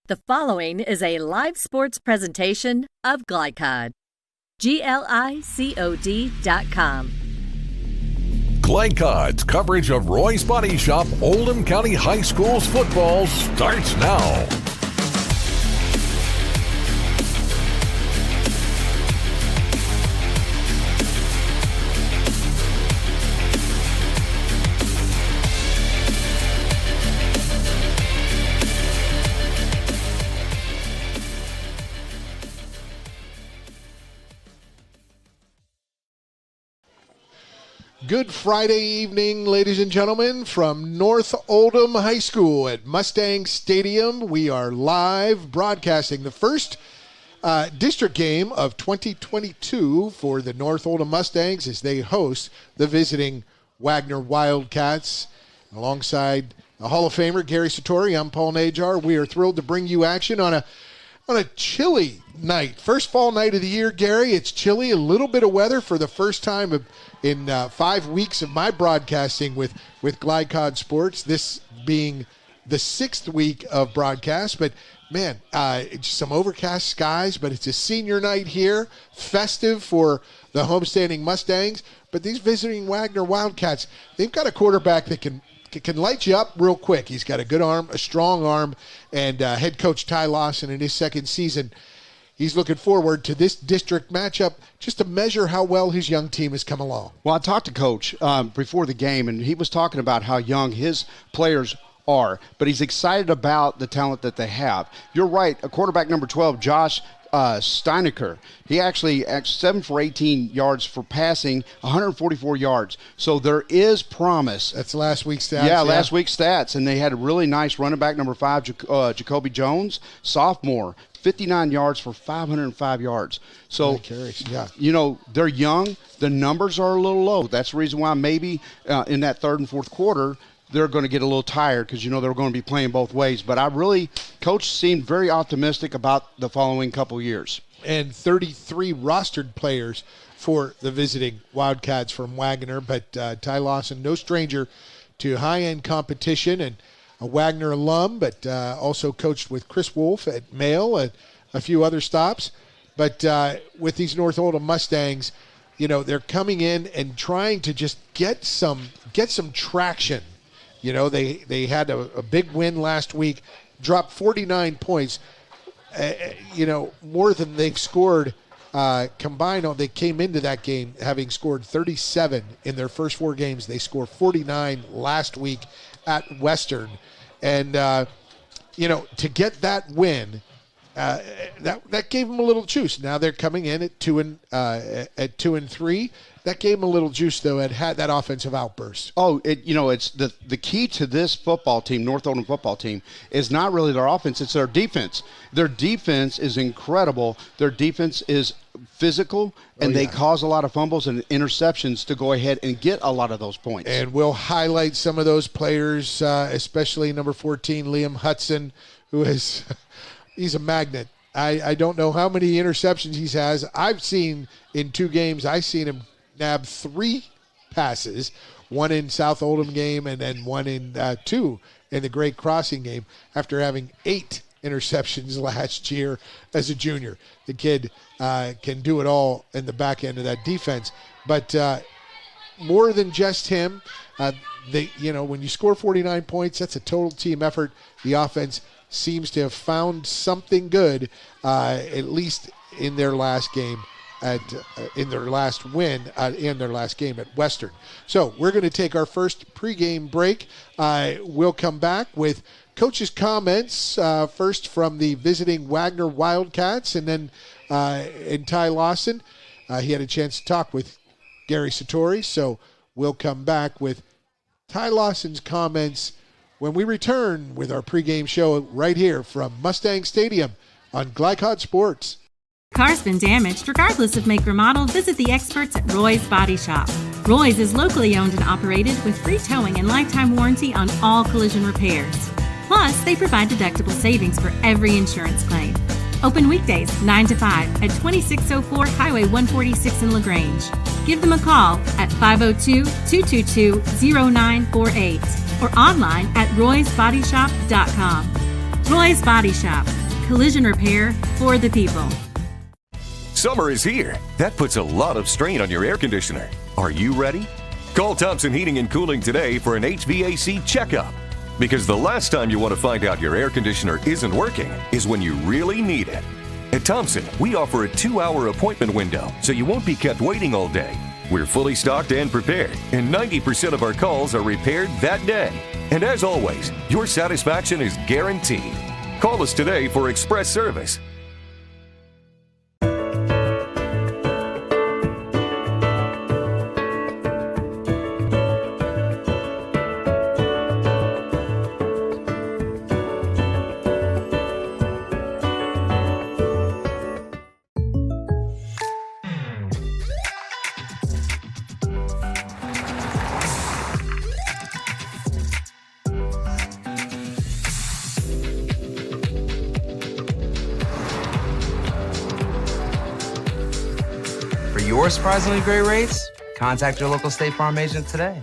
The following is a live sports presentation of Glycod. GLICOD.com. Glycod's coverage of Roy's Body Shop Oldham County High School's football starts now. Good Friday evening, ladies and gentlemen, from North Oldham High School at Mustang Stadium. We are live broadcasting the first district game of 2022 for the North Oldham Mustangs as they host the visiting Waggener Wildcats. Alongside the Hall of Famer Gary Satori, I'm Paul Najar. We are thrilled to bring you action on a chilly night. First fall night of the year, Gary. It's chilly, a little bit of weather for the first time in 5 weeks of my broadcasting with Glycod Sports, this being the sixth week of broadcast. But, man, it's some overcast skies, but it's a senior night here, festive for the homestanding Mustangs. But these visiting Waggener Wildcats, they've got a quarterback that can light you up real quick. He's got a good arm, a strong arm, and head coach Ty Lawson in his second season, he's looking forward to this district matchup just to measure how well his young team has come along. Well, I talked to Coach before the game, and he was talking about how young his players are, but he's excited about the talent that they have. You're right, a quarterback number 12, Josh Steinecker, he actually 7 for 18 yards for passing, 144 yards. So there is promise. That's last week's stats. Yeah, last week's stats. And they had a really nice running back, number 5, Jacoby Jones, sophomore, 59 yards for 505 yards. So, you know, they're young. The numbers are a little low. That's the reason why maybe in that third and fourth quarter, they're going to get a little tired because, you know, they're going to be playing both ways. But Coach seemed very optimistic about the following couple years. And 33 rostered players for the visiting Wildcats from Waggener. But Ty Lawson, no stranger to high-end competition and a Waggener alum, but also coached with Chris Wolf at Mail and a few other stops. But with these North Oldham Mustangs, you know, they're coming in and trying to just get some traction. You know, they had a big win last week, dropped 49 points, you know, more than they've scored combined. They came into that game having scored 37 in their first 4 games. They scored 49 last week at Western. And, you know, to get that win, that gave them a little juice. Now they're coming in at 2-3. That gave them a little juice, though, and had that offensive outburst. Oh, it's the key to this football team, North Oldham football team, is not really their offense, it's their defense. Their defense is incredible. Their defense is physical, and they cause a lot of fumbles and interceptions to go ahead and get a lot of those points. And we'll highlight some of those players, especially number 14, Liam Hudson, who is he's a magnet. I don't know how many interceptions he has. I've seen in 2 games, I've seen him nab 3 passes, 1 in South Oldham game and then 1 in 2 in the Great Crossing game after having 8 interceptions last year as a junior. The kid can do it all in the back end of that defense. But more than just him, you know, when you score 49 points, that's a total team effort. The offense seems to have found something good, at least in their last game. In their last win in their last game at Western. So we're going to take our first pregame break. We'll come back with coach's comments, first from the visiting Waggener Wildcats, and then in Ty Lawson. He had a chance to talk with Gary Satori, so we'll come back with Ty Lawson's comments when we return with our pregame show right here from Mustang Stadium on Glycod Sports. Car's been damaged. Regardless of make or model, visit the experts at Roy's Body Shop. Roy's is locally owned and operated with free towing and lifetime warranty on all collision repairs. Plus, they provide deductible savings for every insurance claim. Open weekdays 9 to 5 at 2604 Highway 146 in LaGrange. Give them a call at 502-222-0948 or online at roysbodyshop.com. Roy's Body Shop. collision repair for the people. Summer is here. That puts a lot of strain on your air conditioner. Are you ready? Call Thompson Heating and Cooling today for an HVAC checkup. Because the last time you want to find out your air conditioner isn't working is when you really need it. At Thompson, we offer a 2-hour appointment window, so you won't be kept waiting all day. We're fully stocked and prepared, and 90% of our calls are repaired that day. And as always, your satisfaction is guaranteed. Call us today for express service. For surprisingly great rates, contact your local State Farm agent today.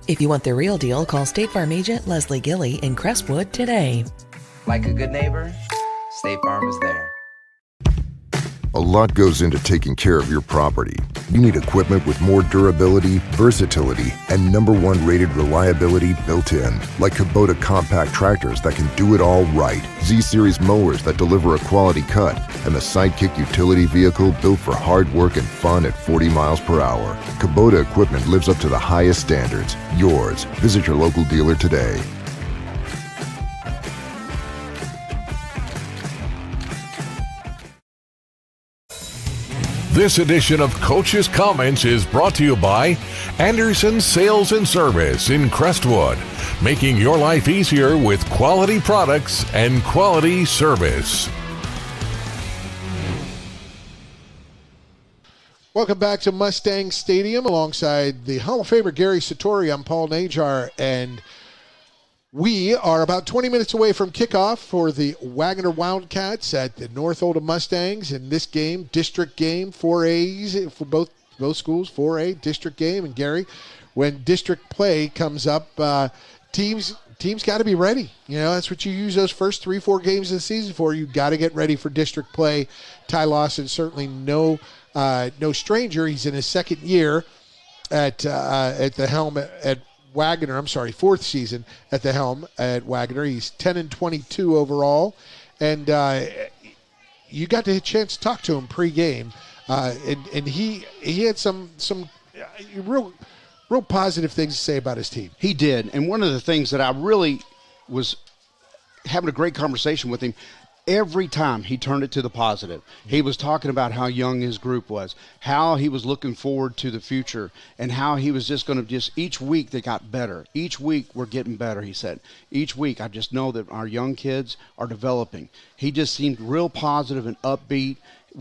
If you want the real deal, call State Farm agent Leslie Gilly in Crestwood today. Like a good neighbor, State Farm is there. A lot goes into taking care of your property. You need equipment with more durability, versatility, and #1 rated reliability built in. Like Kubota compact tractors that can do it all right, Z-Series mowers that deliver a quality cut, and the Sidekick utility vehicle built for hard work and fun at 40 miles per hour. Kubota equipment lives up to the highest standards. Yours. Visit your local dealer today. This edition of Coach's Comments is brought to you by Anderson Sales and Service in Crestwood, making your life easier with quality products and quality service. Welcome back to Mustang Stadium alongside the Hall of Famer Gary Satori. I'm Paul Najar, and we are about 20 minutes away from kickoff for the Waggener Wildcats at the North Oldham Mustangs. In this game, district game, 4As for both schools, 4A district game. And Gary, when district play comes up, teams got to be ready. You know, that's what you use those first 3-4 games of the season for. You got to get ready for district play. Ty Lawson certainly no stranger. He's in his second year at the helm at Waggener. I'm sorry, fourth season at the helm at Waggener. He's 10-22 overall, and you got the chance to talk to him pregame, and he had some real positive things to say about his team. He did, and one of the things that I really was having a great conversation with him. Every time he turned it to the positive, he was talking about how young his group was, how he was looking forward to the future, and how he was just going to each week they got better. Each week we're getting better, he said. Each week I just know that our young kids are developing. He just seemed real positive and upbeat.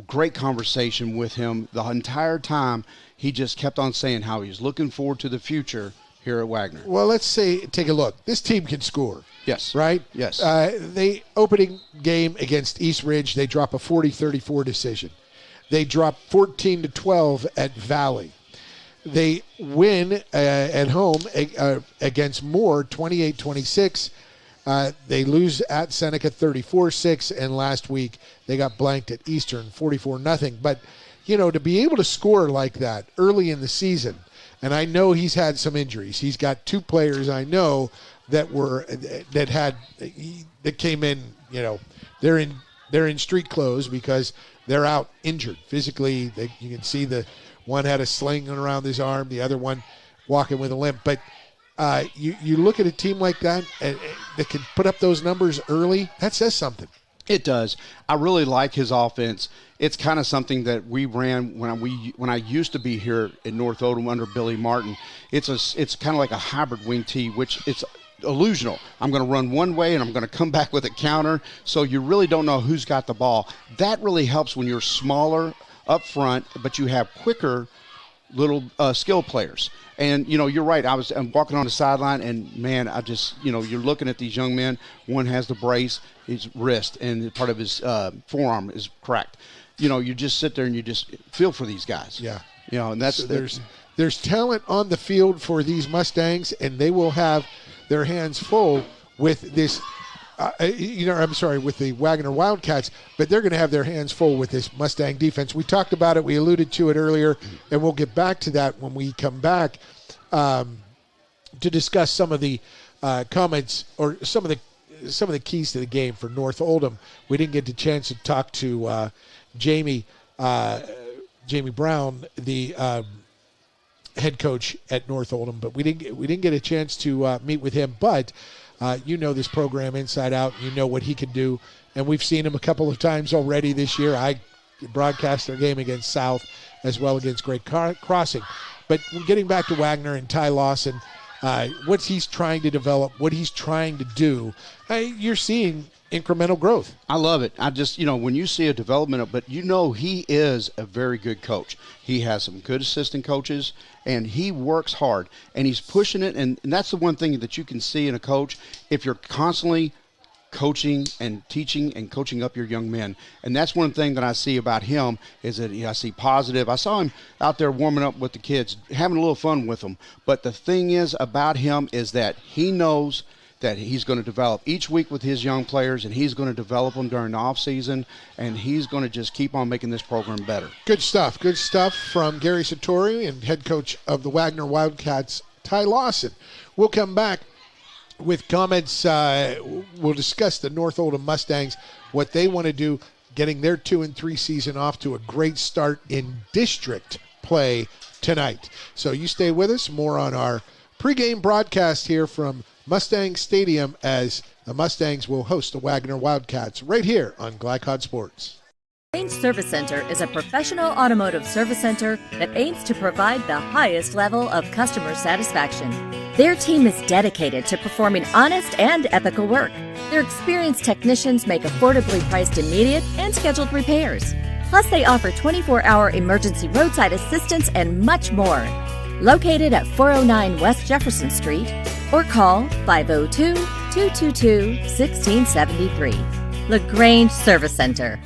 Great conversation with him the entire time. He just kept on saying how he's looking forward to the future here at Waggener. Well, take a look. This team can score. Yes. Right? Yes. The opening game against East Ridge, they drop a 40-34 decision. They drop 14-12 at Valley. They win at home against Moore, 28-26. They lose at Seneca 34-6, and last week they got blanked at Eastern 44-0. But, you know, to be able to score like that early in the season, and I know he's had some injuries. He's got two players I know that came in, you know, they're in street clothes because they're out injured physically. You can see the one had a sling around his arm, the other one walking with a limp. But you look at a team like that that can put up those numbers early. That says something. It does. I really like his offense. It's kind of something that we ran when I used to be here in North Oldham under Billy Martin. It's kind of like a hybrid wing tee, which it's illusional. I'm going to run one way and I'm going to come back with a counter, so you really don't know who's got the ball. That really helps when you're smaller up front, but you have quicker little skill players. And, you know, you're right. I'm walking on the sideline, and, man, you're looking at these young men. One has the brace, his wrist, and part of his forearm is cracked. You know, you just sit there and you just feel for these guys. Yeah. You know, and there's talent on the field for these Mustangs, and they will have their hands full with this with the Waggener Wildcats, but they're going to have their hands full with this Mustang defense. We talked about it. We alluded to it earlier, and we'll get back to that when we come back to discuss some of the comments or some of the keys to the game for North Oldham. We didn't get the chance to talk to Jamie Brown, the head coach at North Oldham, but we didn't get a chance to meet with him. But you know this program inside out. You know what he can do, and we've seen him a couple of times already this year. I broadcast their game against South as well against Great Crossing. But getting back to Waggener and Ty Lawson, what he's trying to develop, what he's trying to do, you're seeing incremental growth. I love it. I just, when you see a development, but he is a very good coach. He has some good assistant coaches, and he works hard, and he's pushing it, and that's the one thing that you can see in a coach. If you're constantly coaching and teaching and coaching up your young men, and that's one thing that I see about him is that I see positive. I saw him out there warming up with the kids, having a little fun with them, but the thing is about him is that he knows that he's going to develop each week with his young players, and he's going to develop them during the offseason, and he's going to just keep on making this program better. Good stuff From Gary Sartori and head coach of the Waggener Wildcats, Ty Lawson. We'll come back with comments. We'll discuss the North Oldham Mustangs, what they want to do, getting their 2-3 season off to a great start in district play tonight. So you stay with us. More on our pregame broadcast here from Mustang Stadium as the Mustangs will host the Waggener Wildcats right here on Glycod Sports. Range Service Center is a professional automotive service center that aims to provide the highest level of customer satisfaction. Their team is dedicated to performing honest and ethical work. Their experienced technicians make affordably priced immediate and scheduled repairs. Plus, they offer 24-hour emergency roadside assistance and much more. Located at 409 West Jefferson Street, or call 502-222-1673. LaGrange Service Center.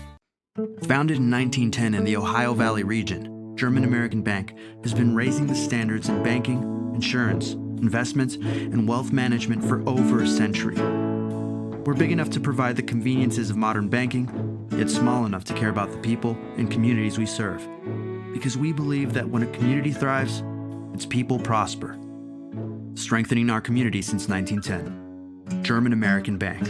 Founded in 1910 in the Ohio Valley region, German American Bank has been raising the standards in banking, insurance, investments, and wealth management for over a century. We're big enough to provide the conveniences of modern banking, yet small enough to care about the people and communities we serve. Because we believe that when a community thrives, its people prosper. Strengthening our community since 1910. German American Bank.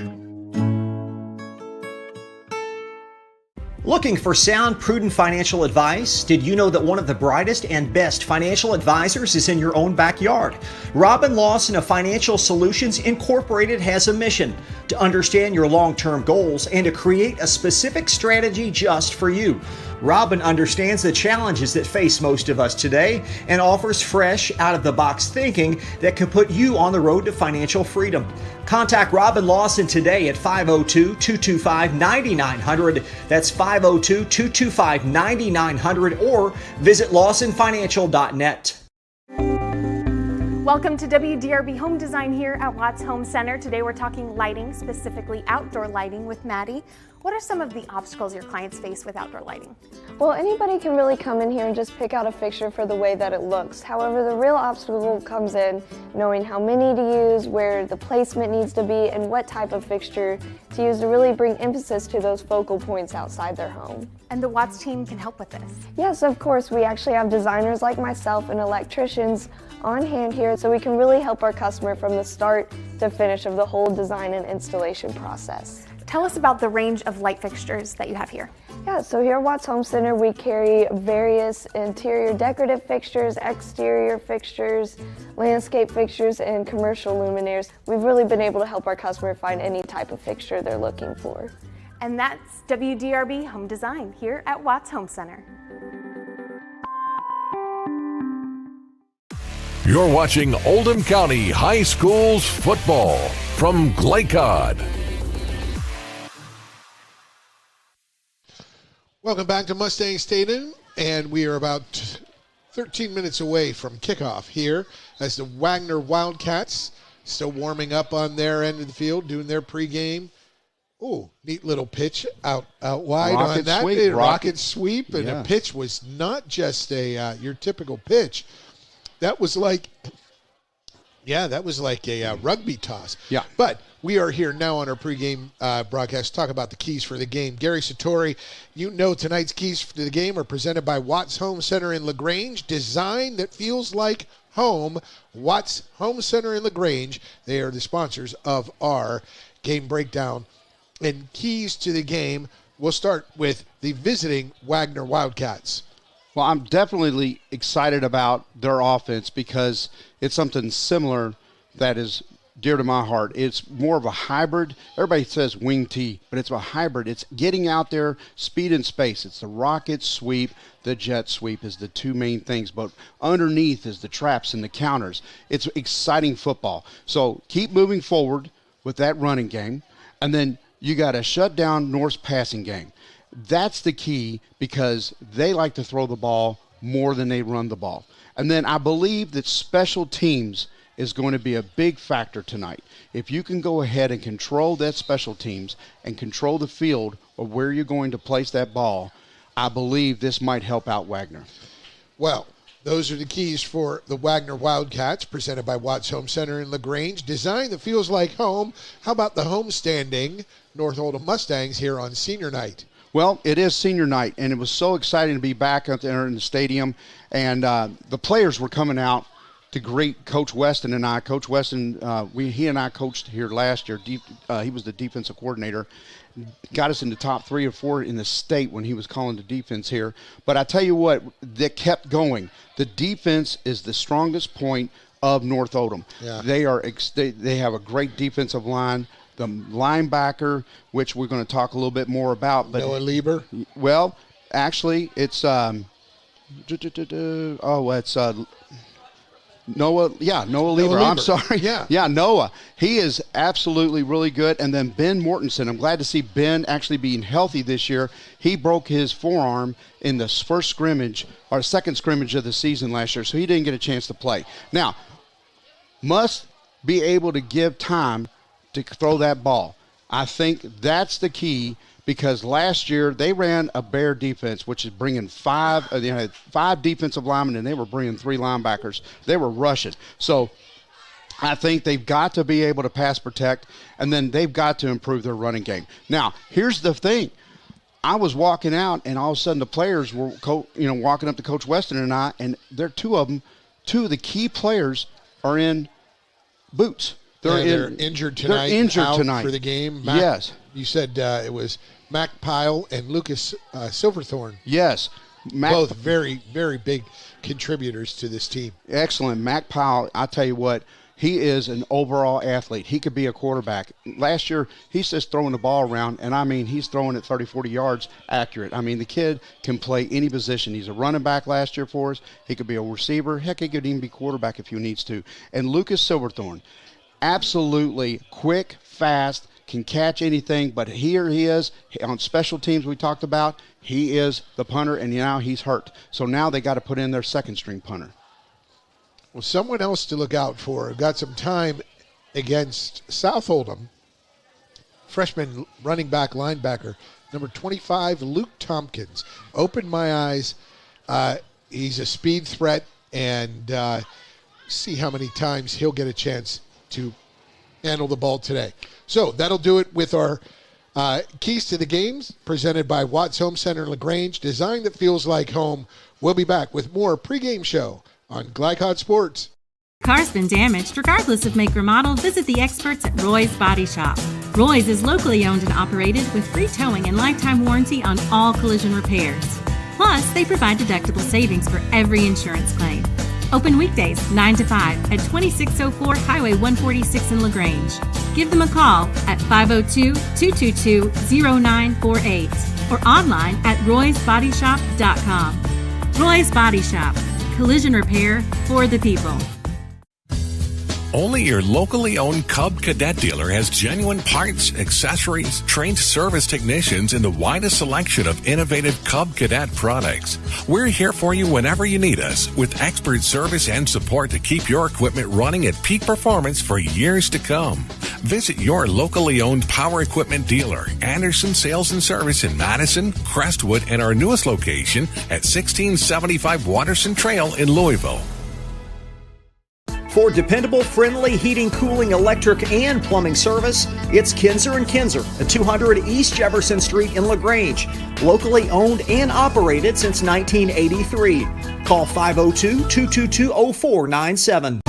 Looking for sound, prudent financial advice? Did you know that one of the brightest and best financial advisors is in your own backyard? Robin Lawson of Financial Solutions Incorporated has a mission to understand your long-term goals and to create a specific strategy just for you. Robin understands the challenges that face most of us today and offers fresh, out-of-the-box thinking that can put you on the road to financial freedom. Contact Robin Lawson today at 502-225-9900. That's 502-225-9900 or visit lawsonfinancial.net. Welcome to WDRB Home Design here at Watts Home Center. Today we're talking lighting, specifically outdoor lighting with Maddie. What are some of the obstacles your clients face with outdoor lighting? Well, anybody can really come in here and just pick out a fixture for the way that it looks. However, the real obstacle comes in knowing how many to use, where the placement needs to be, and what type of fixture to use to really bring emphasis to those focal points outside their home. And the Watts team can help with this? Yes, of course. We actually have designers like myself and electricians on hand here, so we can really help our customer from the start to finish of the whole design and installation process. Tell us about the range of light fixtures that you have here. Yeah, so here at Watts Home Center, we carry various interior decorative fixtures, exterior fixtures, landscape fixtures, and commercial luminaires. We've really been able to help our customer find any type of fixture they're looking for. And that's WDRB Home Design here at Watts Home Center. You're watching Oldham County High Schools football from Glycod. Welcome back to Mustang Stadium, and we are about 13 minutes away from kickoff here as the Waggener Wildcats still warming up on their end of the field, doing their pregame. Oh, neat little pitch out wide on that. Rocket sweep, and the pitch was not just a your typical pitch. That was like Yeah, that was like a rugby toss. Yeah. But we are here now on our pregame broadcast to talk about the keys for the game. Gary Satori, you know tonight's keys to the game are presented by Watts Home Center in LaGrange. Design that feels like home. Watts Home Center in LaGrange. They are the sponsors of our game breakdown. And keys to the game, we'll start with the visiting Waggener Wildcats. Well, I'm definitely excited about their offense because it's something similar that is dear to my heart. It's more of a hybrid. Everybody says wing T, but it's a hybrid. It's getting out there, speed and space. It's the rocket sweep, the jet sweep is the two main things, but underneath is the traps and the counters. It's exciting football. So keep moving forward with that running game, and then you got to shut down North's passing game. That's the key because they like to throw the ball more than they run the ball. And then I believe that special teams is going to be a big factor tonight. If you can go ahead and control that special teams and control the field of where you're going to place that ball, I believe this might help out Waggener. Well, those are the keys for the Waggener Wildcats, presented by Watts Home Center in LaGrange. Design that feels like home. How about the homestanding North Oldham Mustangs here on senior night? Well, it is senior night, and it was so exciting to be back out there in the stadium. And the players were coming out to greet Coach Weston and I. Coach Weston, he and I coached here last year. He was the defensive coordinator. Got us in the top 3 or 4 in the state when he was calling the defense here. But I tell you what, they kept going. The defense is the strongest point of North Oldham. Yeah. They have a great defensive line. The linebacker, which we're going to talk a little bit more about. But Noah Lieber? Well, actually, it's Noah Lieber. I'm sorry. Yeah, Noah. He is absolutely really good. And then Ben Mortensen. I'm glad to see Ben actually being healthy this year. He broke his forearm in the first scrimmage or second scrimmage of the season last year, so he didn't get a chance to play. Now, must be able to give time to throw that ball. I think that's the key because last year they ran a bear defense, which is bringing 5 defensive linemen, and they were bringing 3 linebackers. They were rushing. So I think they've got to be able to pass protect, and then they've got to improve their running game. Now, here's the thing. I was walking out, and all of a sudden the players were walking up to Coach Weston and I, and they're two of the key players are in boots. They're injured tonight. They're injured out tonight for the game. Yes. You said it was Mac Pyle and Lucas Silverthorne. Yes. Both very, very big contributors to this team. Excellent. Mac Pyle, I tell you what, he is an overall athlete. He could be a quarterback. Last year, he's just throwing the ball around, and, I mean, he's throwing it 30, 40 yards accurate. I mean, the kid can play any position. He's a running back last year for us. He could be a receiver. Heck, he could even be quarterback if he needs to. And Lucas Silverthorne, absolutely quick, fast, can catch anything, but here he is on special teams we talked about. He is the punter, and now he's hurt. So now they got to put in their second-string punter. Well, someone else to look out for. Got some time against South Oldham. Freshman running back linebacker, number 25, Luke Tompkins. Opened my eyes. He's a speed threat, and see how many times he'll get a chance to handle the ball today. So that'll do it with our keys to the games presented by Watts Home Center in LaGrange. Design that feels like home. We'll be back with more pregame show on Glycod Sports. Car's been damaged. Regardless of make or model, visit the experts at Roy's Body Shop. Roy's is locally owned and operated with free towing and lifetime warranty on all collision repairs. Plus, they provide deductible savings for every insurance claim. Open weekdays 9 to 5 at 2604 Highway 146 in LaGrange. Give them a call at 502-222-0948 or online at roysbodyshop.com. Roy's Body Shop. Collision repair for the people. Only your locally owned Cub Cadet dealer has genuine parts, accessories, trained service technicians, and the widest selection of innovative Cub Cadet products. We're here for you whenever you need us, with expert service and support to keep your equipment running at peak performance for years to come. Visit your locally owned power equipment dealer, Anderson Sales and Service in Madison, Crestwood, and our newest location at 1675 Waterson Trail in Louisville. For dependable, friendly heating, cooling, electric, and plumbing service, it's Kinzer & Kinzer at 200 East Jefferson Street in LaGrange. Locally owned and operated since 1983. Call 502-222-0497.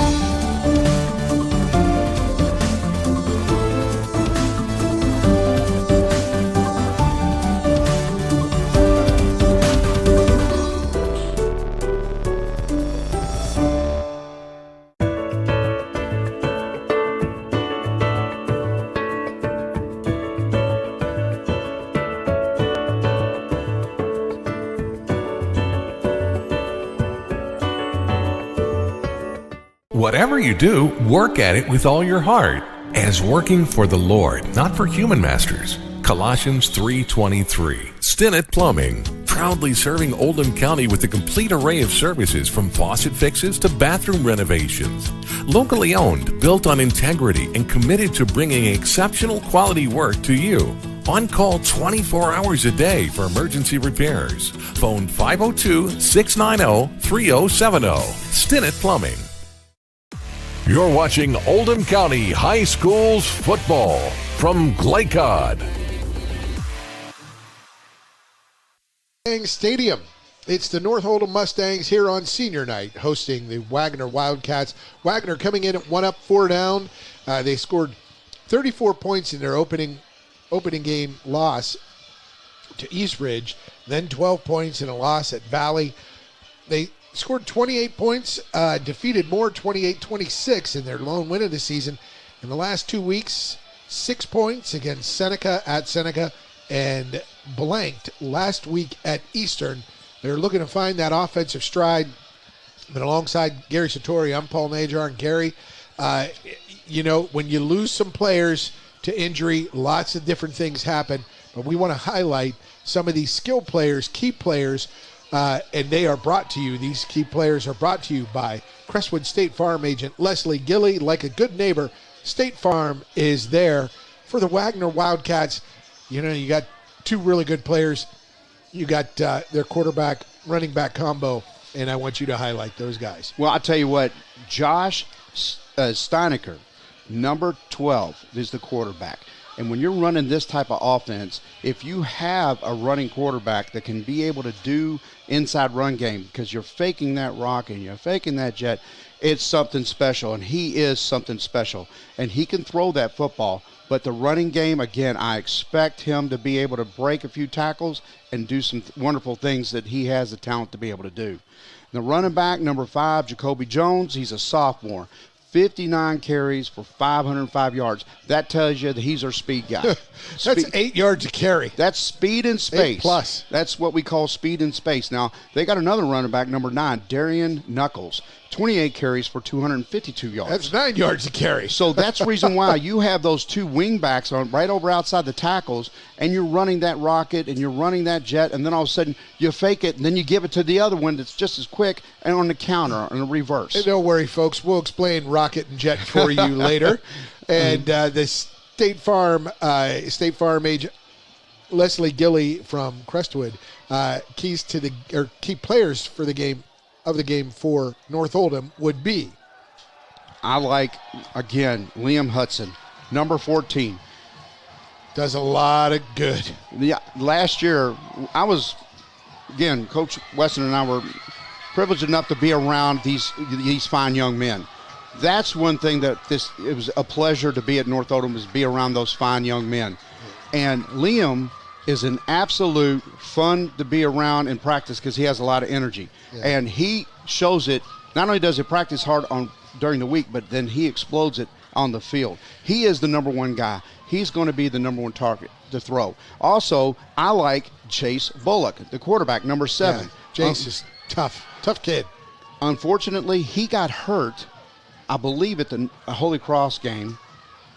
Whatever you do, work at it with all your heart, as working for the Lord, not for human masters. Colossians 3:23. Stinnett Plumbing, proudly serving Oldham County with a complete array of services from faucet fixes to bathroom renovations. Locally owned, built on integrity, and committed to bringing exceptional quality work to you. On call 24 hours a day for emergency repairs. Phone 502-690-3070. Stinnett Plumbing. You're watching Oldham County High Schools football from Glycod Stadium. It's the North Oldham Mustangs here on senior night hosting the Waggener Wildcats. Waggener coming in at 1 up, 4 down. They scored 34 points in their opening game loss to East Ridge, then 12 points in a loss at Valley. They scored 28 points, defeated Moore 28-26 in their lone win of the season. In the last 2 weeks, 6 points against Seneca at Seneca and blanked last week at Eastern. They're looking to find that offensive stride. But alongside Gary Satori, I'm Paul Najar. And Gary, when you lose some players to injury, lots of different things happen. But we want to highlight some of these skill players, key players, and they are brought to you. These key players are brought to you by Crestwood State Farm agent Leslie Gilly. Like a good neighbor, State Farm is there for the Waggener Wildcats. You got two really good players. You got their quarterback, running back combo, and I want you to highlight those guys. Well, I'll tell you what, Josh Steinecker, number 12, is the quarterback. And when you're running this type of offense, if you have a running quarterback that can be able to do inside run game, because you're faking that rock and you're faking that jet, it's something special, and he is something special. And he can throw that football, but the running game, again, I expect him to be able to break a few tackles and do some wonderful things that he has the talent to be able to do. The running back, number 5, Jacoby Jones, he's a sophomore. 59 carries for 505 yards. That tells you that he's our speed guy. That's 8 yards a carry. That's speed in space. 8+. That's what we call speed in space. Now, they got another running back, number 9, Darian Knuckles. 28 carries for 252 yards. That's 9 yards a carry. So that's the reason why you have those two wing backs on right over outside the tackles, and you're running that rocket and you're running that jet, and then all of a sudden you fake it, and then you give it to the other one that's just as quick and on the counter, on the reverse. Hey, don't worry, folks. We'll explain rocket and jet for you later. And the State Farm agent Leslie Gilly from Crestwood, key players for the game for North Oldham would be. I like, again, Liam Hudson, number 14. Does a lot of good. Yeah, last year, Coach Weston and I were privileged enough to be around these fine young men. That's one thing it was a pleasure to be at North Oldham, is be around those fine young men. And Liam is an absolute fun to be around in practice because he has a lot of energy. Yeah. And he shows it. Not only does he practice hard during the week, but then he explodes it on the field. He is the number one guy. He's going to be the number one target to throw. Also, I like Chase Bullock, the quarterback, number 7. Yeah, Chase is tough kid. Unfortunately, he got hurt, I believe, at the Holy Cross game,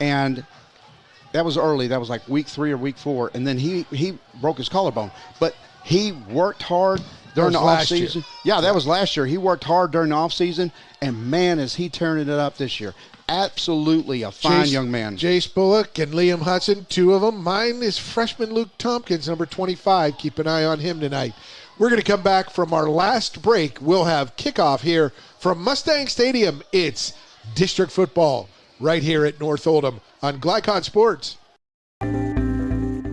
and that was early. That was like week 3 or week 4, and then he broke his collarbone. But he worked hard during the offseason. Yeah, that was last year. He worked hard during the offseason, and, man, is he turning it up this year. Absolutely a fine young man. Jace Bullock and Liam Hudson, 2 of them. Mine is freshman Luke Tompkins, number 25. Keep an eye on him tonight. We're going to come back from our last break. We'll have kickoff here from Mustang Stadium. It's district football right here at North Oldham on Glycon Sports.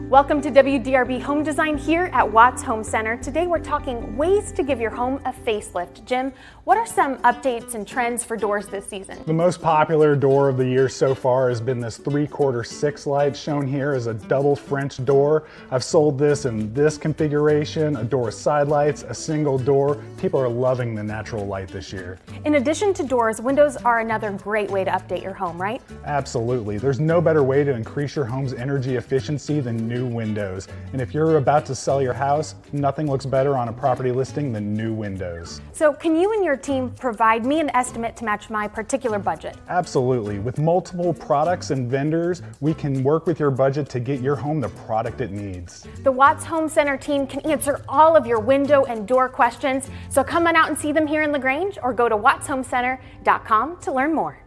Welcome to WDRB Home Design here at Watts Home Center. Today we're talking ways to give your home a facelift. Jim, what are some updates and trends for doors this season? The most popular door of the year so far has been this 3/4 6 light, shown here as a double French door. I've sold this in this configuration, a door with side lights, a single door. People are loving the natural light this year. In addition to doors, windows are another great way to update your home, right? Absolutely. There's no better way to increase your home's energy efficiency than new windows. And if you're about to sell your house, nothing looks better on a property listing than new windows. So can you and your team provide me an estimate to match my particular budget? Absolutely. With multiple products and vendors, we can work with your budget to get your home the product it needs. The Watts Home Center team can answer all of your window and door questions. So come on out and see them here in LaGrange or go to wattshomecenter.com to learn more.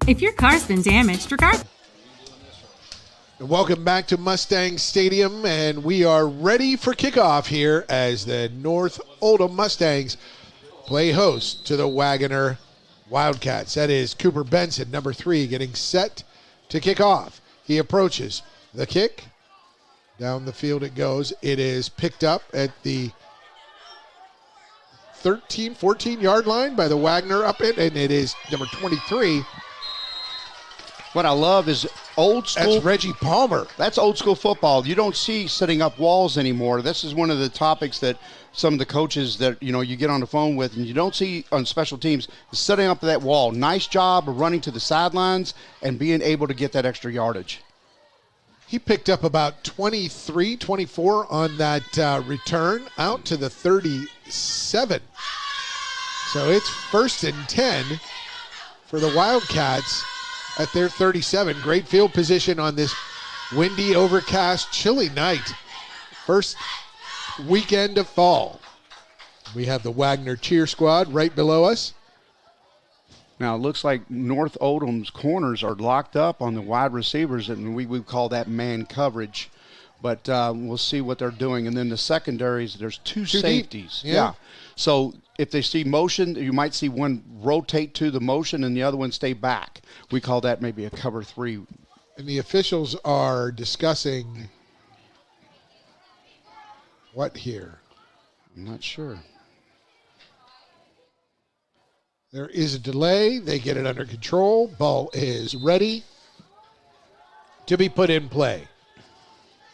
If your car's been damaged, regardless. Welcome back to Mustang Stadium, and we are ready for kickoff here as the North Oldham Mustangs play host to the Waggener Wildcats. That is Cooper Benson, number 3, getting set to kick off. He approaches the kick. Down the field it goes. It is picked up at the 13, 14-yard line by the Waggener up it, and it is number 23. What I love is old school. That's Reggie Palmer. That's old school football. You don't see setting up walls anymore. This is one of the topics that some of the coaches that you get on the phone with, and you don't see on special teams, setting up that wall. Nice job of running to the sidelines and being able to get that extra yardage. He picked up about 23, 24 on that return out to the 37. So it's 1st and 10 for the Wildcats at their 37. Great field position on this windy, overcast, chilly night. First weekend of fall. We have the Waggener cheer squad right below us. Now, it looks like North Oldham's corners are locked up on the wide receivers, and we would call that man coverage. But we'll see what they're doing. And then the secondaries, there's two safeties. Yeah. So if they see motion, you might see one rotate to the motion and the other one stay back. We call that maybe a cover 3. And the officials are discussing what here? I'm not sure. There is a delay. They get it under control. Ball is ready to be put in play.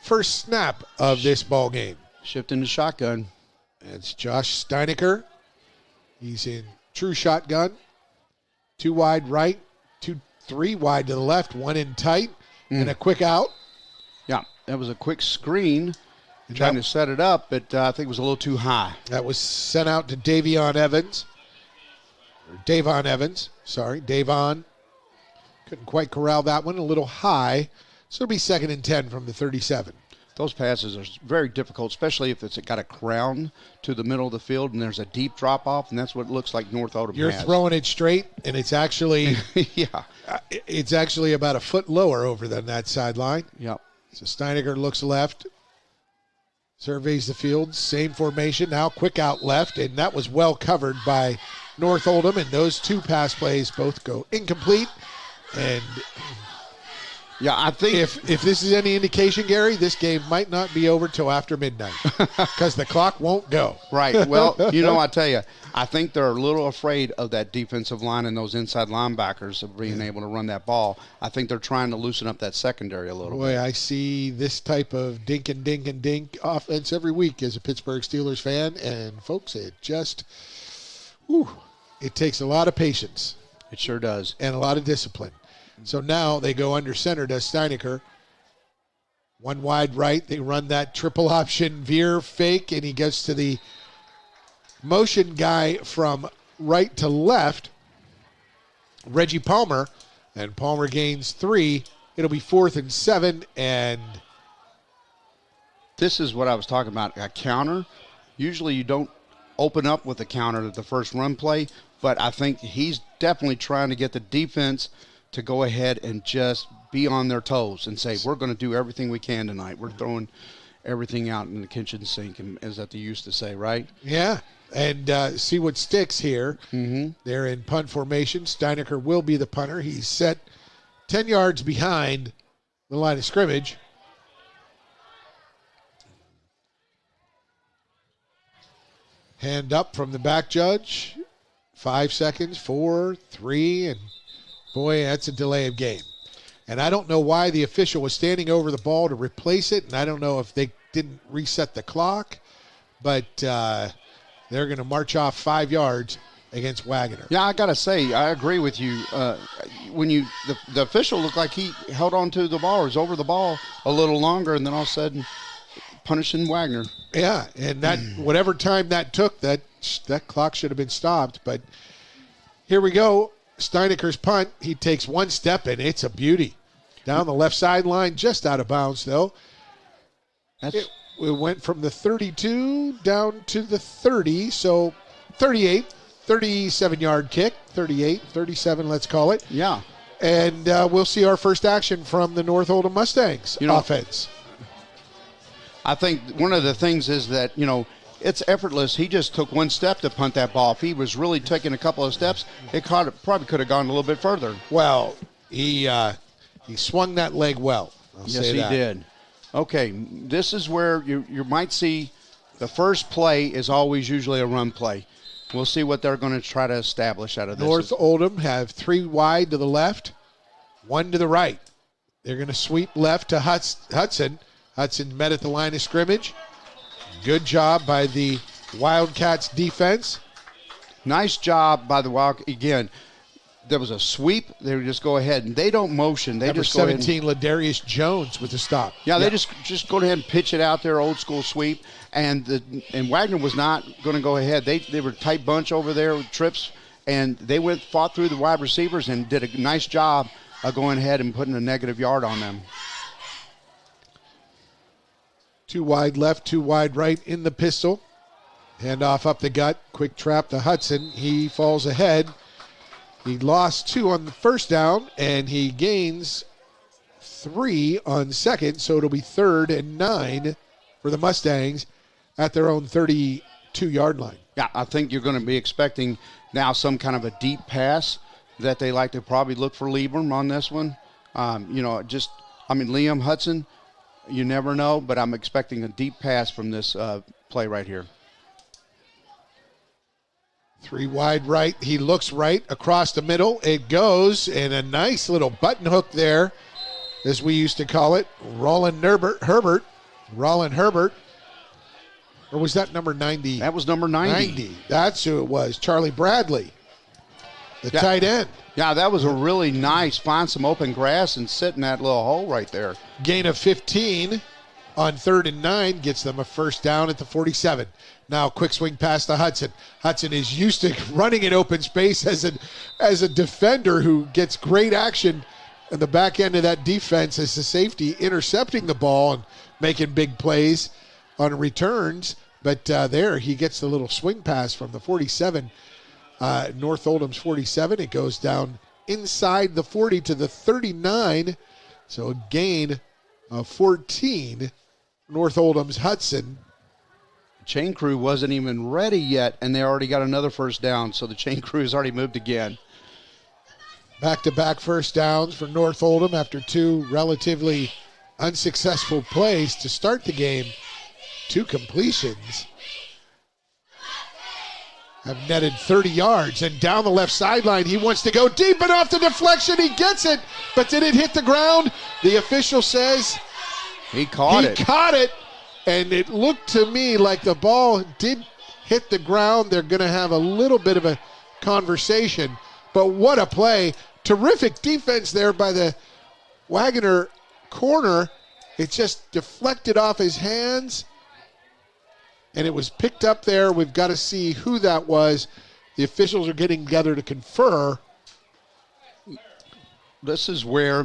First snap of this ball game. Shifting to shotgun. It's Josh Steinecker. He's in true shotgun. 2 wide right, 3 wide to the left, 1 in tight, and a quick out. Yeah, that was a quick screen. Trying to set it up, but I think it was a little too high. That was sent out to Davon Evans. Davon. Couldn't quite corral that one. A little high. So it'll be 2nd and 10 from the 37. Those passes are very difficult, especially if it's got a crown to the middle of the field and there's a deep drop-off, and that's what it looks like North Oldham You're has. throwing it straight, and it's actually yeah, it's actually about a foot lower over than that sideline. Yep. So Steinecker looks left, surveys the field, same formation, now quick out left, and that was well covered by North Oldham, and those 2 pass plays both go incomplete. And yeah, I think if this is any indication, Gary, this game might not be over till after midnight because the clock won't go. Right. Well, I tell you, I think they're a little afraid of that defensive line and those inside linebackers of being able to run that ball. I think they're trying to loosen up that secondary a little bit. Boy, I see this type of dink and dink and dink offense every week as a Pittsburgh Steelers fan, and folks, it just it takes a lot of patience. It sure does. And a lot of discipline. So now they go under center to Steinecker. 1 wide right. They run that triple option veer fake, and he gets to the motion guy from right to left, Reggie Palmer, and Palmer gains 3. It'll be 4th and 7, and this is what I was talking about, a counter. Usually you don't open up with a counter at the first run play, but I think he's definitely trying to get the defense to go ahead and just be on their toes and say, we're going to do everything we can tonight. We're throwing everything out in the kitchen sink, as that they used to say, right? Yeah. and see what sticks here. Mm-hmm. They're in punt formation. Steinecker will be the punter. He's set 10 yards behind the line of scrimmage. Hand up from the back judge. 5 seconds, 4, 3, and boy, that's a delay of game. And I don't know why the official was standing over the ball to replace it, and I don't know if they didn't reset the clock, but they're going to march off 5 yards against Waggener. Yeah, I got to say, I agree with you. When the official looked like he held on to the ball or was over the ball a little longer, and then all of a sudden punishing Waggener. Yeah, and that whatever time that took, that clock should have been stopped. But here we go. Steinecker's punt. He takes one step, and it's a beauty. Down the left sideline, just out of bounds, though. It went from the 32 down to the 30, so 38, 37-yard kick, 38, 37, let's call it. Yeah. And we'll see our first action from the North Oldham Mustangs offense. I think one of the things is that, it's effortless. He just took one step to punt that ball. If he was really taking a couple of steps, probably could have gone a little bit further. Well, he swung that leg well. Yes, he did. Okay, this is where you might see the first play is always usually a run play. We'll see what they're going to try to establish out of this. North Oldham have 3 wide to the left, 1 to the right. They're going to sweep left to Hudson. Hudson met at the line of scrimmage. Good job by the Wildcats defense. Nice job by the Wildcats. Again, there was a sweep. They would just go ahead, and they don't motion. They Number just go 17, Ladarius Jones with the stop. Yeah, they just go ahead and pitch it out there, old school sweep. And Waggener was not going to go ahead. They were a tight bunch over there with trips, and they fought through the wide receivers and did a nice job of going ahead and putting a negative yard on them. 2 wide left, 2 wide right in the pistol. Handoff up the gut. Quick trap to Hudson. He falls ahead. He lost 2 on the first down, and he gains 3 on second, so it'll be 3rd and 9 for the Mustangs at their own 32-yard line. Yeah, I think you're going to be expecting now some kind of a deep pass that they like to probably look for Liebram on this one. Liam Hudson, you never know, but I'm expecting a deep pass from this play right here. 3 wide right. He looks right across the middle. It goes, and a nice little button hook there, as we used to call it. Roland Herbert. Or was that number 90? That was number 90. That's who it was. Charlie Bradley, the tight end. Yeah, that was a really nice, find some open grass and sit in that little hole right there. Gain of 15 on 3rd and 9 gets them a first down at the 47. Now quick swing pass to Hudson. Hudson is used to running in open space as a defender who gets great action in the back end of that defense as the safety, intercepting the ball and making big plays on returns. But there he gets the little swing pass from the 47. North Oldham's 47. It goes down inside the 40 to the 39. So a gain of 14. North Oldham's Hudson. Chain crew wasn't even ready yet, and they already got another first down. So the chain crew has already moved again. Back-to-back first downs for North Oldham after 2 relatively unsuccessful plays to start the game. 2 completions have netted 30 yards. And down the left sideline, he wants to go deep enough. The deflection, he gets it. But did it hit the ground? The official says he caught it. And it looked to me like the ball did hit the ground. They're going to have a little bit of a conversation. But what a play. Terrific defense there by the Waggener corner. It just deflected off his hands. And it was picked up there. We've got to see who that was. The officials are getting together to confer. This is where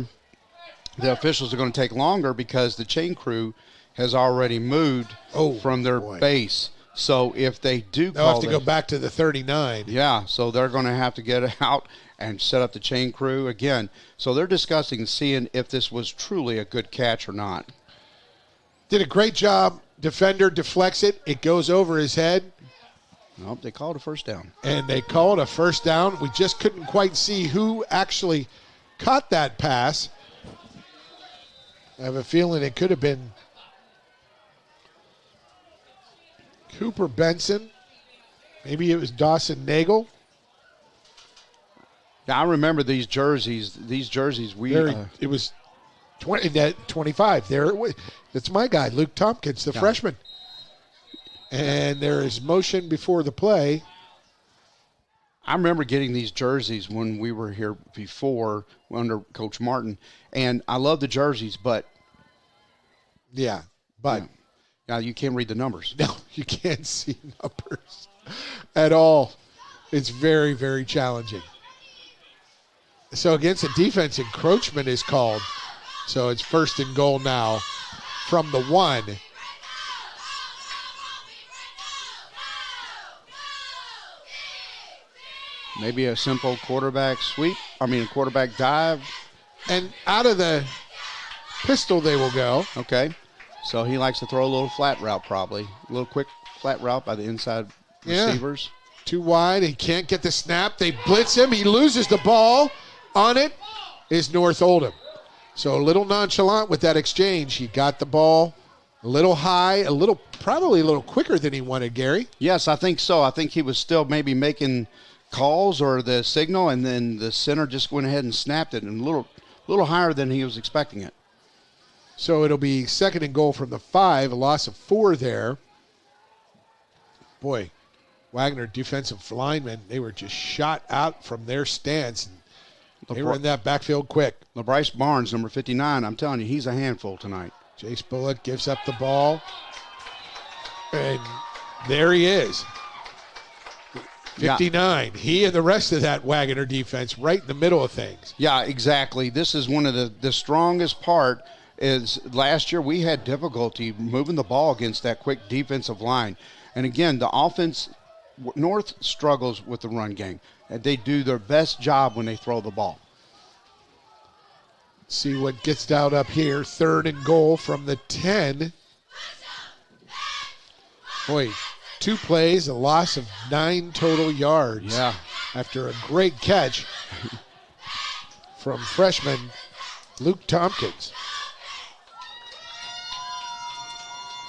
the officials are going to take longer because the chain crew has already moved from their base. So if they do they'll have to go back to the 39. Yeah, so they're going to have to get out and set up the chain crew again. So they're discussing seeing if this was truly a good catch or not. Did a great job. Defender deflects it. It goes over his head. Nope, they called a first down. And they called a first down. We just couldn't quite see who actually caught that pass. I have a feeling it could have been Cooper Benson. Maybe it was Dawson Nagel. Yeah, I remember these jerseys. It was 25. There it was. That's my guy, Luke Tompkins, the freshman. And there is motion before the play. I remember getting these jerseys when we were here before under Coach Martin, and I love the jerseys, but yeah, now you can't read the numbers. No, you can't see numbers at all. It's very, very challenging. So against a defense, encroachment is called. So it's 1st and goal now from the 1. Maybe a simple quarterback dive. And out of the pistol they will go. Okay. So he likes to throw a little flat route probably. A little quick flat route by the inside receivers. Too wide. He can't get the snap. They blitz him. He loses the ball. On it is North Oldham. So a little nonchalant with that exchange. He got the ball a little high, probably a little quicker than he wanted, Gary. Yes, I think so. I think he was still maybe making calls or the signal, and then the center just went ahead and snapped it, and a little higher than he was expecting it. So it'll be 2nd and goal from the 5, a loss of 4 there. Boy, Waggener defensive linemen, they were just shot out from their stance. They were in that backfield quick. LeBryce Barnes, number 59, I'm telling you, he's a handful tonight. Jace Bullock gives up the ball. And there he is. 59. Yeah. He and the rest of that Waggener defense right in the middle of things. Yeah, exactly. This is one of the strongest part is last year we had difficulty moving the ball against that quick defensive line. And again, the offense, North struggles with the run game. They do their best job when they throw the ball. Let's see what gets dialed up here. 3rd and goal from the 10. Boy, 2 plays, a loss of 9 total yards. Yeah. After a great catch from freshman Luke Tompkins.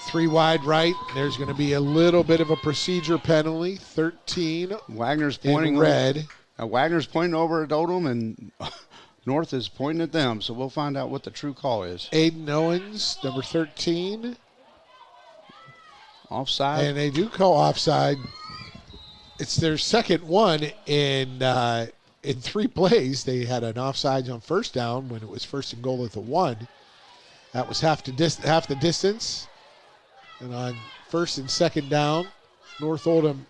3 wide right. There's going to be a little bit of a procedure penalty. 13. Wagner's pointing in red. Wagner's pointing over at Oldham, and North is pointing at them. So we'll find out what the true call is. Aiden Owens, number 13. Offside. And they do call offside. It's their second one in 3 plays. They had an offside on 1st down when it was 1st and goal at the 1. That was half the distance. And on 1st and 2nd down, North Oldham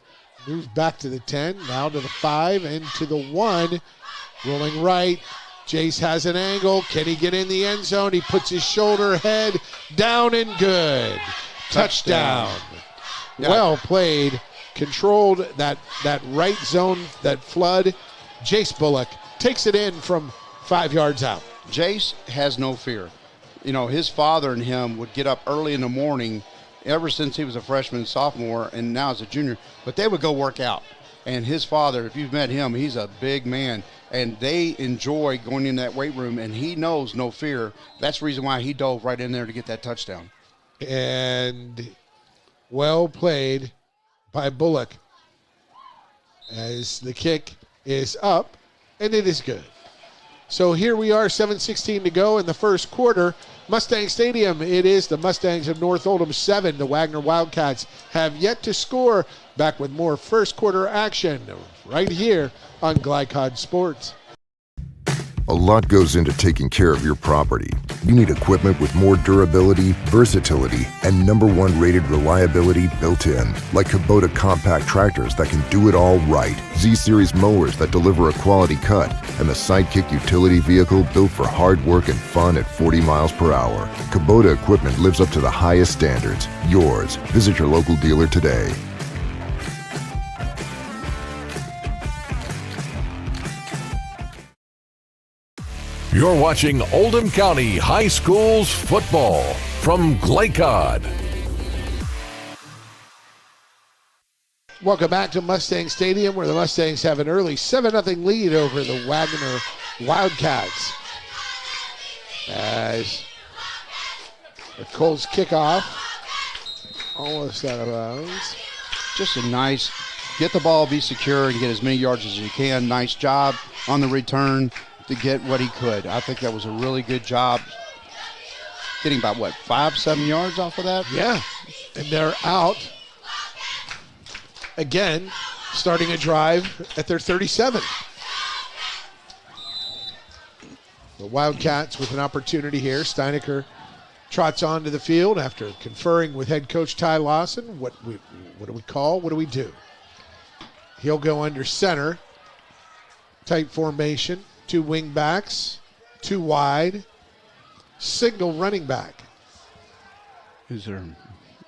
moves back to the 10, now to the 5, and to the 1. Rolling right. Jace has an angle. Can he get in the end zone? He puts his shoulder head down and good. Touchdown. Yeah. Well played. Controlled that right zone, that flood. Jace Bullock takes it in from 5 yards out. Jace has no fear. You know, his father and him would get up early in the morning ever since he was a freshman, sophomore, and now as a junior. But they would go work out. And his father, if you've met him, he's a big man. And they enjoy going in that weight room, and he knows no fear. That's the reason why he dove right in there to get that touchdown. And well played by Bullock as the kick is up, and it is good. So here we are, 7:16 to go in the first quarter. Mustang Stadium, it is the Mustangs of North Oldham 7. The Waggener Wildcats have yet to score. Back with more first quarter action right here on Glycod Sports. A lot goes into taking care of your property. You need equipment with more durability, versatility, and #1 rated reliability built in. Like Kubota compact tractors that can do it all right. Z-Series mowers that deliver a quality cut. And the Sidekick utility vehicle built for hard work and fun at 40 miles per hour. Kubota equipment lives up to the highest standards. Yours. Visit your local dealer today. You're watching Oldham County High Schools football from Glycod. Welcome back to Mustang Stadium, where the Mustangs have an early 7-0 lead over the Waggener Wildcats. As the Colts kickoff, almost out of bounds. Just a nice, get the ball, be secure, and get as many yards as you can. Nice job on the return to get what he could. I think that was a really good job. Getting about, 5-7 yards off of that? Yeah, and they're out. Again, starting a drive at their 37. The Wildcats with an opportunity here. Steinecker trots onto the field after conferring with head coach Ty Lawson. What do we call? What do we do? He'll go under center. Tight formation. 2 wing backs. 2 wide. Signal running back. Is there...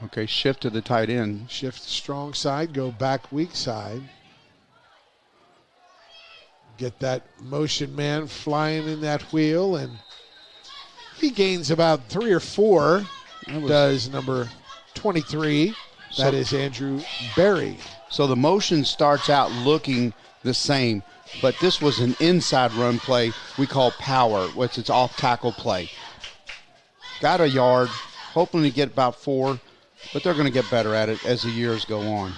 Okay, shift to the tight end. Shift strong side, go back weak side. Get that motion man flying in that wheel, and he gains about 3 or 4. Does number 23. That is Andrew Berry. So the motion starts out looking the same, but this was an inside run play we call power, which is off tackle play. Got a yard, hoping to get about 4. But they're going to get better at it as the years go on.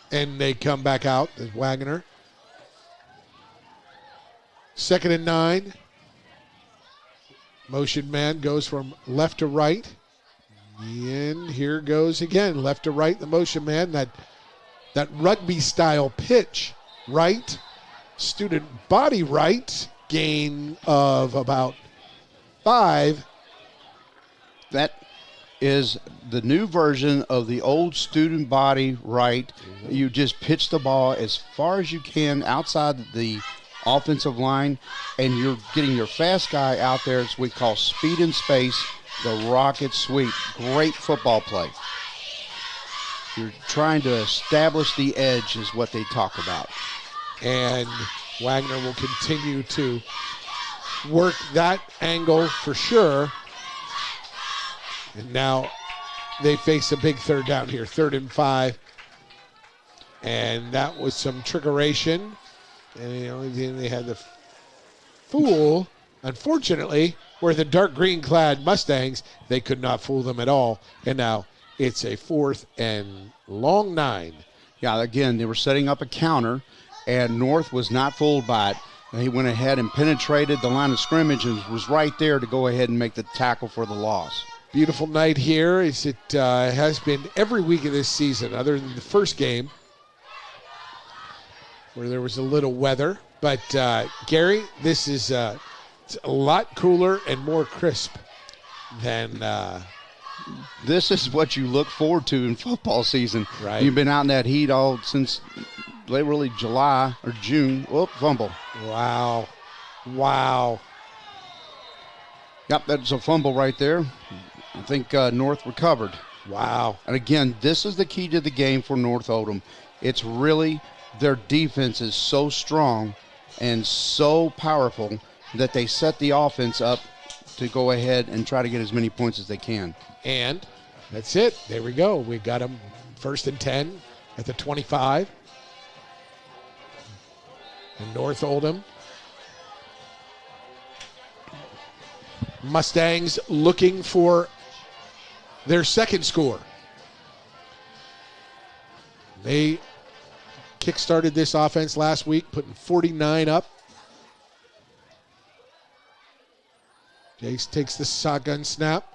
And they come back out as Waggener. 2nd and 9. Motion man goes from left to right. And here goes again, left to right, the motion man. That rugby style pitch, right. Student body right. Gain of about 5. That is the new version of the old student body right. You just pitch the ball as far as you can outside the offensive line, and you're getting your fast guy out there. It's what we call speed and space, the rocket sweep. Great football play. You're trying to establish the edge is what they talk about. And Waggener will continue to work that angle for sure. And now they face a big 3rd down here, 3rd and 5. And that was some trickeration. And the only thing they had the fool, unfortunately, were the dark green clad Mustangs. They could not fool them at all. And now it's a 4th and long 9. Yeah, again, they were setting up a counter. And North was not fooled by it. He went ahead and penetrated the line of scrimmage and was right there to go ahead and make the tackle for the loss. Beautiful night here, as it has been every week of this season, other than the first game where there was a little weather. But, Gary, this is it's a lot cooler and more crisp than... This is what you look forward to in football season. Right. You've been out in that heat all since... really July or June. Whoop, fumble. Wow. Yep, that's a fumble right there. I think North recovered. Wow. And again, this is the key to the game for North Oldham. It's really their defense is so strong and so powerful that they set the offense up to go ahead and try to get as many points as they can. And that's it. There we go. We got them 1st and 10 at the 25. And North Oldham. Mustangs looking for their 2nd score. They kick-started this offense last week, putting 49 up. Jace takes the shotgun snap.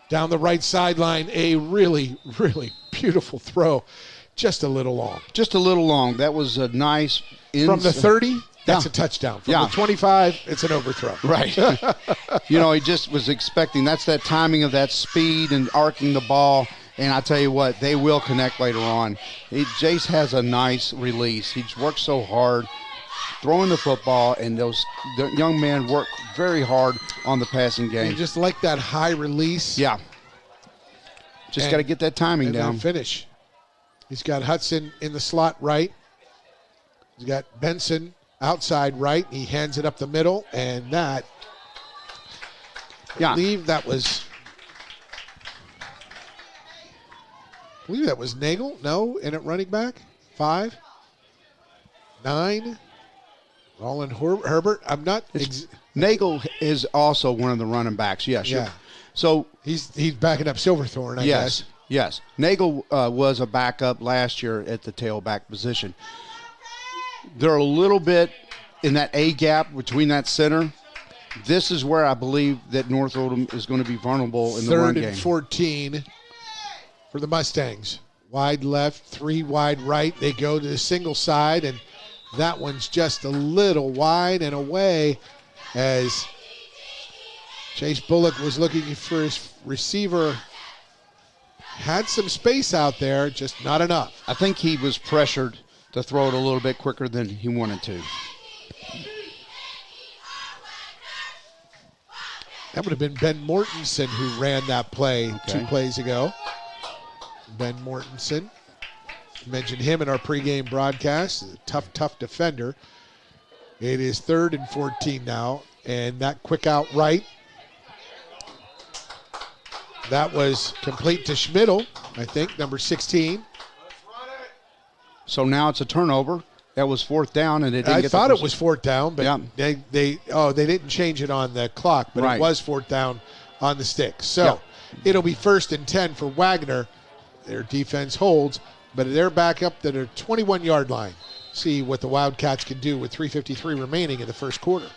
Down the right sideline, a really, really beautiful throw. Just a little long. That was a nice... From the 30, that's a touchdown. From the 25, it's an overthrow. Right. He just was expecting, that's that timing of that speed and arcing the ball. And I tell you what, they will connect later on. Jace has a nice release. He's worked so hard throwing the football, and the young men work very hard on the passing game. You just like that high release. Yeah. Just got to get that timing down. And finish. He's got Hudson in the slot right. He's got Benson outside right. He hands it up the middle, and that Yeah. I believe that was Nagel. No, in at running back. 5, 9. Roland Herbert. I'm not. Nagel is also one of the running backs. Yes. Yeah. So he's backing up Silverthorne, I guess. Yes. Nagel was a backup last year at the tailback position. They're a little bit in that A gap between that center. This is where I believe that North Oldham is going to be vulnerable in the run game. 3rd and 14 for the Mustangs. Wide left, 3 wide right. They go to the single side, and that one's just a little wide and away as Chase Bullock was looking for his receiver. Had some space out there, just not enough. I think he was pressured to throw it a little bit quicker than he wanted to. That would have been Ben Mortensen who ran that play 2 plays ago. Ben Mortensen. Mentioned him in our pregame broadcast. A tough defender. It is 3rd and 14 now. And that quick out right. That was complete to Schmidl, I think, number 16. So now it's a turnover. That was 4th down, and it didn't I thought it was 4th down, but they didn't change it on the clock, but it was 4th down on the stick. So it'll be 1st and 10 for Waggener. Their defense holds, but they're back up to their 21-yard line. See what the Wildcats can do with 3:53 remaining in the first quarter.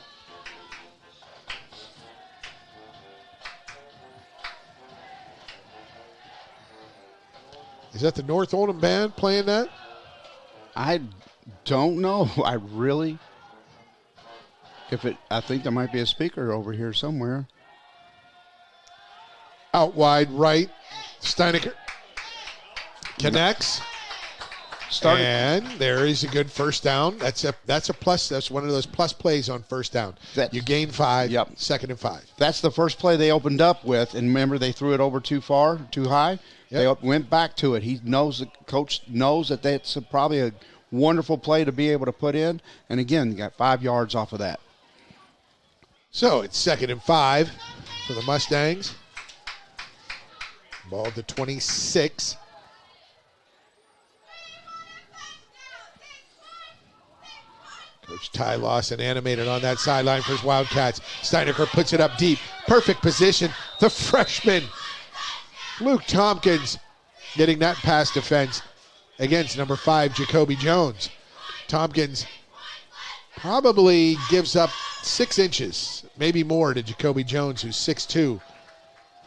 Is that the North Oldham band playing that? I don't know. I think there might be a speaker over here somewhere. Out wide right, Steinecker connects. And there is a good first down. That's a plus. That's one of those plus plays on first down. You gain 5, 2nd and 5. That's the first play they opened up with, and remember they threw it over too far, too high. Yep. They went back to it. The coach knows that that's probably a wonderful play to be able to put in. And again, you got 5 yards off of that. So it's 2nd and 5 for the Mustangs. Ball to 26. Coach Ty Lawson animated on that sideline for his Wildcats. Steinecker puts it up deep. Perfect position. The freshman, Luke Tompkins, getting that pass defense against number 5, Jacoby Jones. Tompkins probably gives up 6 inches, maybe more, to Jacoby Jones, who's 6'2",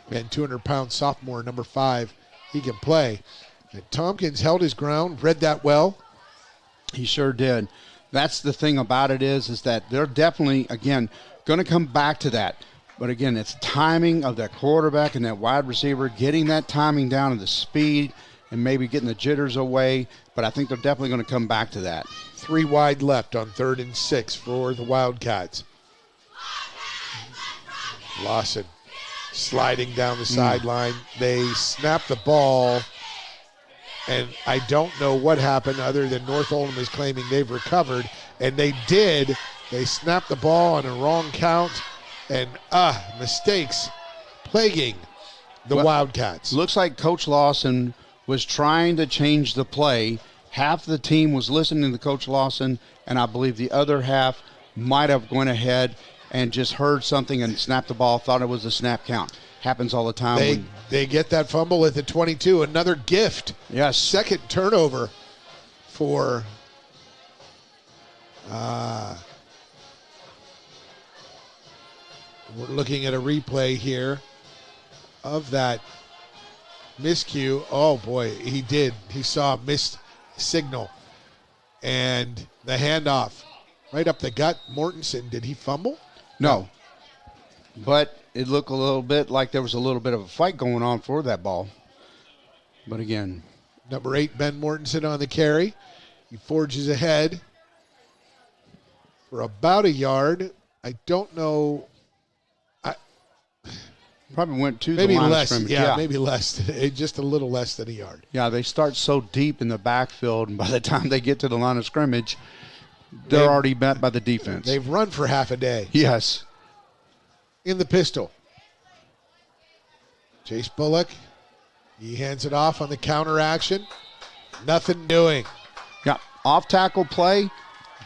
and 200-pound sophomore, number 5. He can play. And Tompkins held his ground, read that well. He sure did. That's the thing about it is that they're definitely, again, going to come back to that. But, again, it's timing of that quarterback and that wide receiver, getting that timing down and the speed and maybe getting the jitters away. But I think they're definitely going to come back to that. 3 wide left on 3rd and 6 for the Wildcats. Lawson sliding down the sideline. They snap the ball, and I don't know what happened other than North Oldham is claiming they've recovered, and they did. They snapped the ball on a wrong count, and mistakes plaguing the Wildcats. Looks like Coach Lawson was trying to change the play. Half the team was listening to Coach Lawson, and I believe the other half might have gone ahead and just heard something and snapped the ball, thought it was a snap count. Happens all the time. They get that fumble at the 22. Another gift. Yes. 2nd turnover for we're looking at a replay here of that miscue. Oh, boy, he did. He saw a missed signal. And the handoff right up the gut. Mortensen, did he fumble? No. But it looked a little bit like there was a little bit of a fight going on for that ball. But again. Number 8, Ben Mortensen on the carry. He forges ahead for about a yard. I don't know. Probably went to maybe the line less, of scrimmage. yeah, maybe less, just a little less than a yard. Yeah, they start so deep in the backfield, and by the time they get to the line of scrimmage, they're already met by the defense. They've run for half a day. Yes. In the pistol. Chase Bullock, he hands it off on the counter action. Nothing doing. Yeah, off tackle play.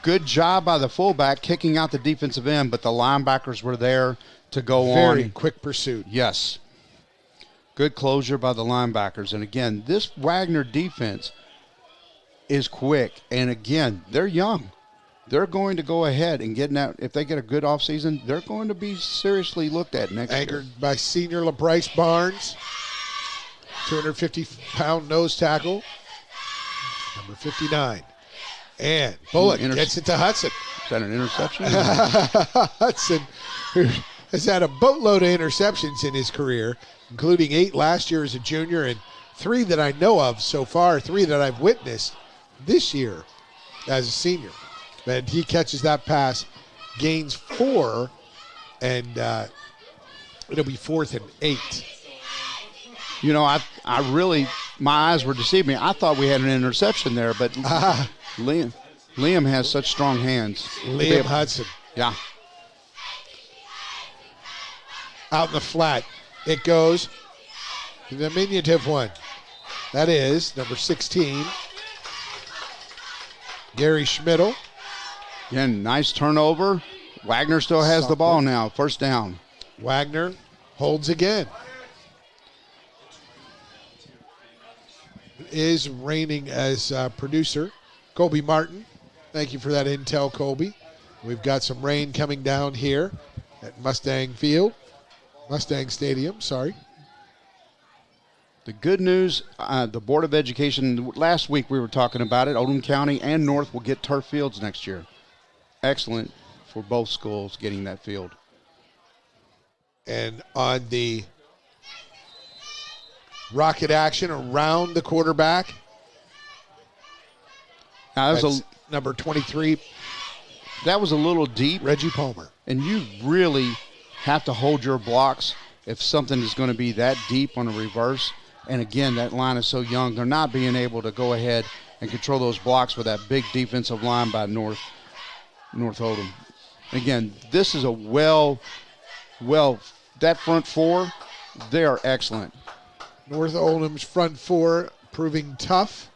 Good job by the fullback kicking out the defensive end, but the linebackers were there to go on. Very quick pursuit. Yes. Good closure by the linebackers. And again, this Waggener defense is quick. And again, they're young. They're going to go ahead and get out. If they get a good offseason, they're going to be seriously looked at next year. Anchored by senior LaBryce Barnes. 250-pound nose tackle. Number 59. And Bullock gets it to Hudson. Is that an interception? Hudson, who has had a boatload of interceptions in his career, including 8 last year as a junior and 3 that I know of so far, 3 that I've witnessed this year as a senior. And he catches that pass, gains 4, and it'll be 4th and 8. You know, I really, my eyes were deceiving me. I thought we had an interception there, but Liam has such strong hands. Liam Hudson. Yeah. Out in the flat. It goes to the diminutive one. That is number 16, Gary Schmidl. Again, nice turnover. Waggener still has the ball now. First down. Waggener holds again. Is reigning as producer. Colby Martin. Thank you for that intel, Colby. We've got some rain coming down here at Mustang Stadium, sorry. The good news, the Board of Education, last week we were talking about it, Oldham County and North will get turf fields next year. Excellent for both schools getting that field. And on the rocket action around the quarterback. Now, that was number 23. That was a little deep. Reggie Palmer. And you really have to hold your blocks if something is going to be that deep on a reverse. And again, that line is so young. They're not being able to go ahead and control those blocks with that big defensive line by North Oldham. Again, this is a that front four, they are excellent. North Oldham's front four proving tough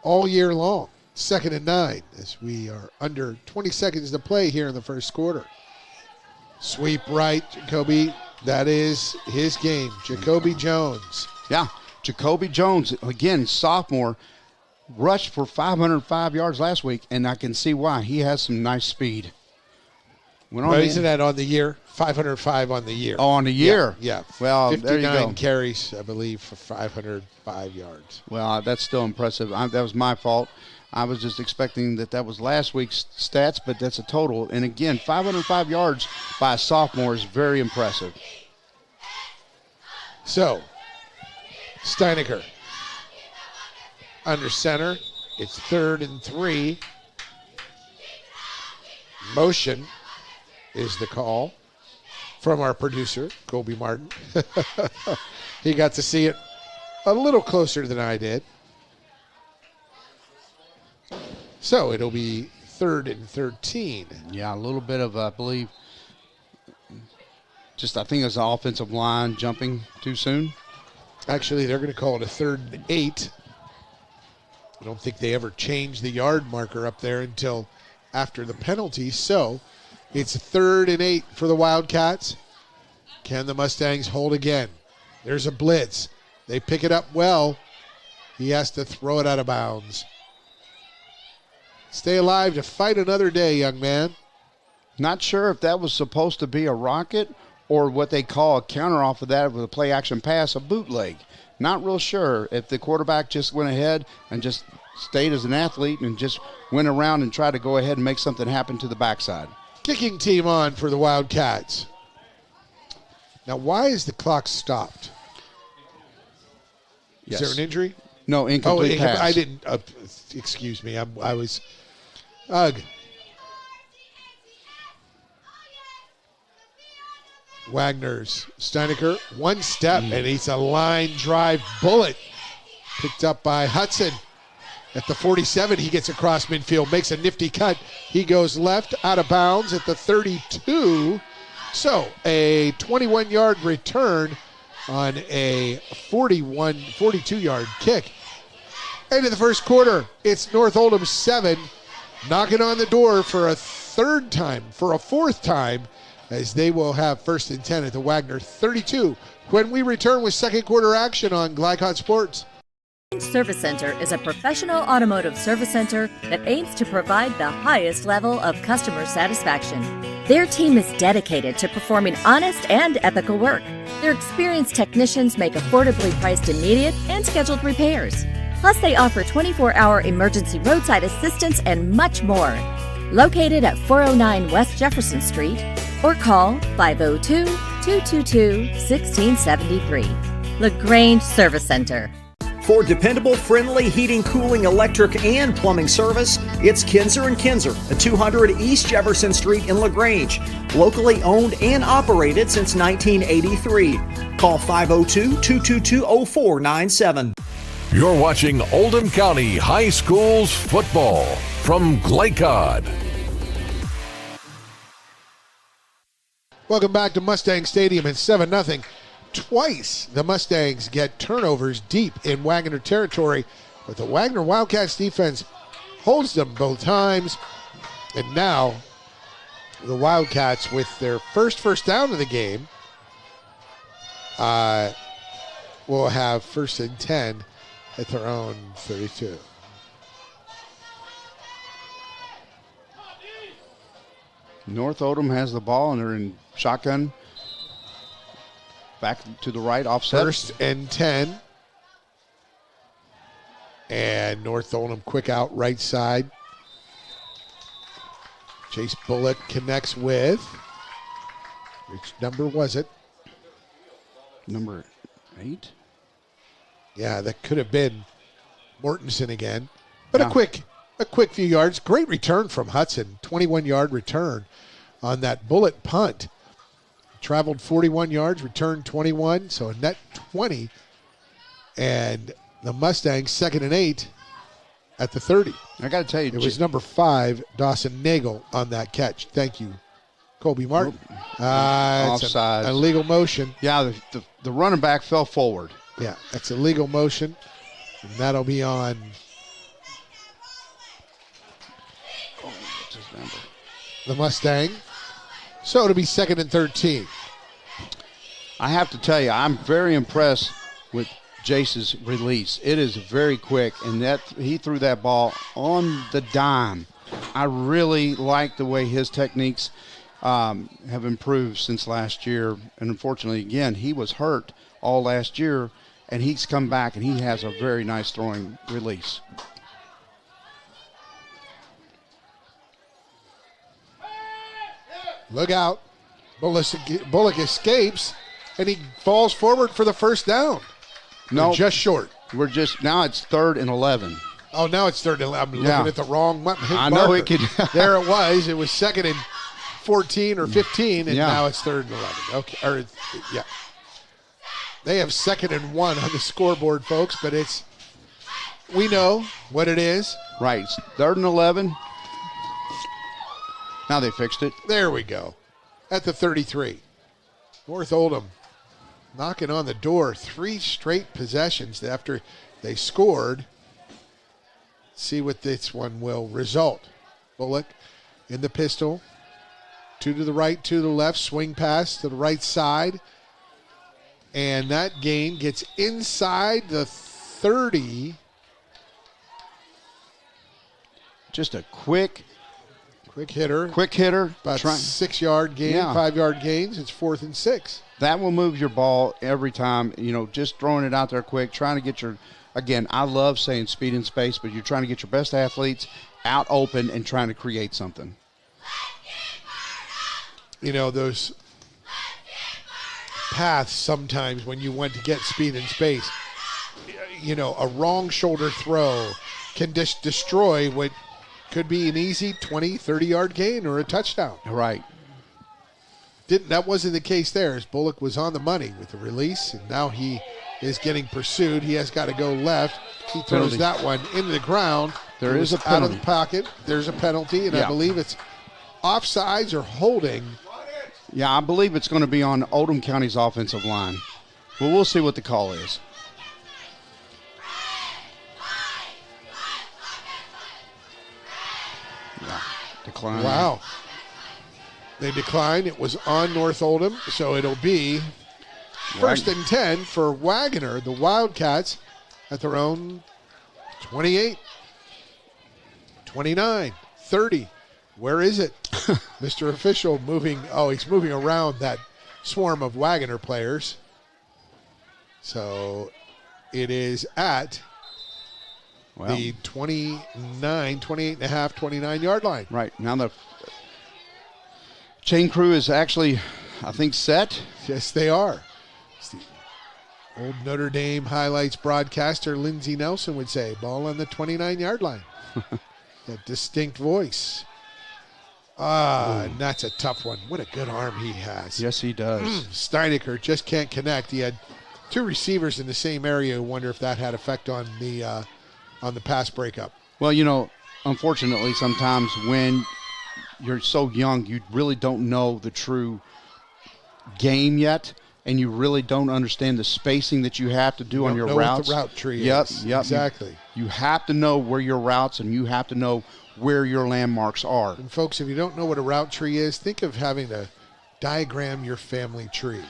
all year long. 2nd and 9 as we are under 20 seconds to play here in the first quarter. Sweep right, Jacoby. That is his game. Jacoby Jones. Yeah, Jacoby Jones, again, sophomore, rushed for 505 yards last week, and I can see why. He has some nice speed. Isn't that on the year? 505 on the year. Oh, on the year? Yeah. Well, 59 there you go. carries, I believe, for 505 yards. Well, that's still impressive. That was my fault. I was just expecting that was last week's stats, but that's a total. And again, 505 yards by a sophomore is very impressive. So, Steinecker under center. It's 3rd and 3. Motion is the call from our producer, Colby Martin. He got to see it a little closer than I did. So it'll be 3rd and 13. Yeah, a little bit of, I believe, I think it's the offensive line jumping too soon. Actually, they're going to call it a 3rd and 8. I don't think they ever changed the yard marker up there until after the penalty. So it's 3rd and 8 for the Wildcats. Can the Mustangs hold again? There's a blitz. They pick it up well. He has to throw it out of bounds. Stay alive to fight another day, young man. Not sure if that was supposed to be a rocket or what they call a counter off of that with a play action pass, a bootleg. Not real sure if the quarterback just went ahead and just stayed as an athlete and just went around and tried to go ahead and make something happen to the backside. Kicking team on for the Wildcats. Now, why is the clock stopped? Yes. Is there an injury? No, incomplete pass. I didn't. Excuse me. I was. Ugh. Wagner's Steinecker, one step, and he's a line drive bullet. Picked up by Hudson. At the 47, he gets across midfield, makes a nifty cut. He goes left, out of bounds at the 32. So a 21-yard return on a 42-yard kick. Into the first quarter, it's North Oldham 7, knocking on the door for a fourth time, as they will have 1st and 10 at the Waggener 32 when we return with second quarter action on Glycott Sports. Service Center is a professional automotive service center that aims to provide the highest level of customer satisfaction. Their team is dedicated to performing honest and ethical work. Their experienced technicians make affordably priced immediate and scheduled repairs. Plus, they offer 24-hour emergency roadside assistance and much more. Located at 409 West Jefferson Street, or call 502-222-1673. LaGrange Service Center. For dependable, friendly heating, cooling, electric, and plumbing service, it's Kinzer & Kinzer at 200 East Jefferson Street in LaGrange. Locally owned and operated since 1983. Call 502-222-0497. You're watching Oldham County High Schools football from Glycott. Welcome back to Mustang Stadium. It's 7-0. Twice the Mustangs get turnovers deep in Waggener territory, but the Waggener Wildcats defense holds them both times. And now the Wildcats, with their first down of the game, will have 1st and 10 at their own 32. North Oldham has the ball, and they're in shotgun. Back to the right, offset. 1st and 10. And North Oldham quick out right side. Chase Bullock connects with, which number was it? Number 8? Yeah, that could have been Mortensen again. But a quick few yards. Great return from Hudson. 21-yard return on that Bullet punt. Traveled 41 yards, returned 21, so a net 20. And the Mustangs 2nd and 8 at the 30. I got to tell you, it was number 5, Dawson Nagel, on that catch. Thank you, Colby Martin. Offside. It's an illegal motion. Yeah, the running back fell forward. Yeah, that's a legal motion, and that'll be on. What's his number? The Mustang. So it'll be 2nd and 13. I have to tell you, I'm very impressed with Jace's release. It is very quick, and that he threw that ball on the dime. I really like the way his techniques have improved since last year. And unfortunately, again, he was hurt all last year, and he's come back, and he has a very nice throwing release. Look out. Bullock escapes, and he falls forward for the 1st down. No, just short. Now it's 3rd and 11. Oh, now it's 3rd and 11. I'm looking at the wrong marker. I know it could. There it was. It was 2nd and 14 or 15, and now it's 3rd and 11. Okay, yeah. They have 2nd and 1 on the scoreboard, folks, but we know what it is. Right, it's 3rd and 11. Now they fixed it. There we go. At the 33. North Oldham knocking on the door. 3 straight possessions after they scored. See what this one will result. Bullock in the pistol. 2 to the right, 2 to the left. Swing pass to the right side. And that gain gets inside the 30. Just a quick hitter. About 6-yard gain, 5-yard gains. It's 4th and 6. That will move your ball every time. Just throwing it out there quick, trying to get again, I love saying speed and space, but you're trying to get your best athletes out open and trying to create something. Those paths sometimes when you want to get speed and space, a wrong shoulder throw can destroy what could be an easy 20, 30-yard gain or a touchdown. Right. That wasn't the case there, as Bullock was on the money with the release, and now he is getting pursued. He has got to go left. He throws that one into the ground. There is a penalty. Out of the pocket. There's a penalty, and I believe it's offsides or holding. Yeah, I believe it's going to be on Oldham County's offensive line. Well, we'll see what the call is. Yeah, decline. Wow. They declined. It was on North Oldham, so it'll be first and 10 for Waggener, the Wildcats, at their own 28, 29, 30. Where is it? Mr. Official moving. Oh, he's moving around that swarm of Waggener players. So it is at the 28 and a half, 29-yard line. Right. Now the chain crew is actually, I think, set. Yes, they are. It's the old Notre Dame highlights broadcaster Lindsey Nelson would say, ball on the 29-yard line. That distinct voice. And that's a tough one. What a good arm he has. Yes, he does. Steinecker just can't connect. He had two receivers in the same area. I wonder if that had effect on the pass breakup. Well, you know, unfortunately, sometimes when you're so young, you really don't know the true game yet, and you really don't understand the spacing that you have to do on your routes. What the route tree is. Yep, exactly. You have to know where your routes, and you have to know where your landmarks are. And folks, if you don't know what a route tree is, think of having to diagram your family tree.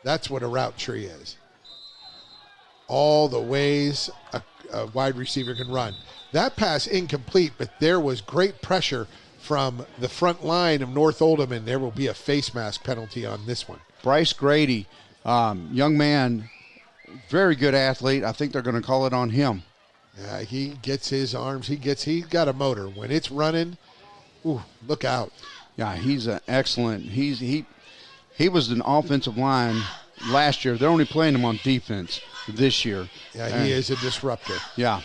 That's what a route tree is. All the ways a wide receiver can run. That pass incomplete, but there was great pressure from the front line of North Oldham, and there will be a face mask penalty on this one. Bryce Grady, young man, very good athlete. I think they're going to call it on him. Yeah, he gets his arms. He's got a motor. When it's running, look out. Yeah, he's an excellent. He was an offensive line last year. They're only playing him on defense this year. Yeah, he is a disruptor. Yeah.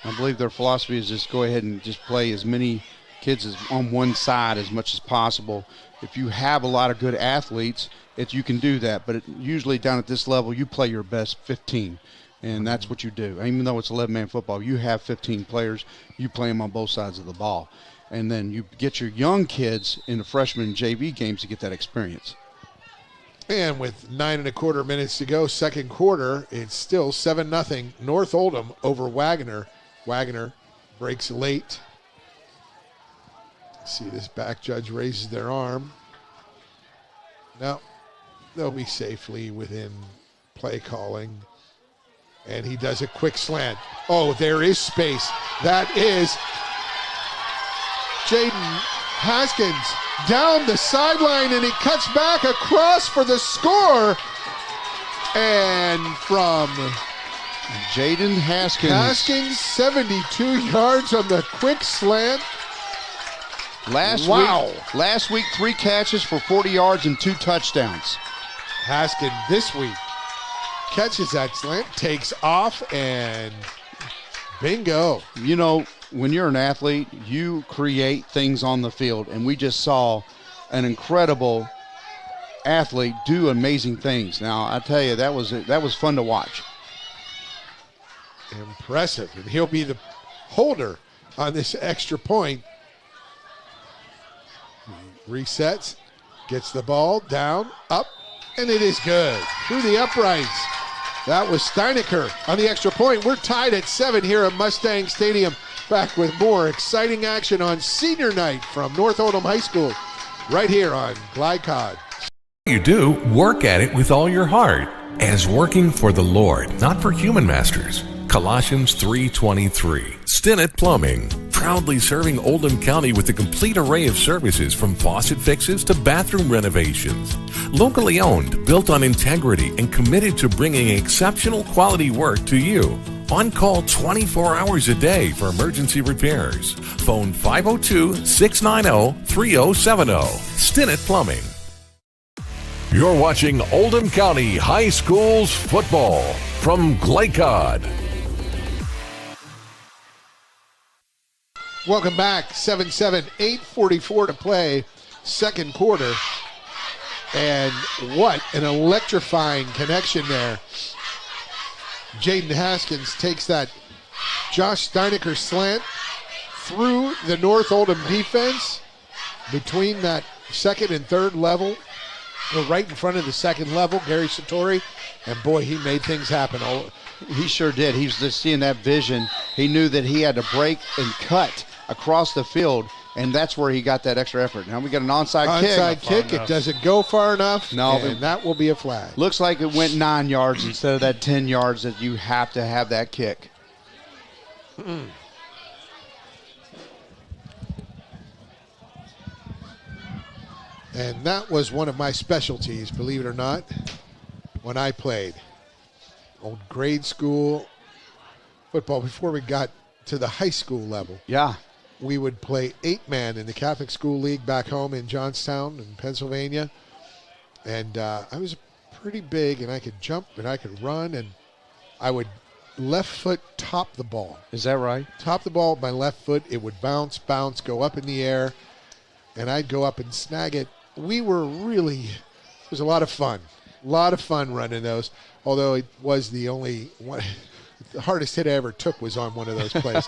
I believe their philosophy is just go ahead and just play as many kids as on one side as much as possible. If you have a lot of good athletes, you can do that. But usually down at this level, you play your best 15, and that's what you do. Even though it's 11-man football, you have 15 players. You play them on both sides of the ball. And then you get your young kids in the freshman and JV games to get that experience. And with 9 1/4 minutes to go, second quarter, it's still 7-0 North Oldham over Waggener. Waggener breaks late. See, this back judge raises their arm. No, they'll be safely within play calling. And he does a quick slant. Oh, there is space. That is Jaden Haskins down the sideline, and he cuts back across for the score. And from Jaden Haskins, 72 yards on the quick slant. Last week, 3 catches for 40 yards and 2 touchdowns. Haskins this week catches that slant, takes off, and bingo. You know, when you're an athlete, you create things on the field, and we just saw an incredible athlete do amazing things. Now, I tell you, that was fun to watch. Impressive. And he'll be the holder on this extra point. Resets, gets the ball down, up, and it is good. Through the uprights. That was Steinecker on the extra point. We're tied at 7 here at Mustang Stadium. Back with more exciting action on senior night from North Oldham High School, right here on Glycod. You do, work at it with all your heart, as working for the Lord, not for human masters. Colossians 3:23. Stinnett Plumbing, proudly serving Oldham County with a complete array of services from faucet fixes to bathroom renovations. Locally owned, built on integrity, and committed to bringing exceptional quality work to you. On call 24 hours a day for emergency repairs. Phone 502-690-3070. Stinnett Plumbing. You're watching Oldham County High Schools football from Glycod. Welcome back. 7-7, 8:44 to play, second quarter. And what an electrifying connection there. Jaden Haskins takes that Josh Steinecker slant through the North Oldham defense between that second and third level. right in front of the second level, Gary Sartori, and boy, he made things happen. He sure did. He was just seeing that vision. He knew that he had to break and cut across the field, and that's where he got that extra effort. Now we got an onside kick. Onside kick. It doesn't go far enough. No, and that will be a flag. Looks like it went 9 yards instead of that 10 yards that you have to have that kick. And that was one of my specialties, believe it or not, when I played. Old grade school football before we got to the high school level. Yeah. We would play 8-man in the Catholic School League back home in Johnstown in Pennsylvania. And I was pretty big, and I could jump, and I could run, and I would left foot top the ball. Is that right? Top the ball with my left foot. It would bounce, go up in the air, and I'd go up and snag it. It was a lot of fun. A lot of fun running those, although it was the only one. The hardest hit I ever took was on one of those plays.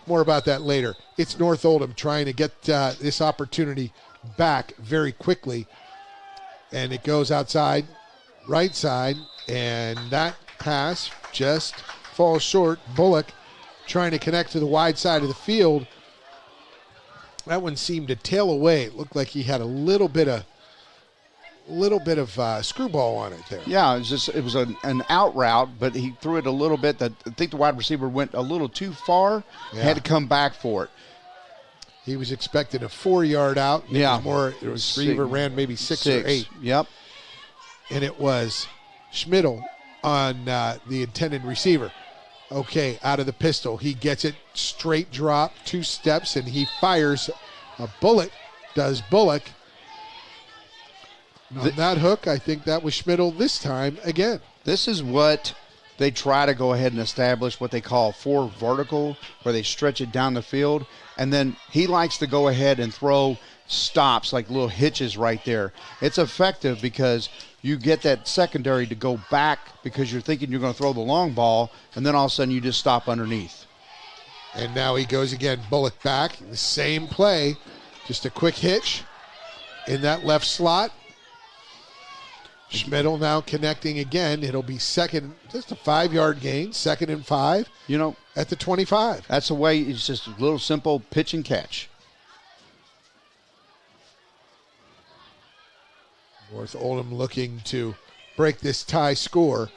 More about that later. It's North Oldham trying to get this opportunity back very quickly. And it goes outside, right side, and that pass just falls short. Bullock trying to connect to the wide side of the field. That one seemed to tail away. It looked like he had a little bit of screwball on it there. Yeah, it was an out route, but he threw it a little bit. I think the wide receiver went a little too far. Yeah. Had to come back for it. He was expecting a 4-yard out. Yeah, the receiver ran maybe 6 or 8. Yep, and it was Schmidl on the intended receiver. Okay, out of the pistol, he gets it straight drop, 2 steps, and he fires a bullet. Does Bullock? On that hook, I think that was Schmidl this time again. This is what they try to go ahead and establish, what they call 4 vertical, where they stretch it down the field. And then he likes to go ahead and throw stops, like little hitches right there. It's effective because you get that secondary to go back because you're thinking you're going to throw the long ball, and then all of a sudden you just stop underneath. And now he goes again, Bullock back, the same play, just a quick hitch in that left slot. Schmidl now connecting again. It'll be second, just a 5-yard gain, 2nd and 5. At the 25. That's the way. It's just a little simple pitch and catch. North Oldham looking to break this tie score.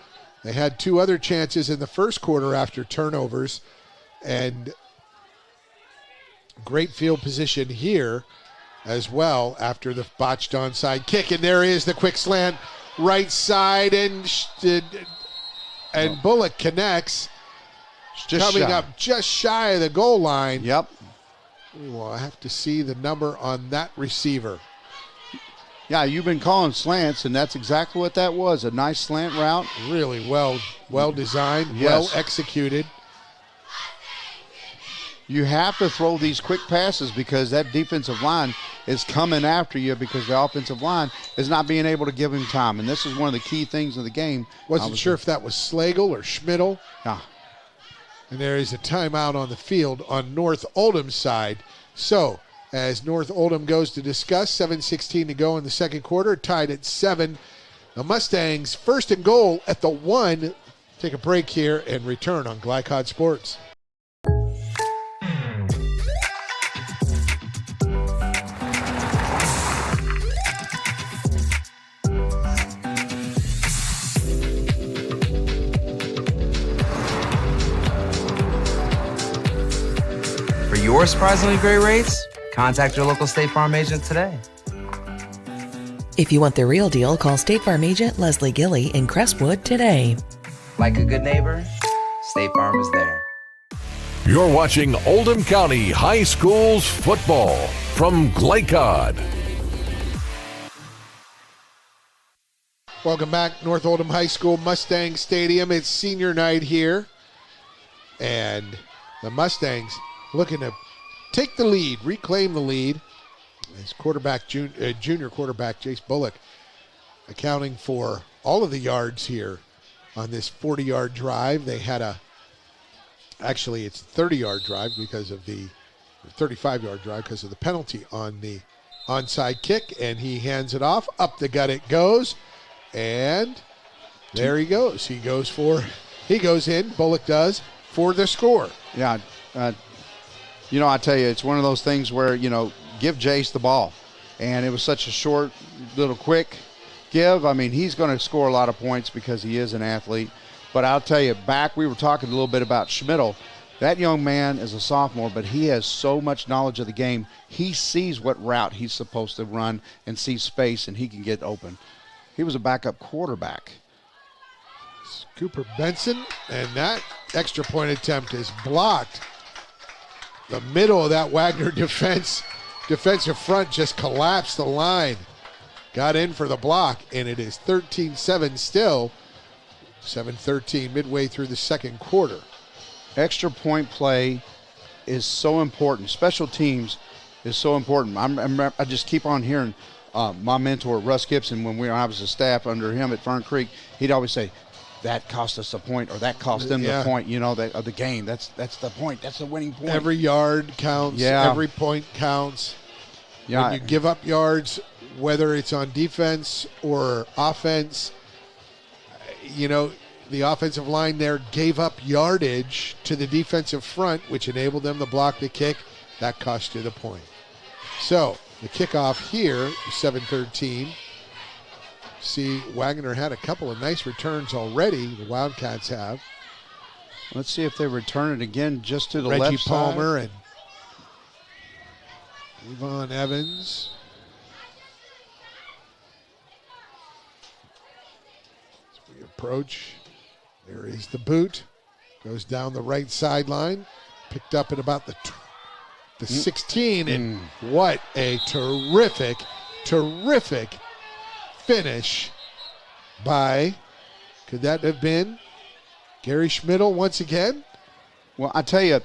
They had 2 other chances in the first quarter after turnovers, and great field position here as well after the botched onside kick. And there is the quick slant. Right side, and Bullock connects. Coming up just shy of the goal line. Yep. We will have to see the number on that receiver. Yeah, you've been calling slants, and that's exactly what that was, a nice slant route. Really well designed, yes. Well executed. You have to throw these quick passes because that defensive line is coming after you because the offensive line is not being able to give him time. And this is one of the key things of the game. Wasn't sure if that was Slagle or Schmidl. Yeah. And there is a timeout on the field on North Oldham's side. So, as North Oldham goes to discuss, 7:16 to go in the second quarter, tied at 7. The Mustangs 1st and goal at the 1. Take a break here and return on Glycod Sports. For your surprisingly great rates, contact your local State Farm agent today. If you want the real deal, call State Farm agent Leslie Gilly in Crestwood today. Like a good neighbor, State Farm is there. You're watching Oldham County High Schools football from Glycod. Welcome back, North Oldham High School, Mustang Stadium. It's senior night here, and the Mustangs looking to take the lead, reclaim the lead. His quarterback, junior quarterback, Jace Bullock, accounting for all of the yards here on this 40-yard drive. They had actually it's a 30-yard drive because of the 35-yard drive because of the penalty on the onside kick, and he hands it off. Up the gut it goes, and there he goes. He goes in, Bullock does, for the score. Yeah, I tell you, it's one of those things where, give Jace the ball. And it was such a short, little quick give. I mean, he's going to score a lot of points because he is an athlete. But I'll tell you, we were talking a little bit about Schmidl. That young man is a sophomore, but he has so much knowledge of the game. He sees what route he's supposed to run and sees space, and he can get open. He was a backup quarterback. Cooper Benson, and that extra point attempt is blocked. The middle of that Waggener defensive front just collapsed the line. Got in for the block, and it is 13-7 still. 7-13 midway through the second quarter. Extra point play is so important. Special teams is so important. I just keep on hearing my mentor, Russ Gibson, when I was a staff under him at Fern Creek, he'd always say, that cost us a point, or that cost them the point, of the game. That's the point. That's the winning point. Every yard counts. Yeah. Every point counts. Yeah. When you give up yards, whether it's on defense or offense, the offensive line there gave up yardage to the defensive front, which enabled them to block the kick. That cost you the point. So the kickoff here, 7-13. See, Waggener had a couple of nice returns already. The Wildcats have. Let's see if they return it again just to the Reggie left Palmer side. and Yvonne Evans. As we approach, there is the boot. Goes down the right sideline. Picked up at about the 16. And what a terrific finish by, could that have been Gary Schmidl once again? Well, I tell you,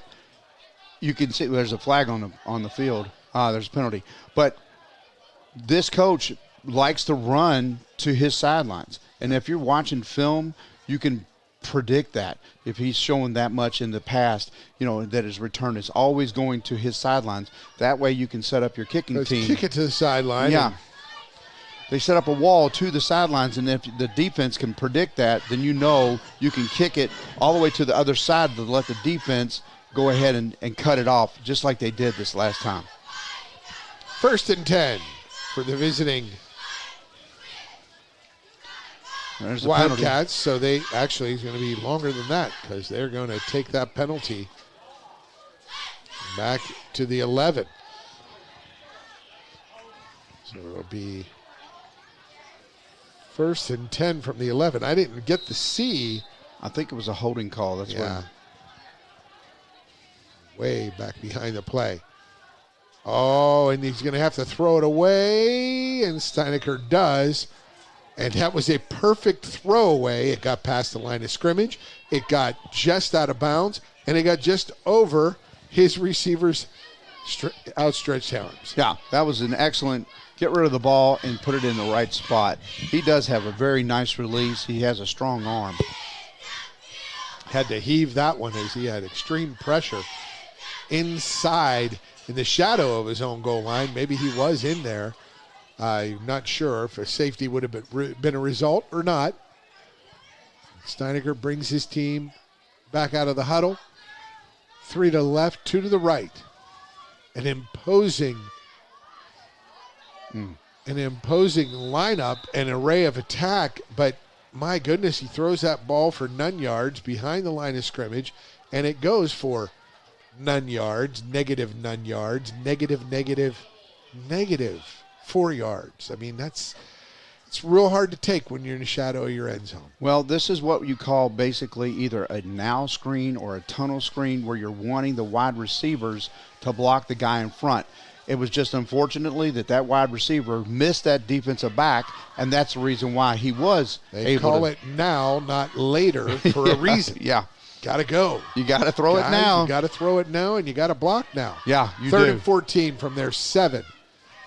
you can see there's a flag on the field. There's a penalty. But this coach likes to run to his sidelines. And if you're watching film, you can predict that. If he's showing that much in the past, that his return is always going to his sidelines. That way you can set up your kicking team. Kick it to the sideline. Yeah. They set up a wall to the sidelines, and if the defense can predict that, then you can kick it all the way to the other side to let the defense go ahead and cut it off, just like they did this last time. 1st and 10 for the visiting Wildcats. So they actually is going to be longer than that because they're going to take that penalty back to the 11. So it'll be 1st and 10 from the 11. I didn't get to see. I think it was a holding call. That's way back behind the play. Oh, and he's going to have to throw it away, and Steinecker does. And that was a perfect throwaway. It got past the line of scrimmage. It got just out of bounds, and it got just over his receiver's outstretched arms. Yeah, that was an excellent get rid of the ball and put it in the right spot. He does have a very nice release. He has a strong arm. Had to heave that one as he had extreme pressure inside in the shadow of his own goal line. Maybe he was in there. I'm not sure if a safety would have been a result or not. Steinecker brings his team back out of the huddle. 3 to the left, 2 to the right. An imposing lineup, an array of attack, but my goodness, he throws that ball for none yards behind the line of scrimmage, and it goes for none yards, negative none yards, negative 4 yards. I mean, it's real hard to take when you're in the shadow of your end zone. Well, this is what you call basically either a now screen or a tunnel screen where you're wanting the wide receivers to block the guy in front. It was just unfortunately that wide receiver missed that defensive back, and that's the reason why he was They call it now, not later, for a reason. Yeah. Got to go. You got to throw it now. You got to throw it now, and you got to block now. Yeah, you do. 3rd and 14 from their 7.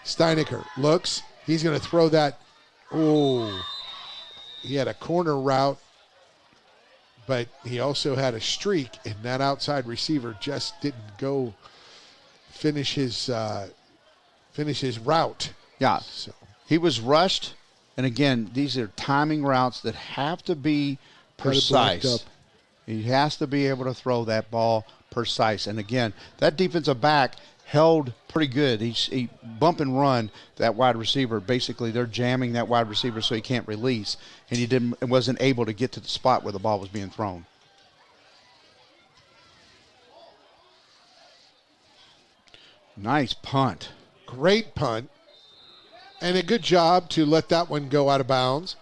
Steinecker looks. He's going to throw that. Oh, he had a corner route, but he also had a streak, and that outside receiver just didn't go finish his finish his route. Yeah. So he was rushed, and again, these are timing routes that have to be precise. He has to be able to throw that ball precise. And again, that defensive back held pretty good. He bump and run that wide receiver. Basically, they're jamming that wide receiver so he can't release, and he wasn't able to get to the spot where the ball was being thrown. Nice punt. Great punt. And a good job to let that one go out of bounds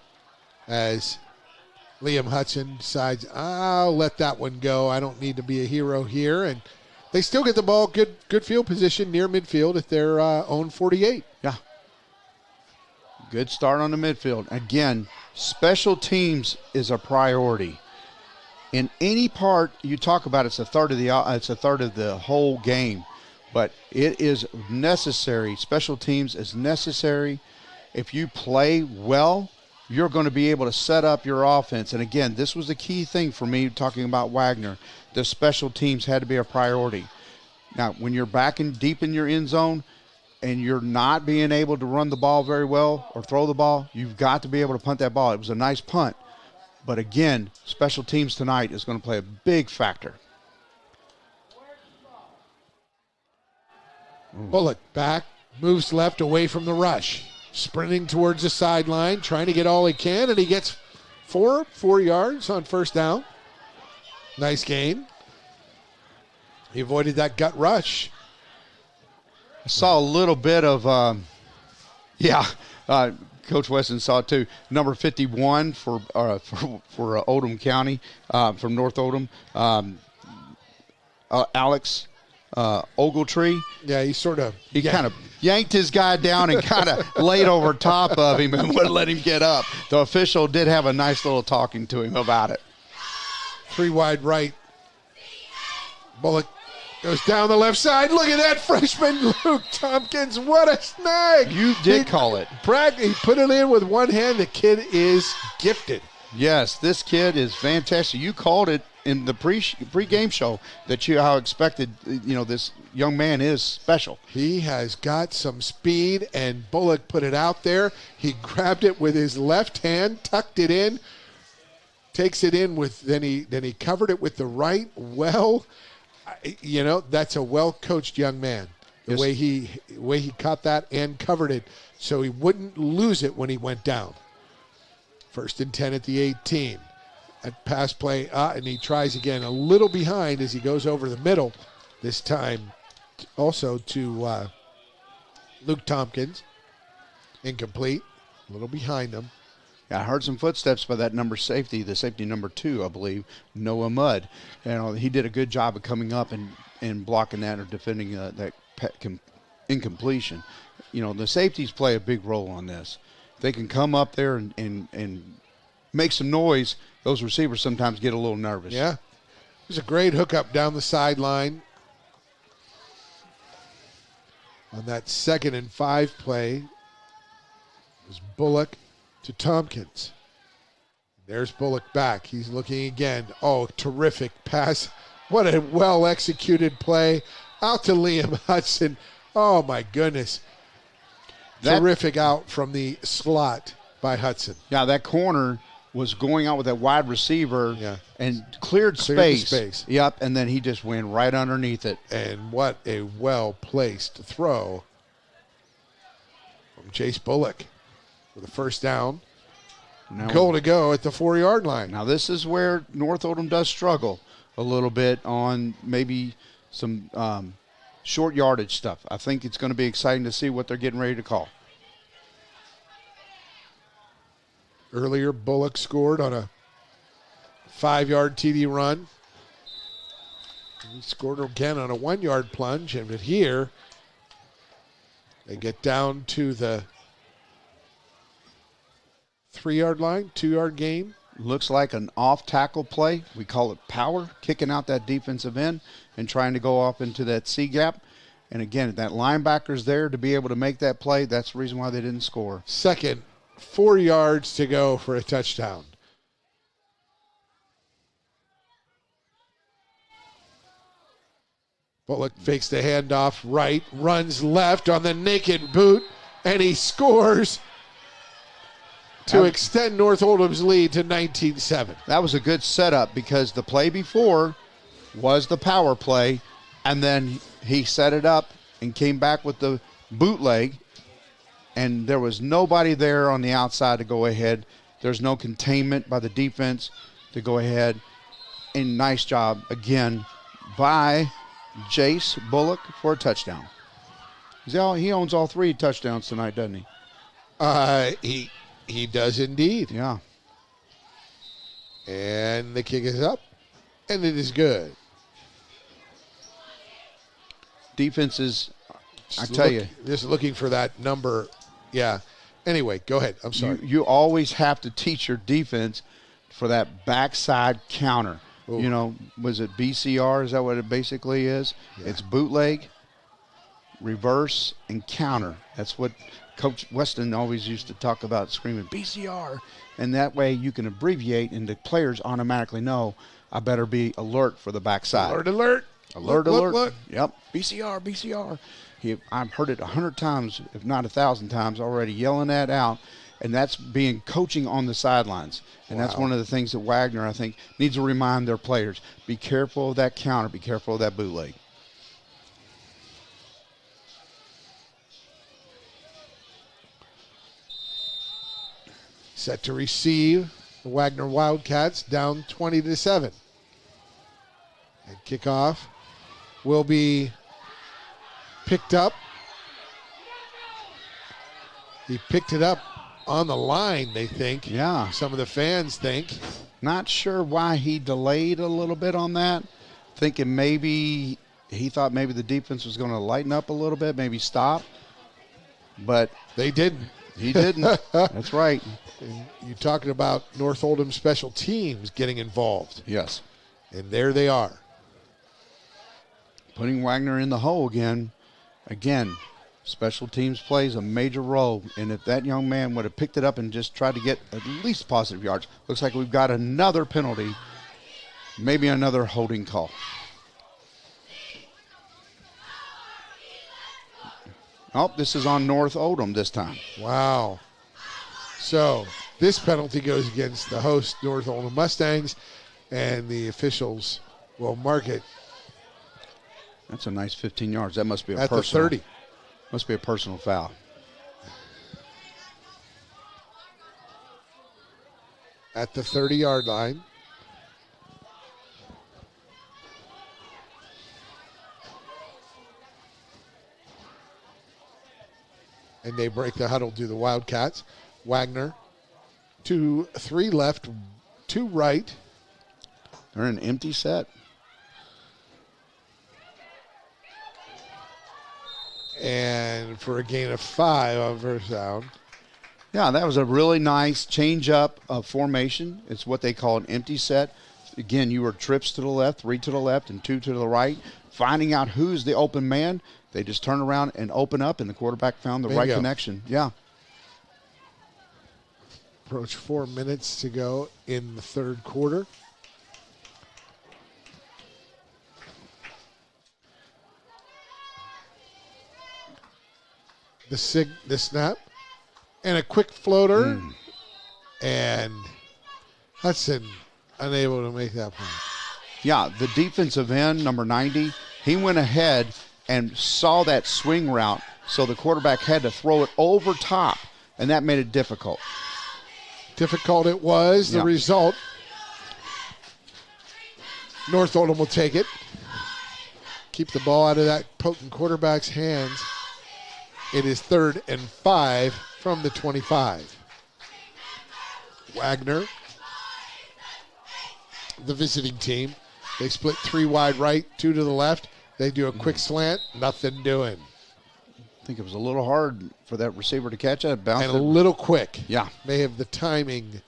as Liam Hudson decides, I'll let that one go. I don't need to be a hero here. And they still get the ball, good field position near midfield at their own 48. Yeah. Good start on the midfield. Again, special teams is a priority. In any part you talk about, it's a third of the whole game. But it is necessary. Special teams is necessary. If you play well, you're going to be able to set up your offense. And again, this was the key thing for me talking about Waggener. The special teams had to be a priority. Now, when you're back in deep in your end zone and you're not being able to run the ball very well or throw the ball, you've got to be able to punt that ball. It was a nice punt. But again, special teams tonight is going to play a big factor. Bullock back, moves left away from the rush. Sprinting towards the sideline, trying to get all he can, and he gets 4 yards on first down. Nice gain. He avoided that gut rush. I saw a little bit of, Coach Weston saw it too. Number 51 for Oldham County, from North Oldham, Alex Ogletree. Yeah, he kind of yanked his guy down and kind of laid over top of him and wouldn't let him get up. The official did have a nice little talking to him about it. 3 wide right. Bullock goes down the left side. Look at that freshman, Luke Tompkins. What a snag. You did call it. He put it in with one hand. The kid is gifted. Yes, this kid is fantastic. You called it in the pre-game show that how expected, this young man is special. He has got some speed, and Bullock put it out there. He grabbed it with his left hand, tucked it in, takes it in with, then he covered it with the right. Well, that's a well-coached young man. The way he caught that and covered it so he wouldn't lose it when he went down. 1st and 10 at the 18. At pass play, and he tries again, a little behind as he goes over the middle. This time also to Luke Tompkins. Incomplete. A little behind him. Yeah, I heard some footsteps by that the safety number 2, I believe, Noah Mudd. He did a good job of coming up and blocking that or defending that incompletion. The safeties play a big role on this. They can come up there and make some noise. Those receivers sometimes get a little nervous. Yeah. It was a great hookup down the sideline. On that 2nd and 5 play, it was Bullock to Tompkins. There's Bullock back. He's looking again. Oh, terrific pass. What a well-executed play. Out to Liam Hudson. Oh, my goodness. Terrific out from the slot by Hudson. Yeah, that corner was going out with that wide receiver and cleared space. Yep, and then he just went right underneath it. And what a well-placed throw from Chase Bullock for the first down. Goal to go at the 4-yard line. Now this is where North Oldham does struggle a little bit on maybe some short yardage stuff. I think it's going to be exciting to see what they're getting ready to call. Earlier, Bullock scored on a 5-yard TD run. He scored again on a 1-yard plunge. But here, they get down to the 3-yard line, 2-yard gain. Looks like an off-tackle play. We call it power, kicking out that defensive end and trying to go off into that C-gap. And again, that linebacker's there to be able to make that play. That's the reason why they didn't score. Second, 4 yards to go for a touchdown. Bullock fakes the handoff right, runs left on the naked boot, and he scores to extend North Oldham's lead to 19-7. That was a good setup because the play before was the power play, and then he set it up and came back with the bootleg, and there was nobody there on the outside to go ahead. There's no containment by the defense to go ahead. And nice job, again, by Jace Bullock for a touchdown. He owns all 3 touchdowns tonight, doesn't he? He does indeed. Yeah. And the kick is up, and it is good. Defense is, I tell you. Just looking for that number. Yeah. Anyway, go ahead. I'm sorry. You always have to teach your defense for that backside counter. Ooh. You know, was it BCR? Is that what it basically is? Yeah. It's bootleg, reverse, and counter. That's what Coach Weston always used to talk about, screaming BCR. And that way you can abbreviate, and the players automatically know, I better be alert for the backside. Alert, alert. Alert, alert. Look. Yep. BCR, BCR. I've heard it 100 times, if not 1,000 times already, yelling that out. And that's being coaching on the sidelines. And that's one of the things that Waggener, I think, needs to remind their players. Be careful of that counter. Be careful of that bootleg. Set to receive the Waggener Wildcats down 20-7. And kickoff will be picked up. He picked it up on the line, they think. Yeah. Some of the fans think. Not sure why he delayed a little bit on that. Thinking maybe he thought maybe the defense was going to lighten up a little bit, maybe stop. But they didn't. He didn't. That's right. And you're talking about North Oldham special teams getting involved. Yes. And there they are. Putting Waggener in the hole again. Again, special teams plays a major role. And if that young man would have picked it up and just tried to get at least positive yards, looks like we've got another penalty, maybe another holding call. Oh, this is on North Oldham this time. Wow. So this penalty goes against the host, North Oldham Mustangs, and the officials will mark it. That's a nice 15 yards. That must be a at personal. the 30. Must be a personal foul. At the 30-yard line. And they break the huddle to the Wildcats. Waggener, 2-3 left, 2 right. They're an empty set. And for a gain of 5 on first down. Yeah, that was a really nice change-up of formation. It's what they call an empty set. Again, you were trips to the left, 3 to the left, and 2 to the right. Finding out who's the open man, they just turn around and open up, and the quarterback found the right connection. Yeah. Approach 4 minutes to go in the third quarter. The snap, and a quick floater, and Hudson unable to make that play. Yeah, the defensive end, number 90, he went ahead and saw that swing route, so the quarterback had to throw it over top, and that made it difficult. Difficult it was. The result, North Oldham will take it. Keep the ball out of that potent quarterback's hands. It is 3rd and 5 from the 25. Waggener, the visiting team. They split 3 wide right, 2 to the left. They do a quick slant, nothing doing. I think it was a little hard for that receiver to catch it. And a little quick. Yeah. May have the timing,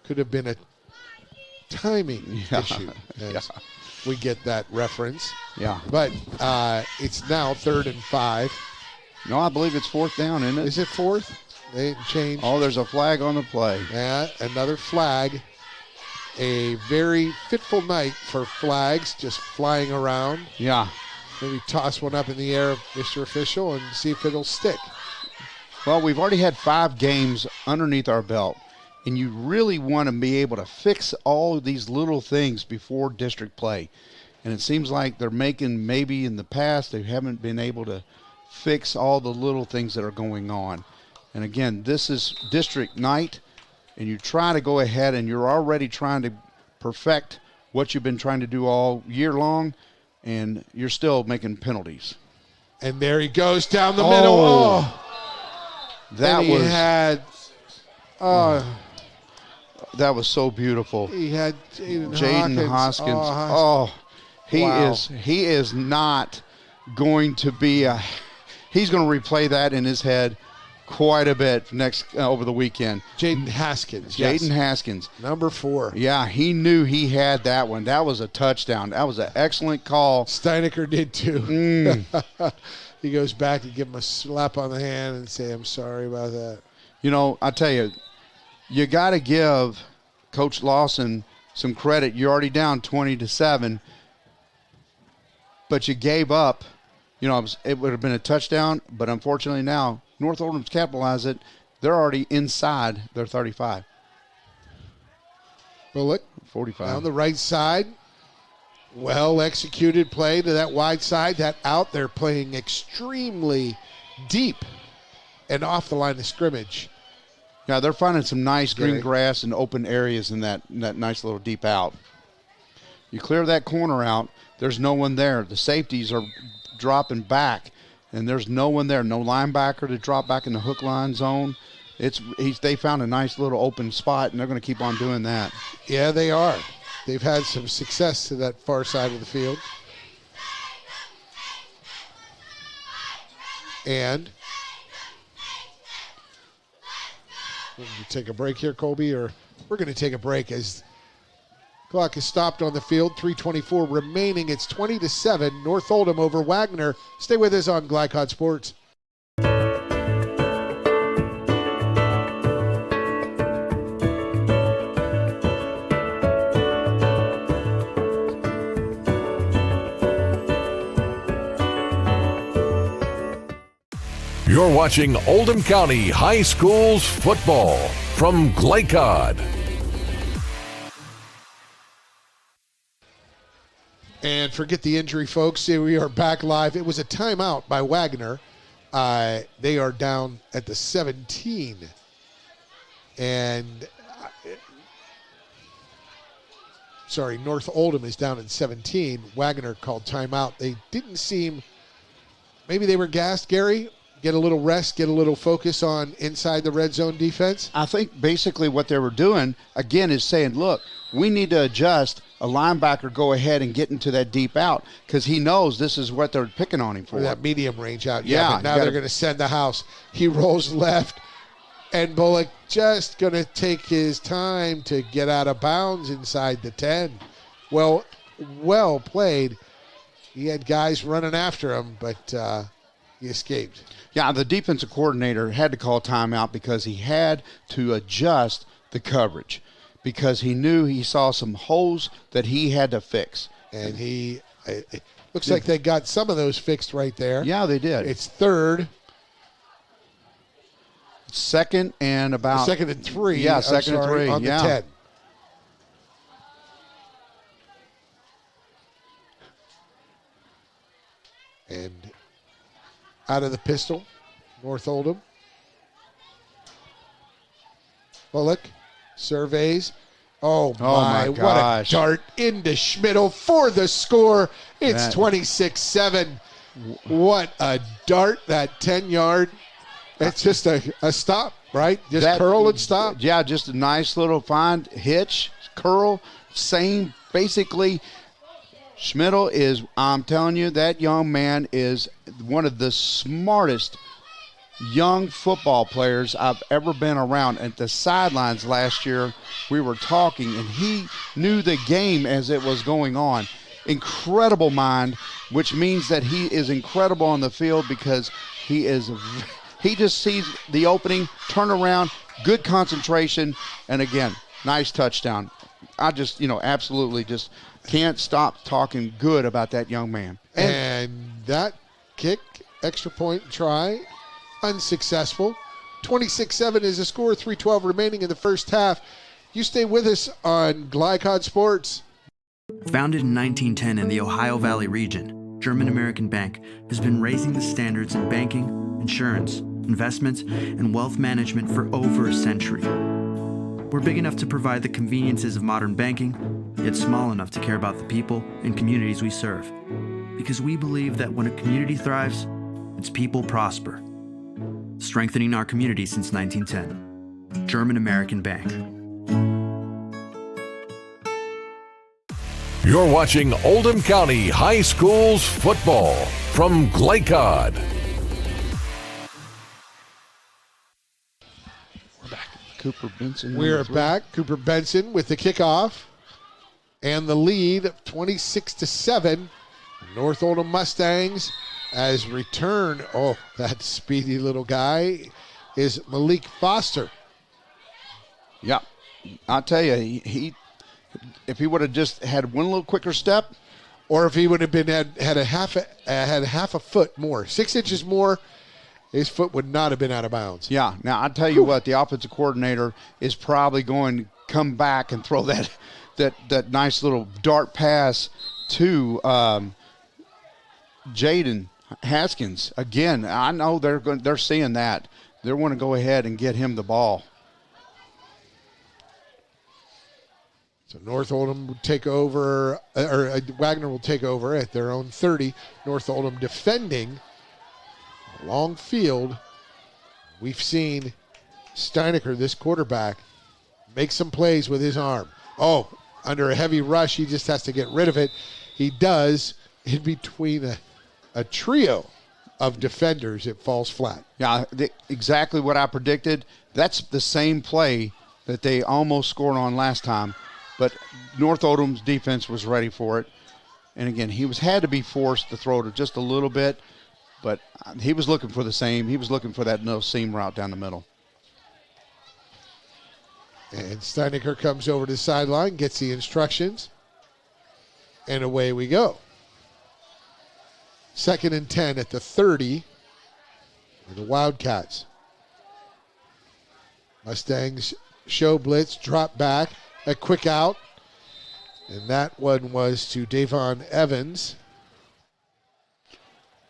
could have been a timing issue. We get that reference. Yeah. But it's now 3rd and 5. No, I believe it's 4th down, isn't it? Is it 4th? They didn't change. Oh, there's a flag on the play. Yeah, another flag. A very fitful night for flags just flying around. Yeah. Maybe toss one up in the air, Mr. Official, and see if it'll stick. Well, we've already had 5 games underneath our belt, and you really want to be able to fix all of these little things before district play. And it seems like they're making, maybe in the past, they haven't been able to fix all the little things that are going on. And again, this is district night, and you try to go ahead and you're already trying to perfect what you've been trying to do all year long, and you're still making penalties. And there he goes down the middle. Oh. That was had. That was so beautiful. He had Jaden Hoskins. He is not going to be he's going to replay that in his head quite a bit over the weekend. Jaden Haskins. Jaden Haskins. Number 4. Yeah, he knew he had that one. That was a touchdown. That was an excellent call. Steinecker did too. He goes back and give him a slap on the hand and say, I'm sorry about that. You know, I tell you, you got to give Coach Lawson some credit. You're already down 20-7, but you gave up. You know, it would have been a touchdown, but unfortunately now North Oldham's capitalized it. They're already inside their 35. Bullock. 45. On the right side. Well-executed play to that wide side. That out there playing extremely deep and off the line of scrimmage. Yeah, they're finding some nice green grass and open areas in that nice little deep out. You clear that corner out, there's no one there. The safeties are dropping back, and there's no one there. No linebacker to drop back in the hook line zone. They found a nice little open spot, and they're going to keep on doing that. Yeah, they are. They've had some success to that far side of the field. And we're going to take a break here, Colby, or we're going to take a break as clock is stopped on the field. 3:24 remaining. It's 20-7. North Oldham over Waggener. Stay with us on Glycod Sports. You're watching Oldham County High Schools football from Glycod. And forget the injury, folks. We are back live. It was a timeout by Waggener. They are down at the 17. And, North Oldham is down at 17. Waggener called timeout. They didn't seem, maybe they were gassed, Gary. Get a little rest, get a little focus on inside the red zone defense? I think basically what they were doing, again, is saying, look, we need to adjust a linebacker, go ahead and get into that deep out because he knows this is what they're picking on him for. Or that medium range out. Yeah, but now they're going to send the house. He rolls left, and Bullock just going to take his time to get out of bounds inside the 10. Well played. He had guys running after him, but he escaped. Yeah, the defensive coordinator had to call timeout because he had to adjust the coverage because he knew he saw some holes that he had to fix. And it looks like they got some of those fixed right there. Yeah, they did. It's third. Second and 3. Yeah, second and 3. On the 10. And out of the pistol, North Oldham. Bullock surveys. Oh my what a dart into Schmidl for the score. It's 26-7. What a dart, that 10-yard. It's just a stop, right? Just curl and stop. Yeah, just a nice little fine hitch, curl, same, basically. Schmidl is, I'm telling you, that young man is one of the smartest young football players I've ever been around. At the sidelines last year, we were talking, and he knew the game as it was going on. Incredible mind, which means that he is incredible on the field because he just sees the opening, turn around, good concentration, and again, nice touchdown. I just, absolutely just can't stop talking good about that young man. And that kick, extra point try, unsuccessful. 26-7 is the score, 3:12 remaining in the first half. You stay with us on Glycod Sports. Founded in 1910 in the Ohio Valley region, German American Bank has been raising the standards in banking, insurance, investments, and wealth management for over a century. We're big enough to provide the conveniences of modern banking, yet small enough to care about the people and communities we serve. Because we believe that when a community thrives, its people prosper. Strengthening our community since 1910. German American Bank. You're watching Oldham County High Schools football from Glycod. Cooper Benson. We're back. Cooper Benson with the kickoff and the lead of 26-7. North Oldham Mustangs as return. Oh, that speedy little guy is Malik Foster. Yeah, I'll tell you, he if he would have just had one little quicker step, or if he would have been had half a foot more, 6 inches more, his foot would not have been out of bounds. Yeah. Now I'll tell you what, the offensive coordinator is probably going to come back and throw that nice little dart pass to Jaden Haskins. Again, I know they're seeing that. They want to go ahead and get him the ball. So North Oldham will take over, or Waggener will take over at their own 30. North Oldham defending a long field. We've seen Steinecker, this quarterback, make some plays with his arm. Oh, under a heavy rush, he just has to get rid of it. He does. In between a trio of defenders, it falls flat. Yeah, exactly what I predicted. That's the same play that they almost scored on last time. But North Oldham's defense was ready for it. And again, he had to be forced to throw it just a little bit, but he was looking for the same. He was looking for that no seam route down the middle. And Steinecker comes over to the sideline, gets the instructions, and away we go. 2nd and 10 at the 30 for the Wildcats. Mustangs show blitz, drop back. A quick out, and that one was to Davon Evans.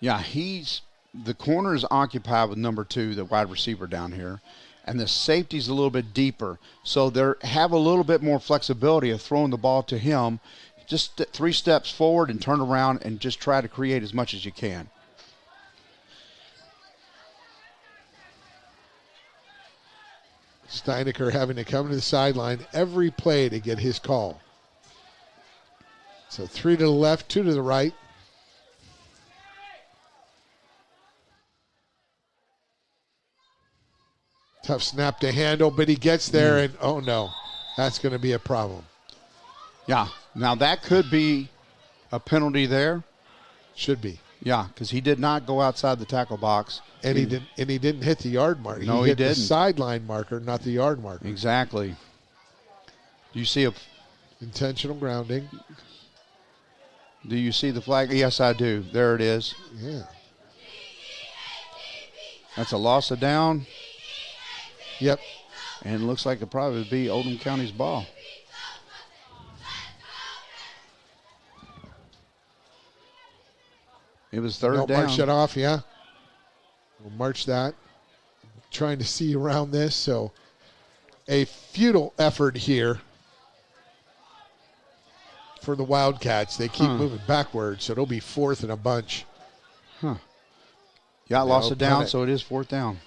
Yeah, the corner is occupied with number 2, the wide receiver down here, and the safety's a little bit deeper, so they have a little bit more flexibility of throwing the ball to him. Just 3 steps forward and turn around and just try to create as much as you can. Steinecker having to come to the sideline every play to get his call. So 3 to the left, 2 to the right. Tough snap to handle, but he gets there, and oh no, that's going to be a problem. Yeah, now that could be a penalty there. Should be. Yeah, because he did not go outside the tackle box. And he didn't hit the yard marker. No, he hit didn't. The sideline marker, not the yard marker. Exactly. Do you see intentional grounding? Do you see the flag? Yes, I do. There it is. Yeah. That's a loss of down. Yep. And it looks like it'll probably be Oldham County's ball. It was third down. March that off, yeah. We'll march that. Trying to see around this, so a futile effort here for the Wildcats. They keep moving backwards, so it'll be 4th and a bunch. Huh. Yeah, lost it down, so it is 4th down.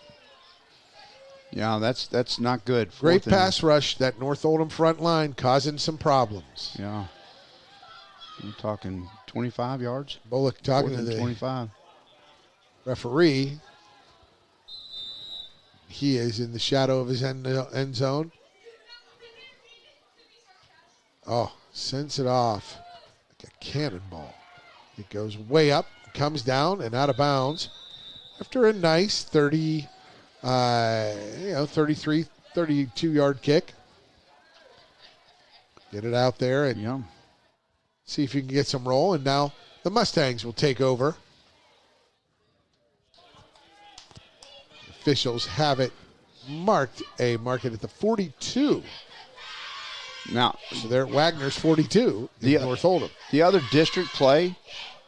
Yeah, that's not good. Great pass rush, that North Oldham front line causing some problems. Yeah. You're talking 25 yards? Bullock talking to the 25. Referee. He is in the shadow of his end zone. Oh, sends it off like a cannonball. It goes way up, comes down, and out of bounds after a nice 33, 32-yard kick. Get it out there and see if you can get some roll. And now the Mustangs will take over officials have it marked a market at the 42. Now, so they're at Waggener's 42 in North Oldham. The other district play,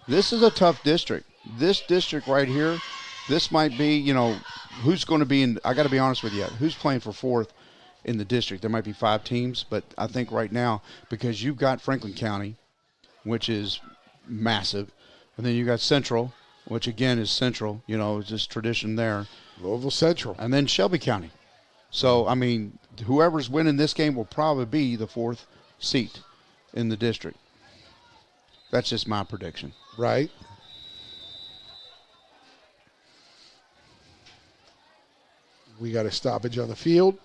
this is a tough district. This district right here, this might be, who's going to be in, I got to be honest with you, who's playing for fourth in the district? There might be 5 teams, but I think right now, because you've got Franklin County, which is massive, and then you got Central, which again is Central, it's just tradition there. Louisville Central. And then Shelby County. So, I mean, whoever's winning this game will probably be the 4th seat in the district. That's just my prediction. Right. We got a stoppage on the field.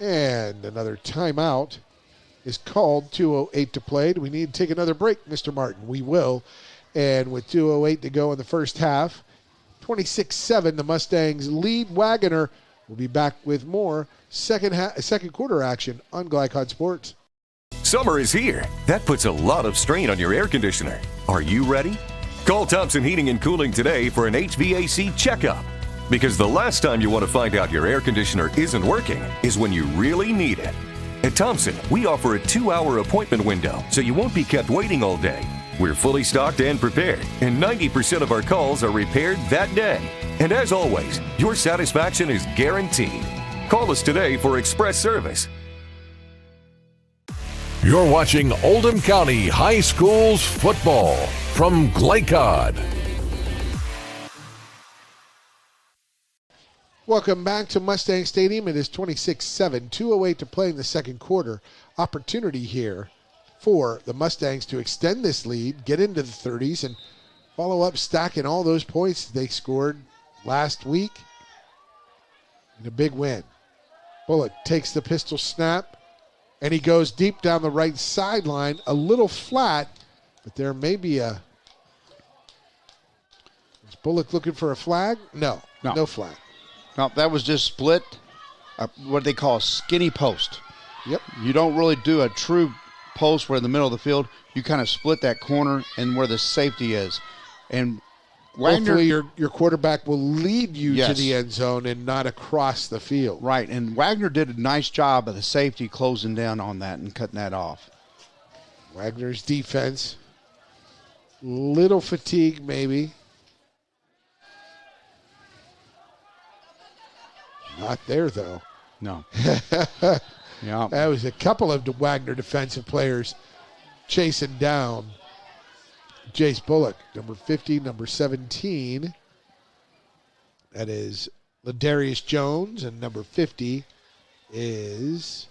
And another timeout is called. 2:08 to play. Do we need to take another break, Mr. Martin? We will. And with 2:08 to go in the first half, 26-7, the Mustangs lead Waggener. We'll be back with more second quarter action on Glycod Sports. Summer is here. That puts a lot of strain on your air conditioner. Are you ready? Call Thompson Heating and Cooling today for an HVAC checkup. Because the last time you want to find out your air conditioner isn't working is when you really need it. At Thompson, we offer a 2-hour appointment window so you won't be kept waiting all day. We're fully stocked and prepared, and 90% of our calls are repaired that day. And as always, your satisfaction is guaranteed. Call us today for express service. You're watching Oldham County High Schools football from Glycod. Welcome back to Mustang Stadium. It is 26-7, 2:08 to play in the second quarter. Opportunity here for the Mustangs to extend this lead, get into the 30s, and follow up stacking all those points they scored last week in a big win. Bullock takes the pistol snap, and he goes deep down the right sideline, a little flat, but there may be a... Is Bullock looking for a flag? No flag. No, that was just split, what they call a skinny post. Yep. You don't really do a true post where in the middle of the field, you kind of split that corner and where the safety is. And Wagner, hopefully your quarterback will lead you to the end zone and not across the field. Right, and Wagner did a nice job of the safety closing down on that and cutting that off. Wagner's defense, little fatigue maybe. Not there, though. No. Yeah. That was a couple of Wagner defensive players chasing down Jace Bullock, number 50, number 17. That is Ladarius Jones, and number 50 is,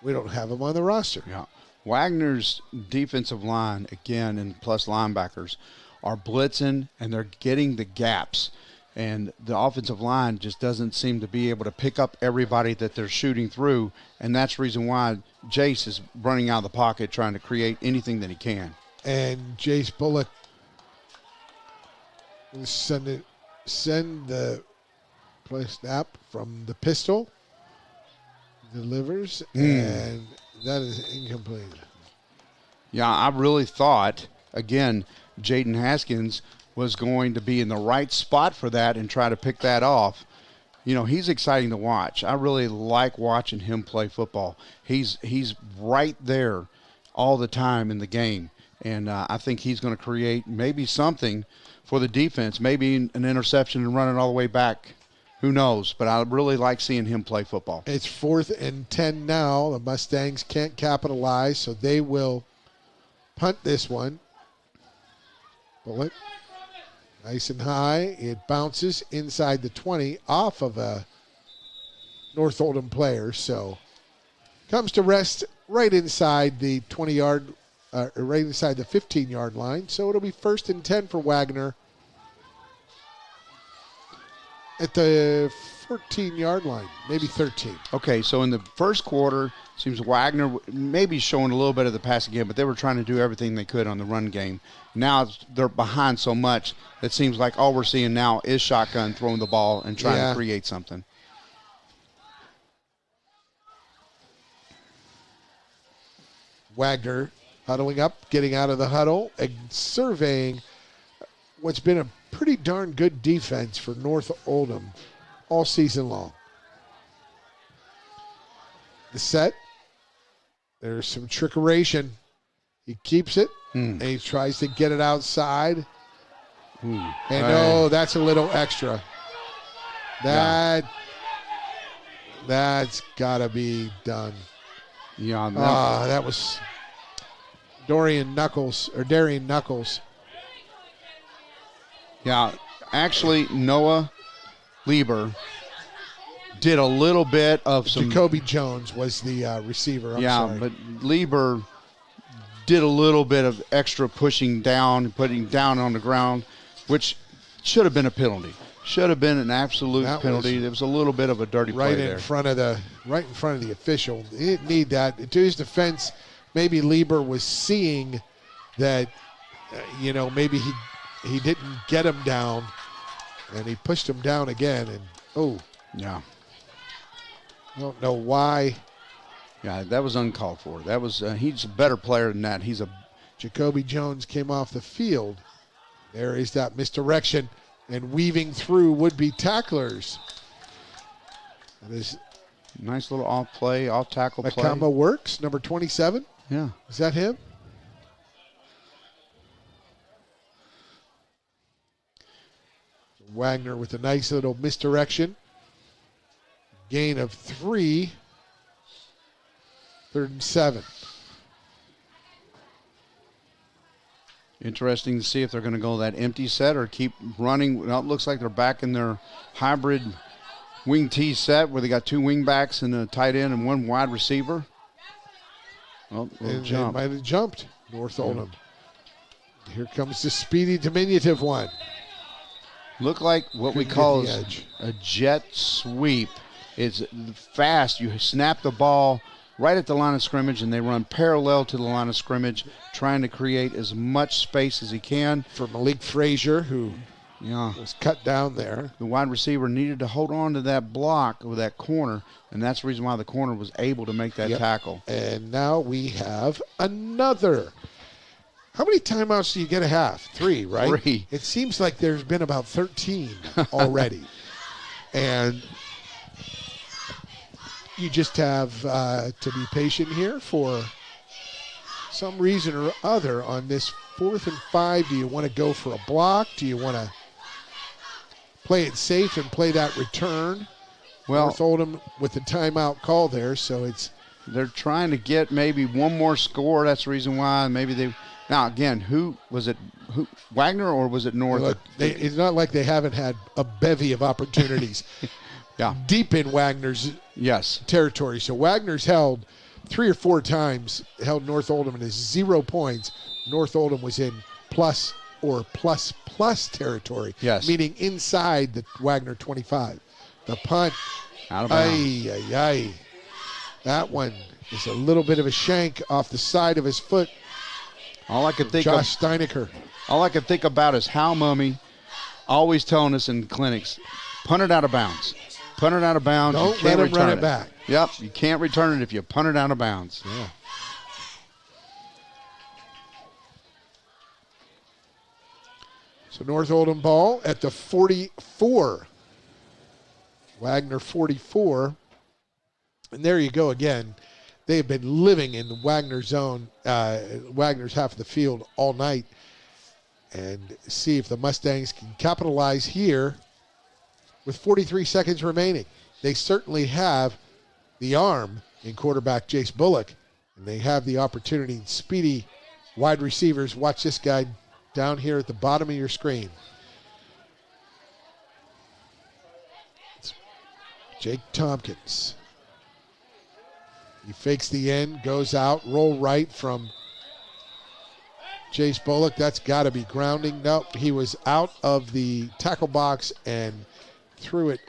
we don't have him on the roster. Yeah. Wagner's defensive line, again, and plus linebackers, are blitzing, and they're getting the gaps. And the offensive line just doesn't seem to be able to pick up everybody that they're shooting through. And that's the reason why Jace is running out of the pocket trying to create anything that he can. And Jace Bullock will send the play snap from the pistol. Delivers, and that is incomplete. Yeah, I really thought, again, Jaden Haskins was going to be in the right spot for that and try to pick that off. He's exciting to watch. I really like watching him play football. He's right there all the time in the game, and I think he's going to create maybe something for the defense, maybe an interception and run it all the way back. Who knows? But I really like seeing him play football. It's 4th and 10 now. The Mustangs can't capitalize, so they will punt this one. Bullock. Nice and high. It bounces inside the 20 off of a North Oldham player. So comes to rest right inside the 20-yard, right inside the 15-yard line. So it'll be 1st and 10 for Waggener at the 14-yard line, maybe 13. Okay, so in the first quarter, seems Wagner maybe showing a little bit of the passing game, but they were trying to do everything they could on the run game. Now they're behind so much, it seems like all we're seeing now is shotgun throwing the ball and trying to create something. Wagner huddling up, getting out of the huddle, and surveying what's been a pretty darn good defense for North Oldham all season long. The set. There's some trickeration. He keeps it, and he tries to get it outside. And that's a little extra. That's got to be done. Yeah, that was Darian Knuckles. Yeah, actually, Noah Lieber did a little bit of some. Jacoby Jones was the receiver. I'm sorry. But Lieber did a little bit of extra pushing down, putting down on the ground, which should have been a penalty. Should have been an absolute penalty. There was a little bit of a dirty play there. Right in front of the official. He didn't need that. To his defense, maybe Lieber was seeing that, maybe he didn't get him down, and he pushed him down again. And yeah. I don't know why. Yeah, that was uncalled for. That was he's a better player than that. Jacoby Jones came off the field. There is that misdirection and weaving through would-be tacklers. That is nice little off tackle play. Nakama Works, number 27. Yeah. Is that him? Waggener with a nice little misdirection. Gain of 3. 3rd and 7. Interesting to see if they're going to go that empty set or keep running. Well, it looks like they're back in their hybrid wing T set where they got 2 wing backs and a tight end and 1 wide receiver. Oh, jump. Might have jumped, North Oldham. Here comes the speedy diminutive one. Look like what we call a jet sweep. It's fast. You snap the ball right at the line of scrimmage, and they run parallel to the line of scrimmage, trying to create as much space as he can. For Malik Frazier, who was cut down there. The wide receiver needed to hold on to that block or that corner, and that's the reason why the corner was able to make that tackle. And now we have another. How many timeouts do you get a half? 3, right? 3. It seems like there's been about 13 already. And you just have to be patient here for some reason or other on this 4th and 5. Do you want to go for a block? Do you want to play it safe and play that return? Well, North Oldham with the timeout call there, so they're trying to get maybe one more score. That's the reason why maybe they. Now again, who was it? Waggener or was it North? Look, it's not like they haven't had a bevy of opportunities. Yeah, deep in Wagner's territory. So Wagner's held 3 or 4 times, held North Oldham in 0 points. North Oldham was in plus or plus territory. Yes. Meaning inside the Waggener 25. The punt. Out of bounds. That one is a little bit of a shank off the side of his foot. All I can think Josh Steinecker. All I can think about is how Mummy always telling us in clinics, punt it out of bounds. Punt it out of bounds. Don't let him run it back. Yep, you can't return it if you punt it out of bounds. Yeah. So North Oldham ball at the 44. Waggener 44. And there you go again. They have been living in the Waggener zone, Wagner's half of the field all night. And see if the Mustangs can capitalize here with 43 seconds remaining. They certainly have the arm in quarterback Jace Bullock, and they have the opportunity in speedy wide receivers. Watch this guy down here at the bottom of your screen. It's Jake Tompkins. He fakes the end, goes out, roll right from Jace Bullock. That's got to be grounding. Nope, he was out of the tackle box and threw it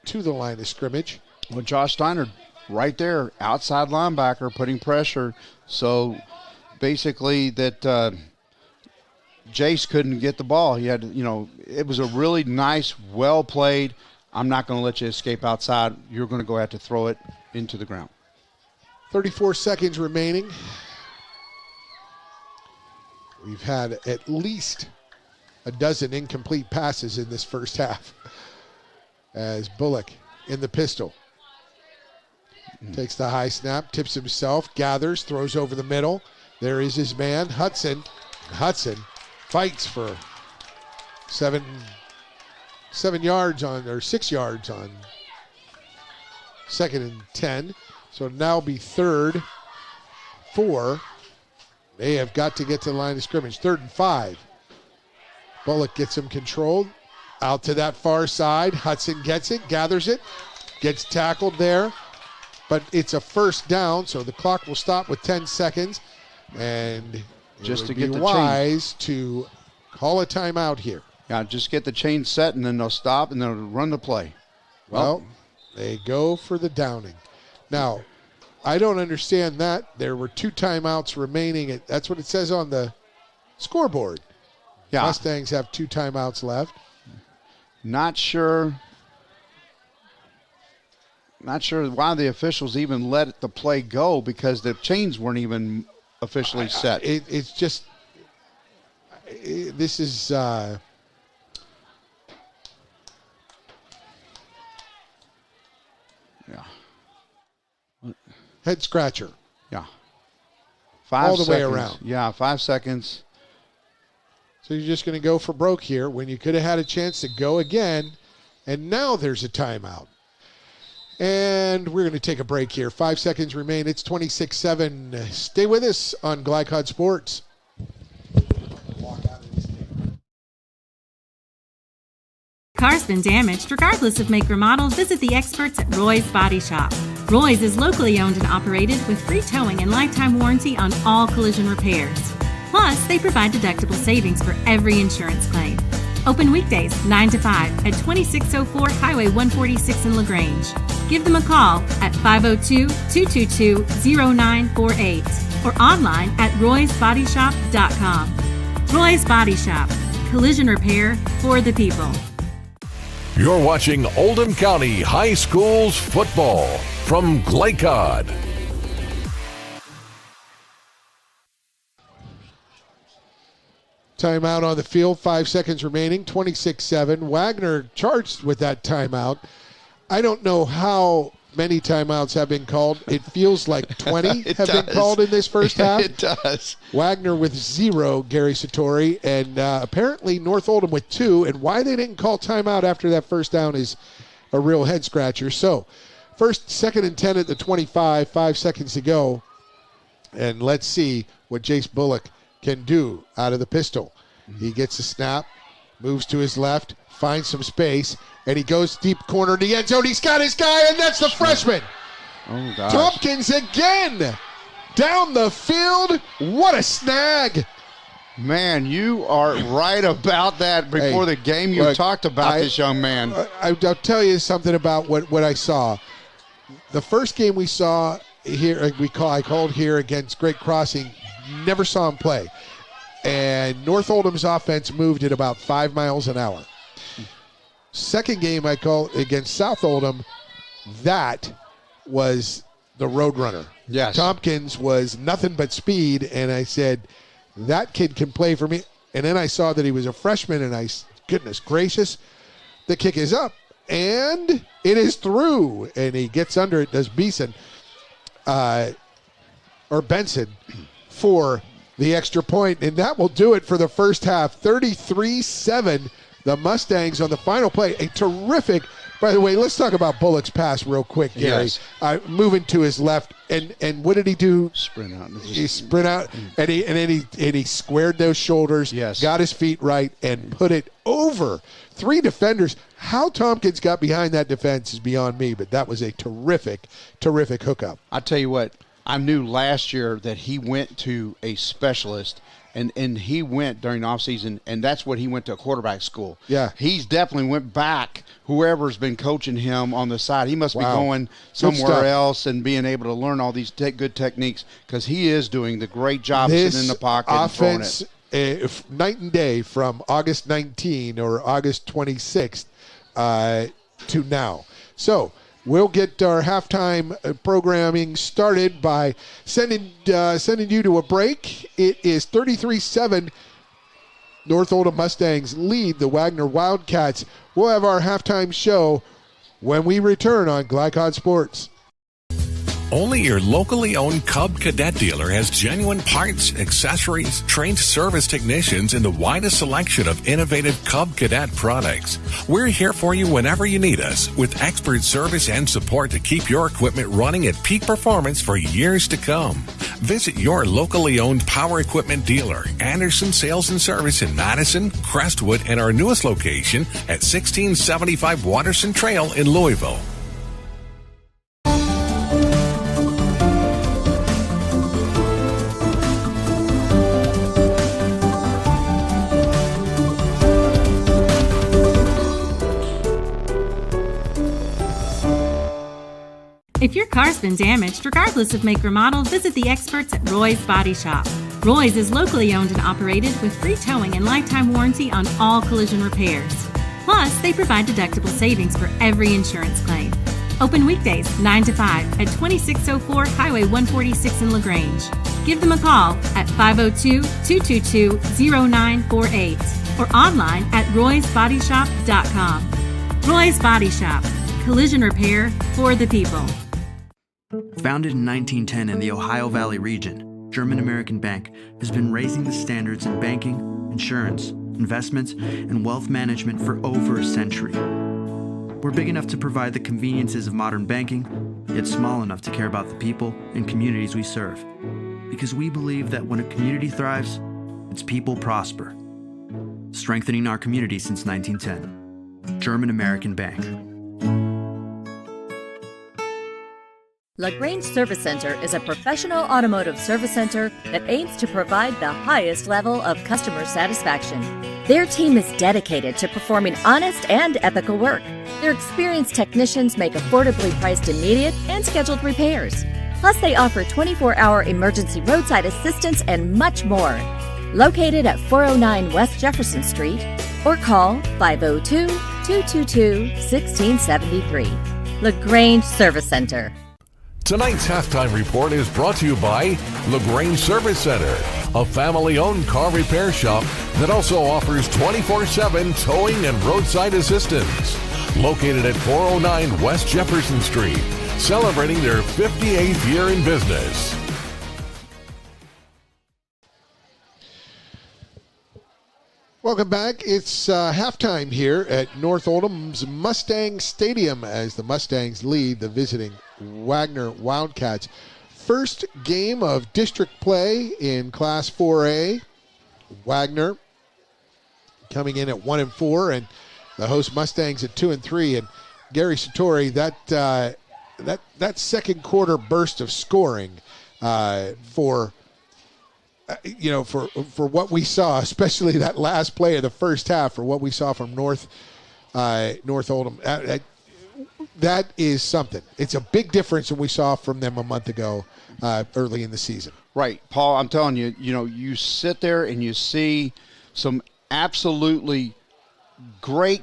to the line of scrimmage. Well, Josh Steiner right there, outside linebacker, putting pressure. So basically that Jace couldn't get the ball. He had, it was a really nice, well played. I'm not going to let you escape outside. You're going to go have to throw it into the ground. 34 seconds remaining. We've had at least a dozen incomplete passes in this first half. As Bullock in the pistol. Takes the high snap, tips himself, gathers, throws over the middle. There is his man, Hudson. Hudson fights for 6 yards on 2nd and 10. So now be 3rd, 4. They have got to get to the line of scrimmage. 3rd and 5. Bullock gets him controlled. Out to that far side. Hudson gets it, gathers it, gets tackled there. But it's a first down, so the clock will stop with 10 seconds. And just to get the wise to call a timeout here. Yeah, just get the chain set, and then they'll stop, and they'll run the play. Well, they go for the downing. Now, I don't understand that. There were 2 timeouts remaining. That's what it says on the scoreboard. Yeah. Mustangs have 2 timeouts left. Not sure why the officials even let the play go, because the chains weren't even officially set. It's just this is yeah. Head scratcher. Yeah. 5 all the way around. Yeah, 5 seconds. So you're just going to go for broke here when you could have had a chance to go again, and now there's a timeout. And we're going to take a break here. 5 seconds remain. It's 26-7. Stay with us on Glycod Sports. Car's been damaged. Regardless of make or model, visit the experts at Roy's Body Shop. Roy's is locally owned and operated with free towing and lifetime warranty on all collision repairs. Plus, they provide deductible savings for every insurance claim. Open weekdays 9 to 5 at 2604 Highway 146 in LaGrange. Give them a call at 502-222-0948 or online at roysbodyshop.com. Roy's Body Shop. Collision repair for the people. You're watching Oldham County High Schools football from Glycod. Timeout on the field, 5 seconds remaining, 26-7. Waggener charged with that timeout. I don't know how many timeouts have been called. It feels like 20 have been called in this first half. It does. Waggener with 0, Gary Satori, and apparently North Oldham with 2. And why they didn't call timeout after that first down is a real head scratcher. So, 2nd and 10 at the 25, 5 seconds to go. And let's see what Jace Bullock can do out of the pistol. He gets a snap, moves to his left, finds some space, and he goes deep corner in the end zone. He's got his guy, and that's the freshman. Oh, gosh. Tompkins again down the field. What a snag. Man, you are right about that. Before the game, you talked about this young man. I'll tell you something about what I saw. The first game we saw here, I called here against Great Crossing, never saw him play. And North Oldham's offense moved at about 5 miles an hour. Second game I called against South Oldham, that was the Roadrunner. Yes. Tompkins was nothing but speed, and I said, that kid can play for me. And then I saw that he was a freshman, and goodness gracious, the kick is up, and it is through. And he gets under it, does Benson for the extra point, and that will do it for the first half. 33-7, the Mustangs on the final play. A terrific, by the way, let's talk about Bullock's pass real quick, Gary. Yes. Moving to his left, and what did he do? Sprint out. He sprint out, and he squared those shoulders, got his feet right, and put it over 3 defenders. How Tompkins got behind that defense is beyond me, but that was a terrific, terrific hookup. I tell you what, I knew last year that he went to a specialist, and he went during the offseason, and that's what he went to a quarterback school. Yeah. He's definitely went back. Whoever's been coaching him on the side, he must be going stuff. somewhere else and being able to learn all these good techniques, because he is doing the great job sitting in the pocket offense, and throwing it. Night and day from August 19 or August 26th to now. So we'll get our halftime programming started by sending you to a break. It is 33-7. North Oldham Mustangs lead the Waggener Wildcats. We'll have our halftime show when we return on Glycod Sports. Only your locally owned Cub Cadet dealer has genuine parts, accessories, trained service technicians, and the widest selection of innovative Cub Cadet products. We're here for you whenever you need us, with expert service and support to keep your equipment running at peak performance for years to come. Visit your locally owned power equipment dealer, Anderson Sales and Service in Madison, Crestwood, and our newest location at 1675 Waterson Trail in Louisville. If your car's been damaged, regardless of make or model, visit the experts at Roy's Body Shop. Roy's is locally owned and operated with free towing and lifetime warranty on all collision repairs. Plus, they provide deductible savings for every insurance claim. Open weekdays 9 to 5 at 2604 Highway 146 in LaGrange. Give them a call at 502-222-0948 or online at roysbodyshop.com. Roy's Body Shop. Collision repair for the people. Founded in 1910 in the Ohio Valley region, German-American Bank has been raising the standards in banking, insurance, investments, and wealth management for over a century. We're big enough to provide the conveniences of modern banking, yet small enough to care about the people and communities we serve. Because we believe that when a community thrives, its people prosper. Strengthening our community since 1910. German-American Bank. LaGrange Service Center is a professional automotive service center that aims to provide the highest level of customer satisfaction. Their team is dedicated to performing honest and ethical work. Their experienced technicians make affordably priced immediate and scheduled repairs. Plus, they offer 24-hour emergency roadside assistance and much more. Located at 409 West Jefferson Street or call 502-222-1673. LaGrange Service Center. Tonight's halftime report is brought to you by LaGrange Service Center, a family-owned car repair shop that also offers 24/7 towing and roadside assistance. Located at 409 West Jefferson Street, celebrating their 58th year in business. Welcome back. It's halftime here at North Oldham's Mustang Stadium as the Mustangs lead the visiting Waggener Wildcats. First game of district play in Class 4A. Waggener coming in at 1-4, and the host Mustangs at 2-3. And Gary Satori, that second quarter burst of scoring for what we saw, especially that last play of the first half, for what we saw from North Oldham, that is something. It's a big difference than we saw from them a month ago, early in the season. Right, Paul. I'm telling you, you sit there and you see some absolutely great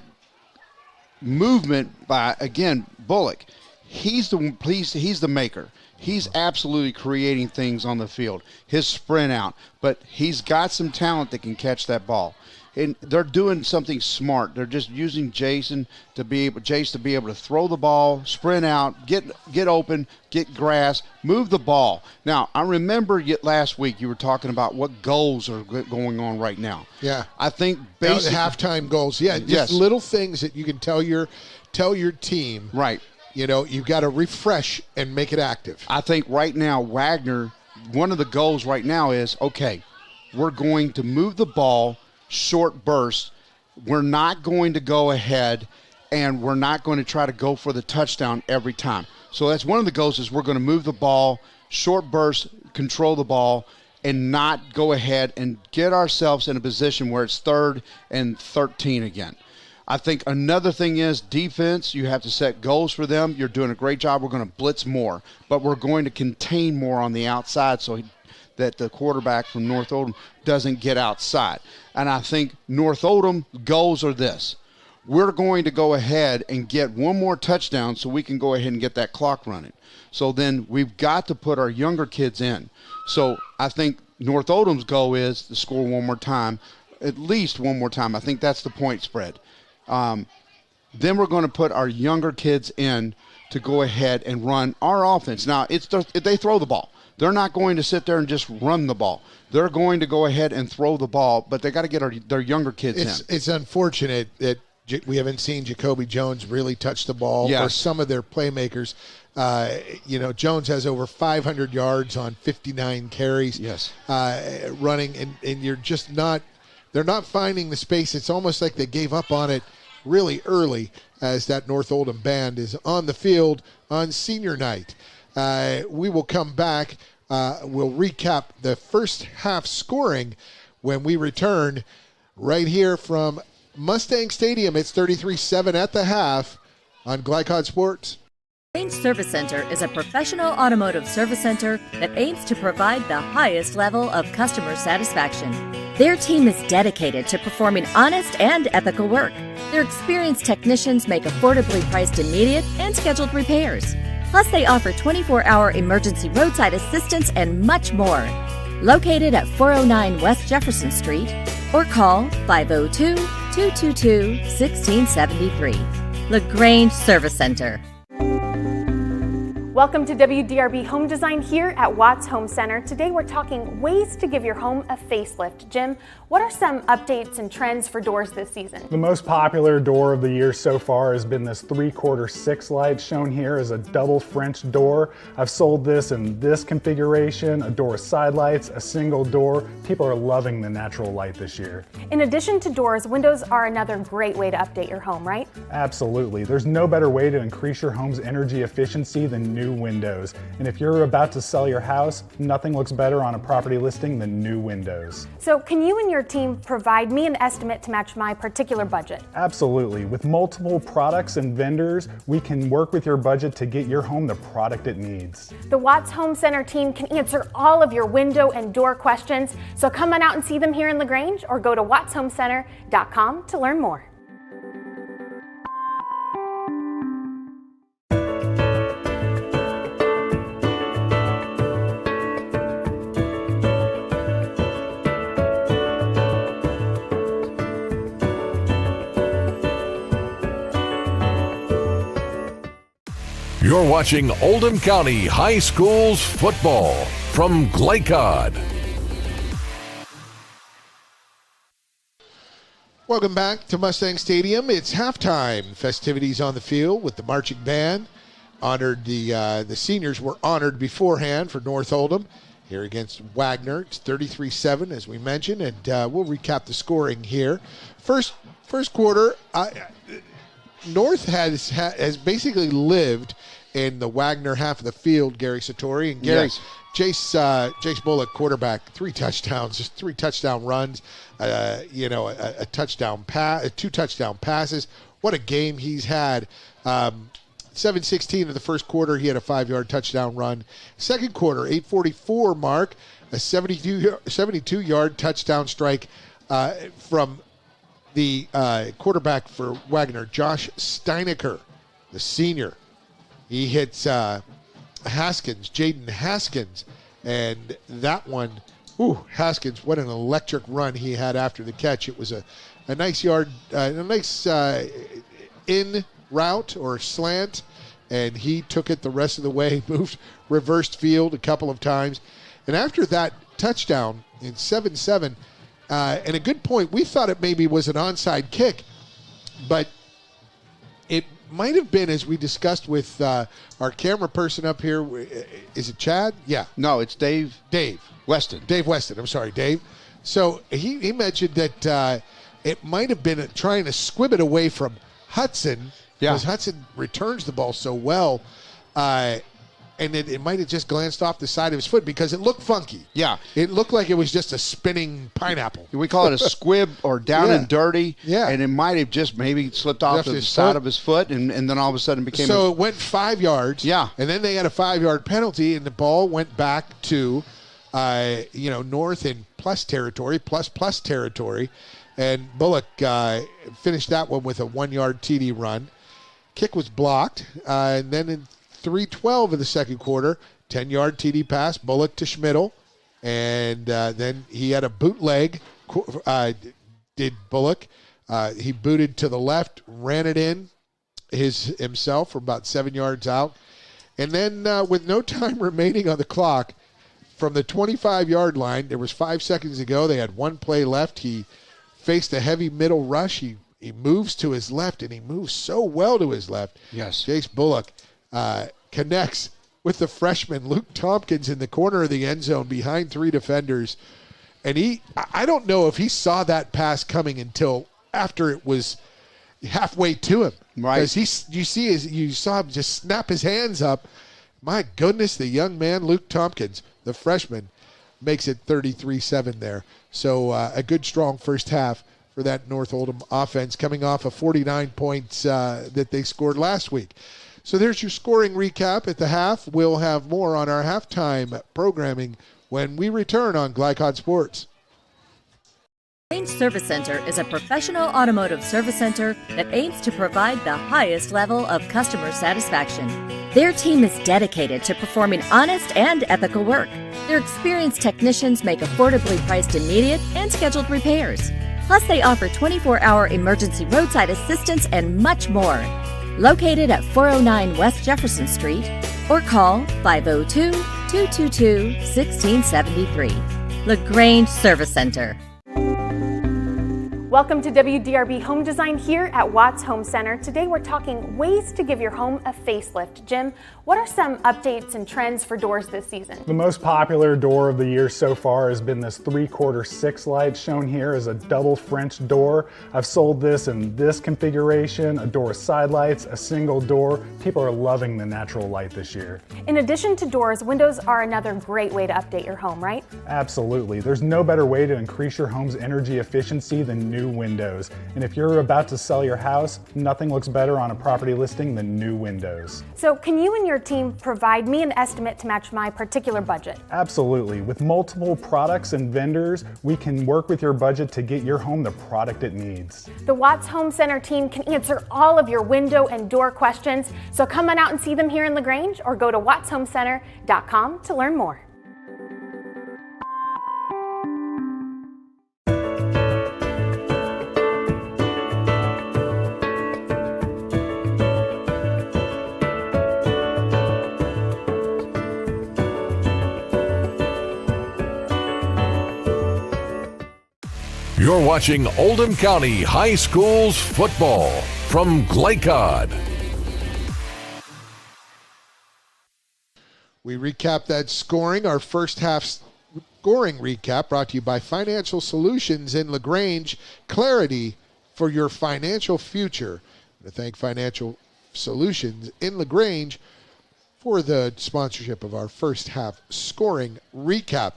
movement by, again, Bullock. He's the maker. He's absolutely creating things on the field. His sprint out, but he's got some talent that can catch that ball. And they're doing something smart. They're just using Jace to be able to throw the ball, sprint out, get open, get grass, move the ball. Now, I remember last week you were talking about what goals are going on right now. Yeah, I think basically halftime goals. Yeah, just little things that you can tell your team. Right. You've got to refresh and make it active. I think right now, Waggener, one of the goals right now is, okay, we're going to move the ball, short bursts. We're not going to go ahead, and we're not going to try to go for the touchdown every time. So that's one of the goals, is we're going to move the ball, short bursts, control the ball, and not go ahead and get ourselves in a position where it's 3rd and 13 again. I think another thing is defense. You have to set goals for them. You're doing a great job. We're going to blitz more, but we're going to contain more on the outside so that the quarterback from North Oldham doesn't get outside. And I think North Oldham goals are this. We're going to go ahead and get one more touchdown so we can go ahead and get that clock running. So then we've got to put our younger kids in. So I think North Oldham's goal is to score one more time. at least one more time. I think that's the point spread. Then we're going to put our younger kids in to go ahead and run our offense. Now, they throw the ball. They're not going to sit there and just run the ball. They're going to go ahead and throw the ball, but they got to get their younger kids in. It's unfortunate that we haven't seen Jacoby Jones really touch the ball, or some of their playmakers. Jones has over 500 yards on 59 carries. Yes. Running, and you're just not – they're not finding the space. It's almost like they gave up on it really early as that North Oldham band is on the field on senior night. We will come back. We'll recap the first half scoring when we return right here from Mustang Stadium. It's 33-7 at the half on Glycod Sports. Range Service Center is a professional automotive service center that aims to provide the highest level of customer satisfaction. Their team is dedicated to performing honest and ethical work. Their experienced technicians make affordably priced immediate and scheduled repairs. Plus, they offer 24-hour emergency roadside assistance and much more. Located at 409 West Jefferson Street, or call 502-222-1673. LaGrange Service Center. Welcome to WDRB Home Design here at Watts Home Center. Today we're talking ways to give your home a facelift. Jim, what are some updates and trends for doors this season? The most popular door of the year so far has been this 3/4 6 light shown here as a double French door. I've sold this in this configuration, a door with side lights, a single door. People are loving the natural light this year. In addition to doors, windows are another great way to update your home, right? Absolutely. There's no better way to increase your home's energy efficiency than new windows. And if you're about to sell your house, nothing looks better on a property listing than new windows. So can you and your team provide me an estimate to match my particular budget? Absolutely. With multiple products and vendors, we can work with your budget to get your home the product it needs. The Watts Home Center team can answer all of your window and door questions. So come on out and see them here in LaGrange, or go to wattshomecenter.com to learn more. You're watching Oldham County High Schools football from Glycod. Welcome back to Mustang Stadium. It's halftime festivities on the field with the marching band. Honored the seniors were honored beforehand for North Oldham here against Waggener. It's 33-7 as we mentioned, and we'll recap the scoring here. First quarter, North has basically lived in the Waggener half of the field, Gary Satori. And Gary, yes. Jace Bullock, quarterback, 3 touchdowns, just 3 touchdown runs, a touchdown pass, 2 touchdown passes. What a game he's had. 7:16 of the first quarter, he had a 5-yard touchdown run. Second quarter, 8:44 mark, a 72-yard touchdown strike from the quarterback for Waggener, Josh Steinecker, the senior. He hits Jaden Haskins, and that one, Haskins, what an electric run he had after the catch. It was a nice yard, in route or slant, and he took it the rest of the way, reversed field a couple of times. And after that touchdown in 7-7, and a good point, we thought it maybe was an onside kick, but it might have been, as we discussed with our camera person up here. Is it Chad? Yeah. No, it's Dave. Weston. Dave Weston. I'm sorry, Dave. So he mentioned that it might have been trying to squib it away from Hudson, because Hudson returns the ball so well. And it might have just glanced off the side of his foot because it looked funky. Yeah. It looked like it was just a spinning pineapple. We call it a squib or down and dirty. Yeah. And it might have just maybe slipped off the side of his foot and then all of a sudden became So it went 5 yards. Yeah. And then they had a 5-yard penalty, and the ball went back to, North in plus territory. And Bullock finished that one with a 1-yard TD run. Kick was blocked. And then in 3:12 of the second quarter, 10-yard TD pass, Bullock to Schmidl, and then he had a bootleg did Bullock. He booted to the left, ran it in himself from about 7 yards out. And then with no time remaining on the clock, from the 25-yard line, there was 5 seconds to go. They had one play left. He faced a heavy middle rush. He moves to his left, and he moves so well to his left. Yes. Jace Bullock connects with the freshman Luke Tompkins in the corner of the end zone behind 3 defenders. And I don't know if he saw that pass coming until after it was halfway to him. Right. Because you saw him just snap his hands up. My goodness, the young man, Luke Tompkins, the freshman, makes it 33-7 there. So a good, strong first half for that North Oldham offense, coming off of 49 points that they scored last week. So there's your scoring recap at the half. We'll have more on our halftime programming when we return on Glycod Sports. LaGrange Service Center is a professional automotive service center that aims to provide the highest level of customer satisfaction. Their team is dedicated to performing honest and ethical work. Their experienced technicians make affordably priced immediate and scheduled repairs. Plus, they offer 24-hour emergency roadside assistance and much more. Located at 409 West Jefferson Street, or call 502-222-1673. LaGrange Service Center. Welcome to WDRB Home Design here at Watts Home Center. Today we're talking ways to give your home a facelift. Jim, what are some updates and trends for doors this season? The most popular door of the year so far has been this 3/4 6 light, shown here as a double French door. I've sold this in this configuration, a door with side lights, a single door. People are loving the natural light this year. In addition to doors, windows are another great way to update your home, right? Absolutely. There's no better way to increase your home's energy efficiency than new windows. And if you're about to sell your house, nothing looks better on a property listing than new windows. So can you and your team provide me an estimate to match my particular budget? Absolutely. With multiple products and vendors, we can work with your budget to get your home the product it needs. The Watts Home Center team can answer all of your window and door questions. So come on out and see them here in LaGrange, or go to wattshomecenter.com to learn more. You're watching Oldham County High Schools football from Glycod. We recap that scoring. Our first half scoring recap brought to you by Financial Solutions in LaGrange. Clarity for your financial future. I want to thank Financial Solutions in LaGrange for the sponsorship of our first half scoring recap.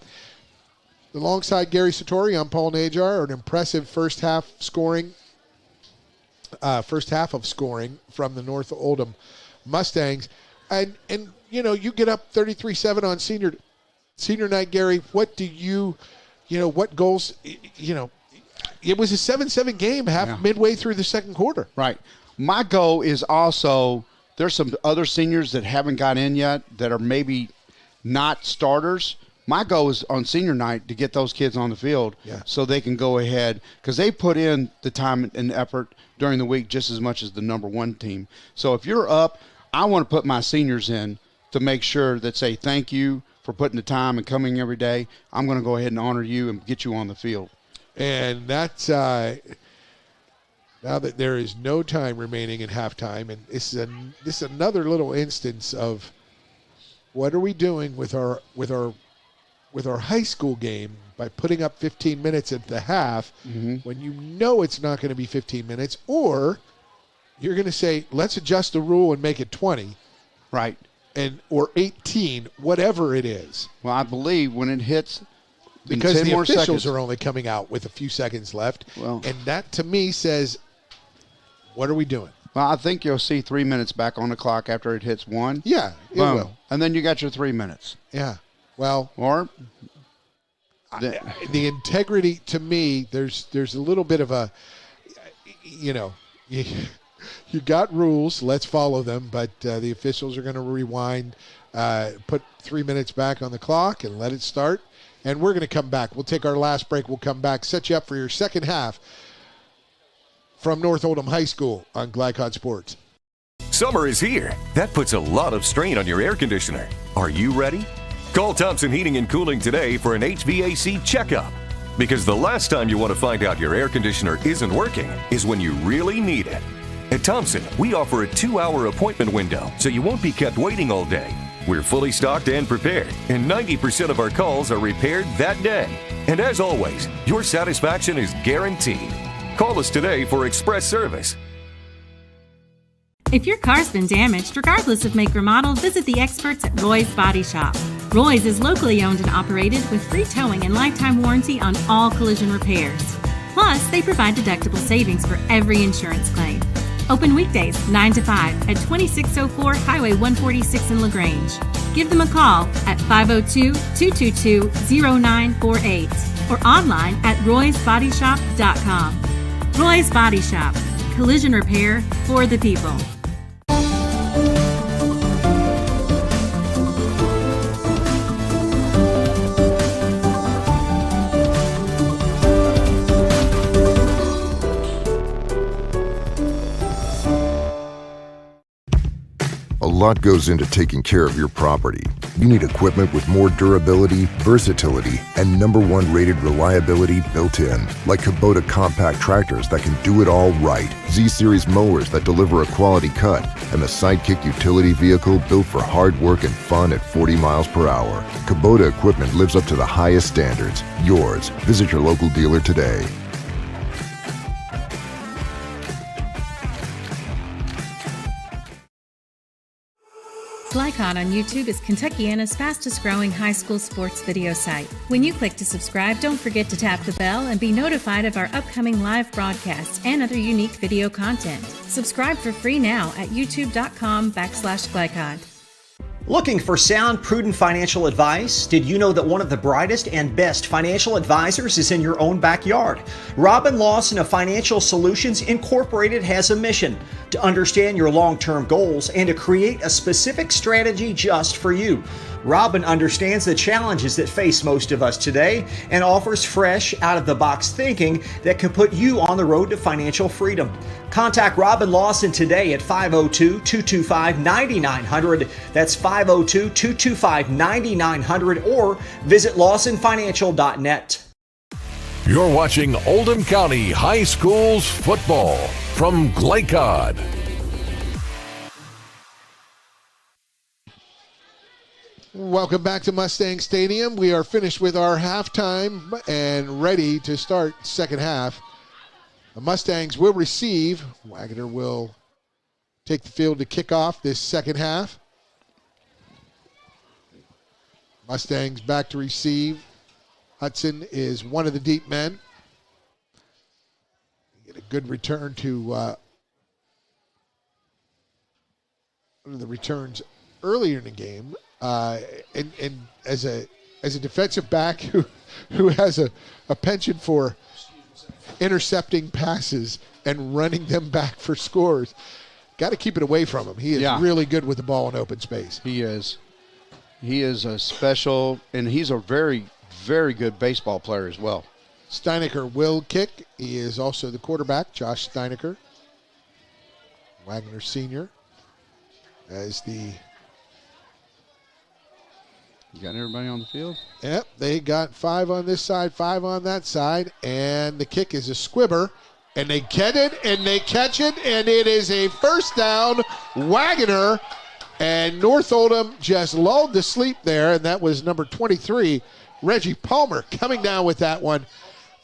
Alongside Gary Satori, I'm Paul Najar. An impressive first half of scoring from the North Oldham Mustangs. And you know, you get up 33-7 on senior night, Gary. What do what goals, it was a 7-7 game midway through the second quarter. Right. My goal is also, there's some other seniors that haven't got in yet that are maybe not starters. My goal is on senior night to get those kids on the field so they can go ahead, because they put in the time and effort during the week just as much as the number one team. So if you're up, I want to put my seniors in to make sure that say thank you for putting the time and coming every day. I'm going to go ahead and honor you and get you on the field. And that's now that there is no time remaining in halftime, and this is another little instance of what are we doing with our high school game by putting up 15 minutes at the half when you know it's not going to be 15 minutes, or you're going to say, let's adjust the rule and make it 20. Right. Or 18, whatever it is. Well, I believe when it hits, because the officials are only coming out with a few seconds left. Well, and that to me says, what are we doing? Well, I think you'll see 3 minutes back on the clock after it hits 1. Yeah, it will. And then you got your 3 minutes. Yeah. Well, or the integrity, to me, there's a little bit of a, you got rules, let's follow them, but the officials are going to rewind, put 3 minutes back on the clock and let it start. And we're going to come back. We'll take our last break. We'll come back, set you up for your second half from North Oldham High School on Glycod Sports. Summer is here. That puts a lot of strain on your air conditioner. Are you ready? Call Thompson Heating and Cooling today for an HVAC checkup. Because the last time you want to find out your air conditioner isn't working is when you really need it. At Thompson, we offer a 2-hour appointment window, so you won't be kept waiting all day. We're fully stocked and prepared, and 90% of our calls are repaired that day. And as always, your satisfaction is guaranteed. Call us today for express service. If your car's been damaged, regardless of make or model, visit the experts at Roy's Body Shop. Roy's is locally owned and operated with free towing and lifetime warranty on all collision repairs. Plus, they provide deductible savings for every insurance claim. Open weekdays 9 to 5 at 2604 Highway 146 in LaGrange. Give them a call at 502-222-0948 or online at roysbodyshop.com. Roy's Body Shop. Collision repair for the people. A lot goes into taking care of your property. You need equipment with more durability, versatility, and #1 rated reliability built in. Like Kubota compact tractors that can do it all right, Z-Series mowers that deliver a quality cut, and the Sidekick utility vehicle built for hard work and fun at 40 miles per hour. Kubota equipment lives up to the highest standards. Yours. Visit your local dealer today. Glycod on YouTube is Kentuckiana's fastest growing high school sports video site. When you click to subscribe, don't forget to tap the bell and be notified of our upcoming live broadcasts and other unique video content. Subscribe for free now at youtube.com/Glycod. Looking for sound, prudent financial advice? Did you know that one of the brightest and best financial advisors is in your own backyard? Robin Lawson of Financial Solutions Incorporated has a mission to understand your long-term goals and to create a specific strategy just for you. Robin understands the challenges that face most of us today and offers fresh, out-of-the-box thinking that can put you on the road to financial freedom. Contact Robin Lawson today at 502-225-9900. That's 502-225-9900 or visit lawsonfinancial.net. You're watching Oldham County High Schools football from Glycod. Welcome back to Mustang Stadium. We are finished with our halftime and ready to start second half. The Mustangs will receive. Waggener will take the field to kick off this second half. Mustangs back to receive. Hudson is one of the deep men. Get a good return to one of the returns earlier in the game. And as a defensive back who has a penchant for intercepting passes and running them back for scores, got to keep it away from him. He is really good with the ball in open space. He is. He is a special, and he's a very, very good baseball player as well. Steinecker will kick. He is also the quarterback, Josh Steinecker. Waggener Sr. as the... You got everybody on the field? Yep, they got 5 on this side, 5 on that side, and the kick is a squibber, and they get it, and they catch it, and it is a first down, Waggener, and North Oldham just lulled to sleep there, and that was number 23, Reggie Palmer, coming down with that one.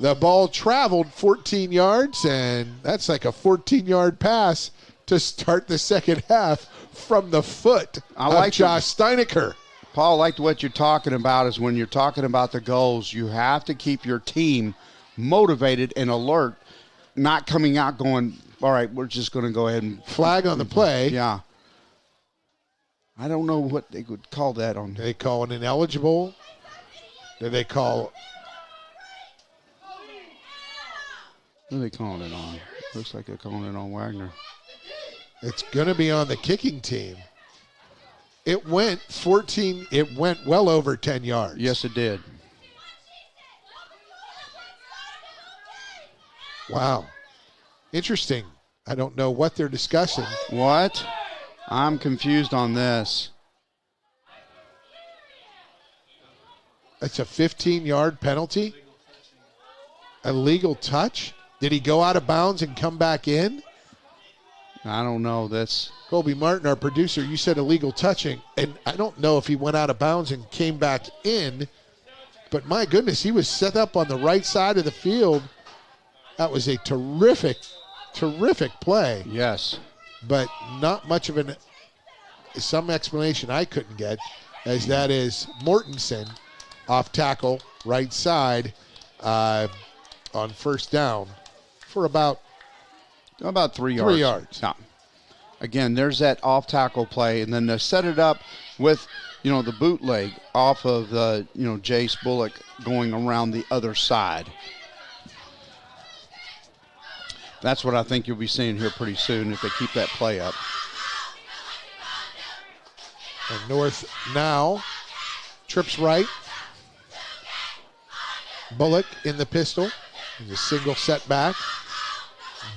The ball traveled 14 yards, and that's like a 14-yard pass to start the second half from the foot of Josh Steinecker. Paul, I like what you're talking about is when you're talking about the goals, you have to keep your team motivated and alert, not coming out going, all right, we're just going to go ahead and flag on the play. Yeah. I don't know what they would call that on. Do they call it ineligible? Do they call... What are they calling it on? Looks like they're calling it on Waggener. It's going to be on the kicking team. It went well over 10 yards. Yes, it did. Wow. Interesting. I don't know what they're discussing. What? I'm confused on this. It's a 15-yard penalty. Illegal touch. Did he go out of bounds and come back in? I don't know. That's Colby Martin, our producer. You said illegal touching, and I don't know if he went out of bounds and came back in. But my goodness, he was set up on the right side of the field. That was a terrific play. Yes. But not much of some explanation I couldn't get, as that is Mortensen off tackle, right side, on first down for about 3 yards. 3 yards. Yeah. Again, there's that off tackle play, and then they set it up with, the bootleg off of the, Jace Bullock going around the other side. That's what I think you'll be seeing here pretty soon if they keep that play up. And North now trips right. Bullock in the pistol. There's a single setback.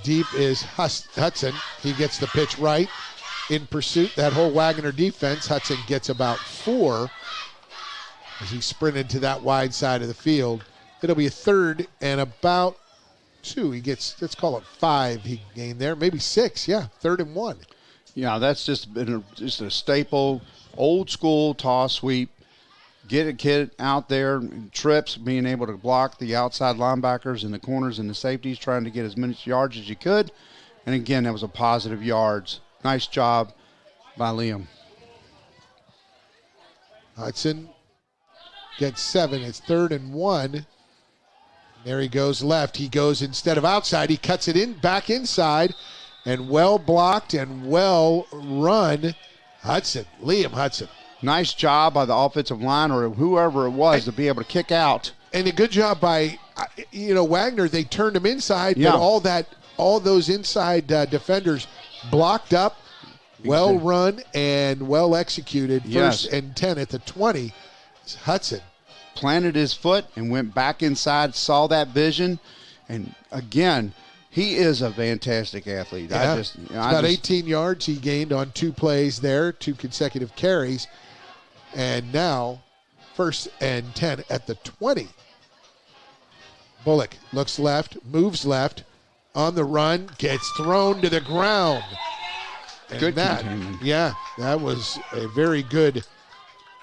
Deep is Hudson. He gets the pitch right. In pursuit, that whole Waggener defense, Hudson gets about 4 as he sprinted to that wide side of the field. It'll be a 3rd and about 2. He gets, let's call it 5 he gained there. Maybe 6, 3rd and 1. Yeah, that's just been just a staple, old school toss sweep. Get a kid out there, trips, being able to block the outside linebackers and the corners and the safeties, trying to get as many yards as you could. And again, that was a positive yards. Nice job by Liam. Hudson gets 7. It's 3rd and 1. There he goes left. He goes instead of outside. He cuts it in back inside, and well blocked and well run. Liam Hudson. Nice job by the offensive line or whoever it was to be able to kick out. And a good job by, Waggener. They turned him inside, but all those inside defenders blocked up, well run and well executed. First and 10 at the 20. Hudson planted his foot and went back inside, saw that vision, and again, he is a fantastic athlete. Yeah. About 18 yards he gained on 2 plays there, 2 consecutive carries. And now, 1st and 10 at the 20. Bullock looks left, moves left, on the run, gets thrown to the ground. And good containment. Yeah, that was a very good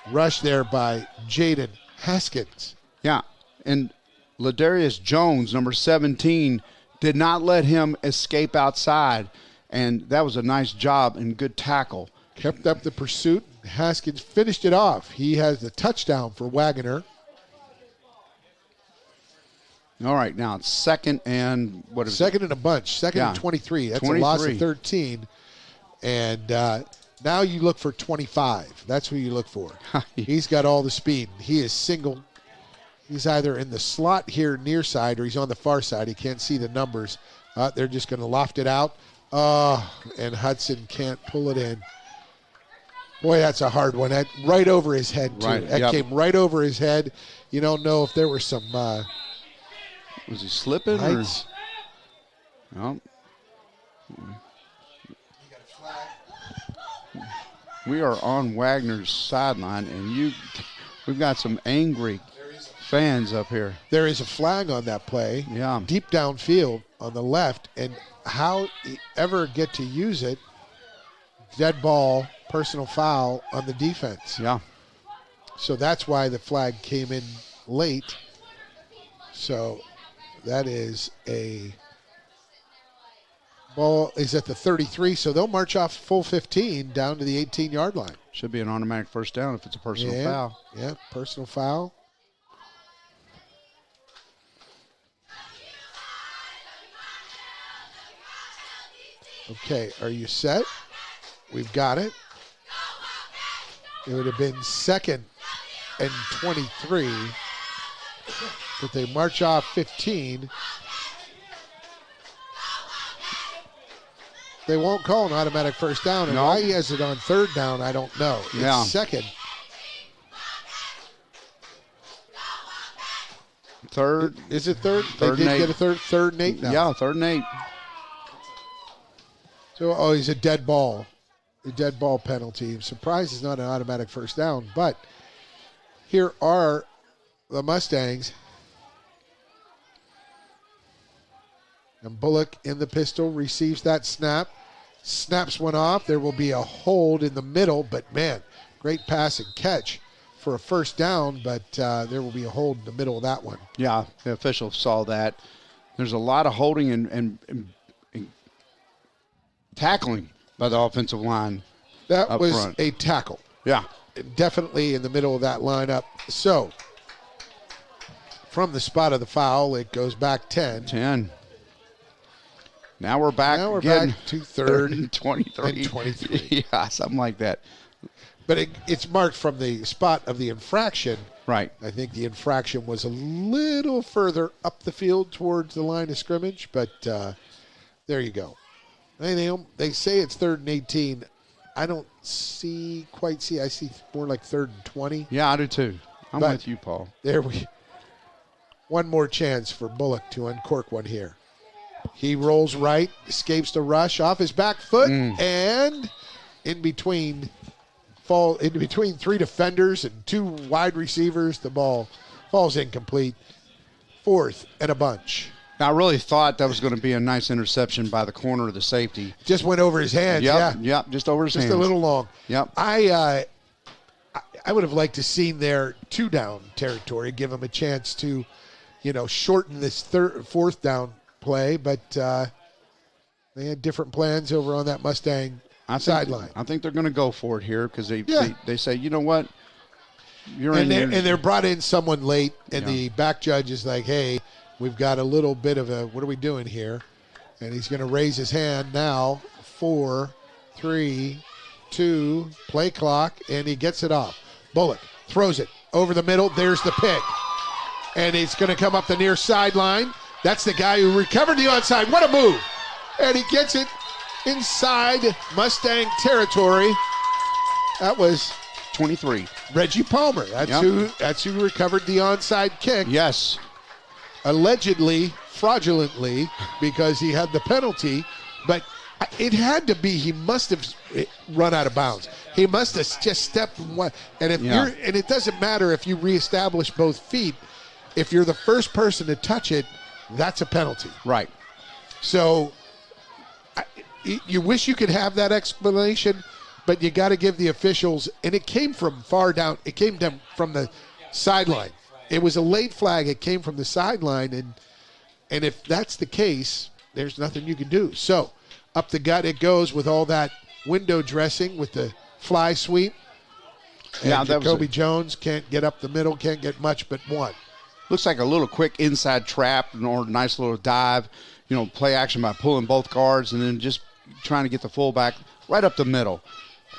rush there by Jaden Haskins. Yeah, and Ladarius Jones, number 17, did not let him escape outside, and that was a nice job and good tackle. Kept up the pursuit. Haskins finished it off. He has the touchdown for Waggener. All right, now it's 2nd and what is second and a bunch. 2nd and 23. That's 23. A loss of 13. And now you look for 25. That's who you look for. He's got all the speed. He is single. He's either in the slot here near side or he's on the far side. He can't see the numbers. They're just going to loft it out. And Hudson can't pull it in. Boy, that's a hard one. That right over his head, too. Right, that came right over his head. You don't know if there were some... was he slipping? Or? No. We are on Wagner's sideline, and we've got some angry fans up here. There is a flag on that play. Yeah. Deep downfield on the left, and how he ever get to use it, dead ball, personal foul on the defense. Yeah. So that's why the flag came in late. So that is a ball is at the 33, so they'll march off full 15 down to the 18-yard line. Should be an automatic first down if it's a personal foul. Yeah, personal foul. Okay, are you set? We've got it. It would have been 2nd and 23, but they march off 15. They won't call an automatic first down, and why he has it on 3rd down, I don't know. It's 2nd. 3rd. Is it 3rd? They did get a 3rd and 8 now. Yeah, 3rd and 8. So, he's a dead ball. A dead ball penalty. I'm surprised it's not an automatic first down, but here are the Mustangs. And Bullock in the pistol receives that snap. Snaps one off. There will be a hold in the middle, but man, great pass and catch for a first down, but there will be a hold in the middle of that one. Yeah, the official saw that. There's a lot of holding and tackling by the offensive line. That was front. a tackle. Yeah. Definitely in the middle of that lineup. So, from the spot of the foul, it goes back 10. 10. Now we're back back to third and 23. And 23. Yeah, something like that. But it's marked from the spot of the infraction. Right. I think the infraction was a little further up the field towards the line of scrimmage, but there you go. They say it's 3rd and 18. I don't quite see. I see more like 3rd and 20. Yeah, I do too. I'm with you, Paul. One more chance for Bullock to uncork one here. He rolls right, escapes the rush off his back foot, and in between 3 defenders and 2 wide receivers, the ball falls incomplete. 4th and a bunch. Now, I really thought that was going to be a nice interception by the corner of the safety. Just went over his hands. Yep, just over his hands. Just a little long. Yep. I would have liked to seen their 2-down territory, give them a chance to, shorten this 4th down play, but they had different plans over on that Mustang sideline. I think they're going to go for it here because they say, you know what, and they're brought in someone late, and the back judge is like, hey, we've got a little bit of what are we doing here? And he's going to raise his hand now. 4, 3, 2, play clock, and he gets it off. Bullock throws it over the middle. There's the pick. And it's going to come up the near sideline. That's the guy who recovered the onside. What a move. And he gets it inside Mustang territory. That was 23. Reggie Palmer. That's who recovered the onside kick. Yes. Allegedly, fraudulently, because he had the penalty. But it had to be, he must have run out of bounds. He must have just stepped one. And and it doesn't matter if you reestablish both feet. If you're the first person to touch it, that's a penalty. Right. So you wish you could have that explanation, but you got to give the officials, and it came from far down. It came down from the sideline. It was a late flag. It came from the sideline, and if that's the case, there's nothing you can do. So up the gut it goes with all that window dressing with the fly sweep. And Jacoby Jones can't get up the middle, can't get much but one. Looks like a little quick inside trap or nice little dive, play action by pulling both guards and then just trying to get the fullback right up the middle.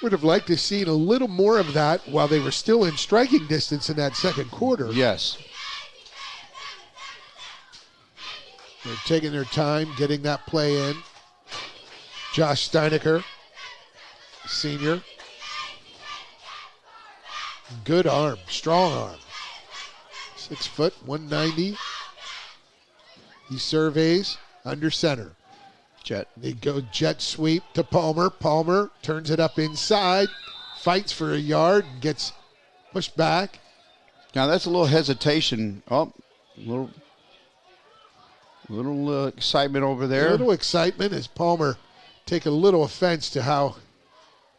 Would have liked to have seen a little more of that while they were still in striking distance in that second quarter. Yes. They're taking their time getting that play in. Josh Steinecker, senior. Good arm, strong arm. 6 foot, 190. He surveys under center. They go jet sweep to Palmer. Palmer turns it up inside, fights for a yard, and gets pushed back. Now that's a little hesitation. Oh, little excitement over there. A little excitement as Palmer take a little offense to how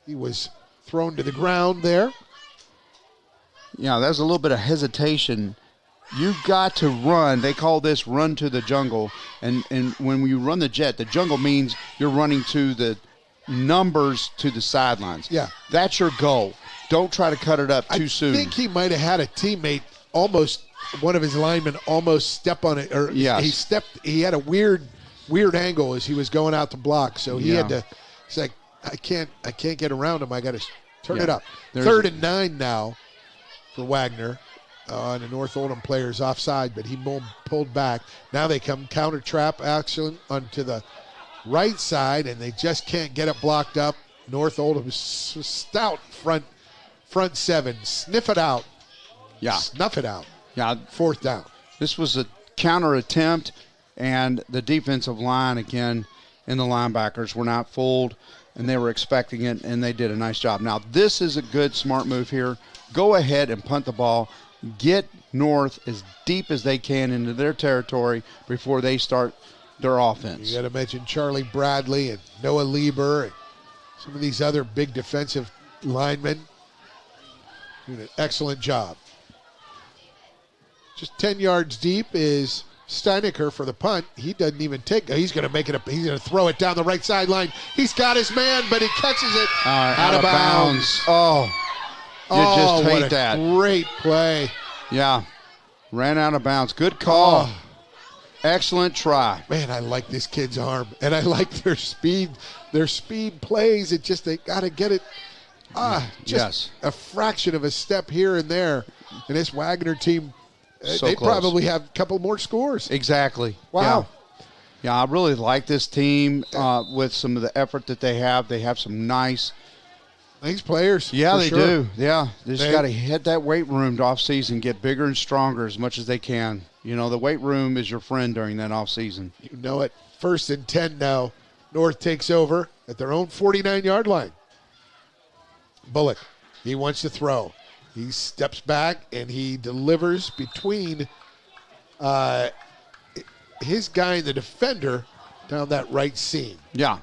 he was thrown to the ground there. Yeah, there's a little bit of hesitation. You've got to run. They call this run to the jungle. And when you run the jet, the jungle means you're running to the numbers to the sidelines. Yeah. That's your goal. Don't try to cut it up too soon. I think he might have had a teammate one of his linemen almost step on it. Or yes. He had a weird angle as he was going out to block. So he had to, it's like, I can't get around him. I got to turn it up. 3rd and 9 now for Waggener. And the North Oldham player's offside, but he pulled back. Now they come counter trap action onto the right side, and they just can't get it blocked up. North Oldham's stout front 7. Sniff it out. Yeah. Snuff it out. Yeah. 4th down. This was a counter attempt, and the defensive line again. and the linebackers were not fooled, and they were expecting it, and they did a nice job. Now, this is a good, smart move here. Go ahead and punt the ball. Get North as deep as they can into their territory before they start their offense. You got to mention Charlie Bradley and Noah Lieber and some of these other big defensive linemen doing an excellent job. Just 10 yards deep is Steinecker for the punt. He doesn't even take. He's going to make it up. He's going to throw it down the right sideline. He's got his man, but he catches it out of bounds. Oh, you just hate what a that. Great play. Yeah, ran out of bounds. Good call. Oh. Excellent try. Man, I like this kid's arm, and I like their speed. Their speed plays. It just, they got to get it. Just a fraction of a step here and there. And this Waggener team, they probably have a couple more scores. Exactly. Wow. Yeah, I really like this team with some of the effort that they have. They have some nice players. Yeah, they sure. do. Yeah, they just got to hit that weight room off season, get bigger and stronger as much as they can. You know, the weight room is your friend during that off season. You know it. 1st and 10 now. North takes over at their own 49-yard line. Bullock, he wants to throw. He steps back and he delivers between his guy and the defender down that right seam. Yeah.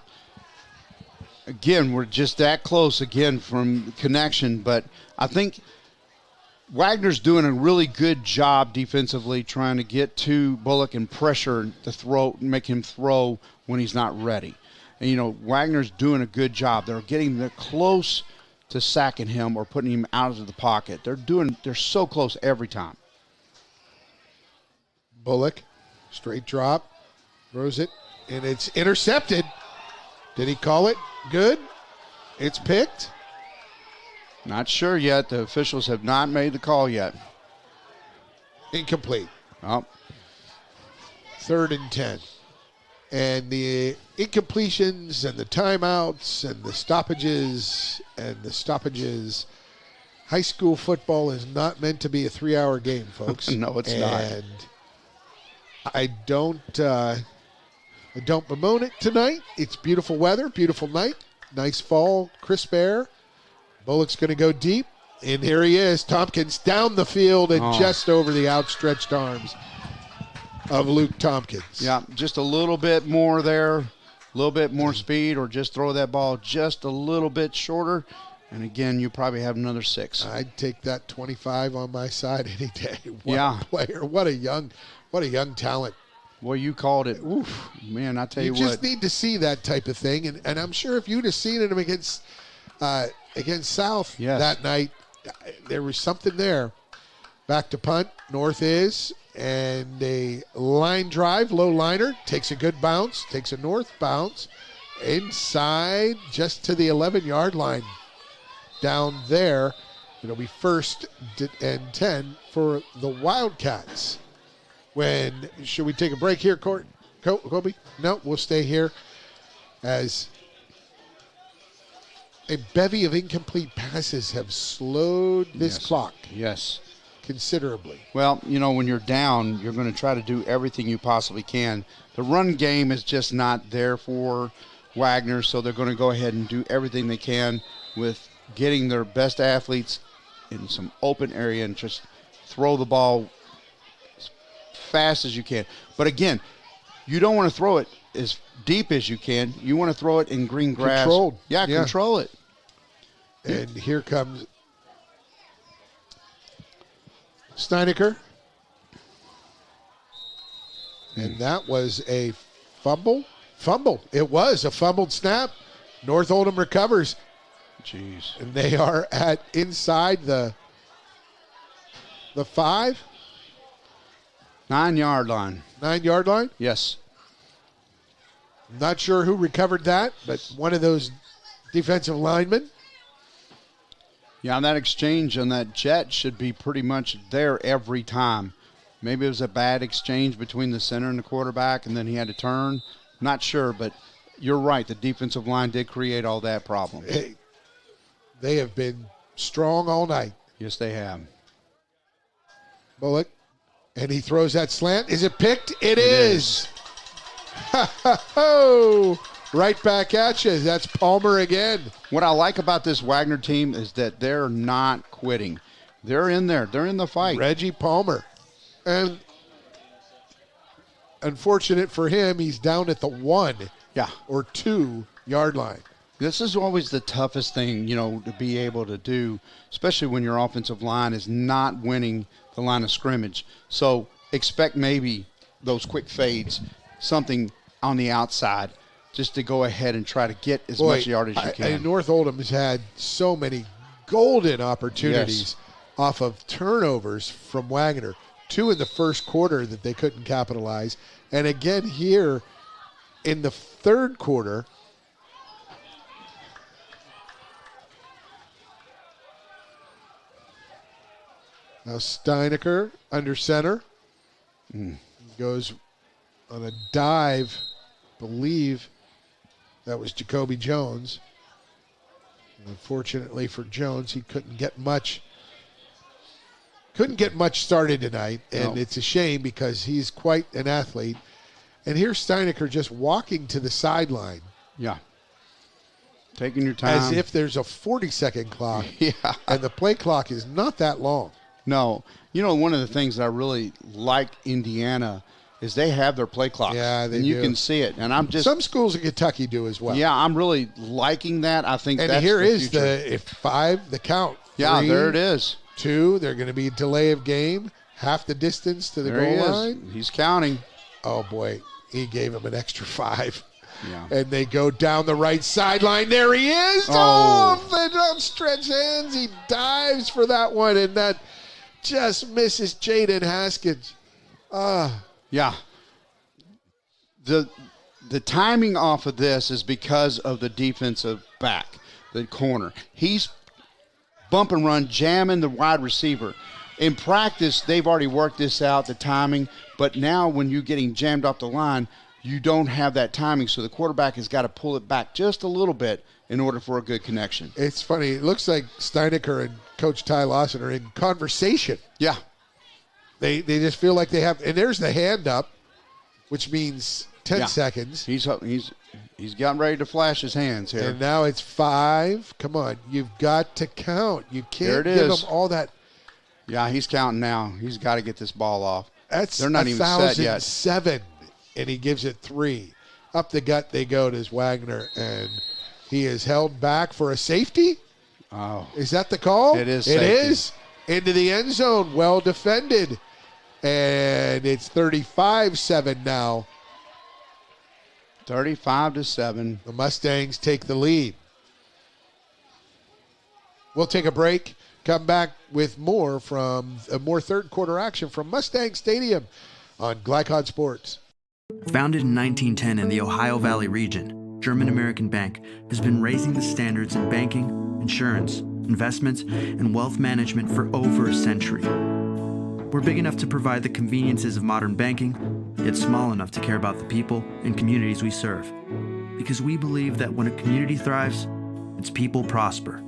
Again, we're just that close again from connection, but I think Wagner's doing a really good job defensively trying to get to Bullock and pressure the throw, make him throw when he's not ready. And, you know, Wagner's doing a good job. They're getting close to sacking him or putting him out of the pocket. They're so close every time. Bullock, straight drop, throws it, and it's intercepted. Did he call it good? It's picked. Not sure yet. The officials have not made the call yet. Incomplete. Oh. 3rd and 10. And the incompletions and the timeouts and the stoppages high school football is not meant to be a 3-hour game, folks. No, it's not. And I don't bemoan it tonight. It's beautiful weather, beautiful night, nice fall, crisp air. Bullock's going to go deep, and here he is. Tompkins down the field and just over the outstretched arms of Luke Tompkins. Yeah, just a little bit more there, a little bit more speed, or just throw that ball just a little bit shorter, and again, you probably have another 6. I'd take that 25 on my side any day. What a player, what a young talent. Well, you called it. Oof, man, I tell you what. You just need to see that type of thing, and I'm sure if you'd have seen him against South that night, there was something there. Back to punt, North is, and a line drive, low liner, takes a good bounce, takes a North bounce, inside just to the 11-yard line. Down there, it'll be 1st and 10 for the Wildcats. Should we take a break here, Kobe? No, we'll stay here as a bevy of incomplete passes have slowed this clock. Yes. Considerably. Well, you know, when you're down, you're going to try to do everything you possibly can. The run game is just not there for Wagner, so they're going to go ahead and do everything they can with getting their best athletes in some open area and just throw the ball as fast as you can. But again, you don't want to throw it as deep as you can. You want to throw it in green grass. Controlled. Yeah, control it. And here comes Steinecker. And that was a fumble. It was a fumbled snap. North Oldham recovers. Jeez. And they are at inside the 5. 9-yard line. 9-yard line? Yes. Not sure who recovered that, but one of those defensive linemen. Yeah, that exchange on that jet should be pretty much there every time. Maybe it was a bad exchange between the center and the quarterback, and then he had to turn. Not sure, but you're right. The defensive line did create all that problem. Hey, they have been strong all night. Yes, they have. Bullock, and he throws that slant. Is it picked? It is. Ha, ha, ho. right back at you. That's Palmer again. What I like about this Waggener team is that they're not quitting. They're in there. They're in the fight. Reggie Palmer. And unfortunate for him, he's down at the 1 or 2 yard line. This is always the toughest thing, to be able to do, especially when your offensive line is not winning the line of scrimmage. So expect maybe those quick fades, something on the outside, just to go ahead and try to get as much yardage as you can. North Oldham has had so many golden opportunities off of turnovers from Waggener. 2 in the first quarter that they couldn't capitalize. And again here in the third quarter. Now Steinecker under center. Goes on a dive, believe that was Jacoby Jones. Unfortunately for Jones, he couldn't get much started tonight, and it's a shame because he's quite an athlete. And here's Steinecker just walking to the sideline. Yeah. Taking your time. As if there's a 40-second clock, and the play clock is not that long. No. One of the things that I really like Indiana is they have their play clocks. Yeah, they and do. You can see it. And I'm just some schools in Kentucky do as well. Yeah, I'm really liking that. I think and that's here the is future. the 5, the count. 3, there it is. 2, they're going to be a delay of game, half the distance to the goal line. He's counting. Oh, boy. He gave him an extra 5. Yeah. And they go down the right sideline. There he is. The outstretched hands. He dives for that one, and that just misses Jaden Haskins. Yeah. The timing off of this is because of the defensive back, the corner. He's bump and run, jamming the wide receiver. In practice, they've already worked this out, the timing, but now when you're getting jammed off the line, you don't have that timing, so the quarterback has got to pull it back just a little bit in order for a good connection. It's funny. It looks like Steinecker and Coach Ty Lawson are in conversation. Yeah. They just feel like they have – and there's the hand up, which means 10 seconds. He's gotten ready to flash his hands here. And now it's 5. Come on. You've got to count. You can't give him all that. Yeah, he's counting now. He's got to get this ball off. They're not even set yet. 1,007, and he gives it 3. Up the gut they go to Waggener, and he is held back for a safety. Oh. Is that the call? It is safety. It is. Into the end zone. Well defended. And it's 35-7 now. 35-7. The Mustangs take the lead. We'll take a break. Come back with more third quarter action from Mustang Stadium on Glycod Sports. Founded in 1910 in the Ohio Valley region, German American Bank has been raising the standards in banking, insurance, investments, and wealth management for over a century. We're big enough to provide the conveniences of modern banking, yet small enough to care about the people and communities we serve. Because we believe that when a community thrives, its people prosper.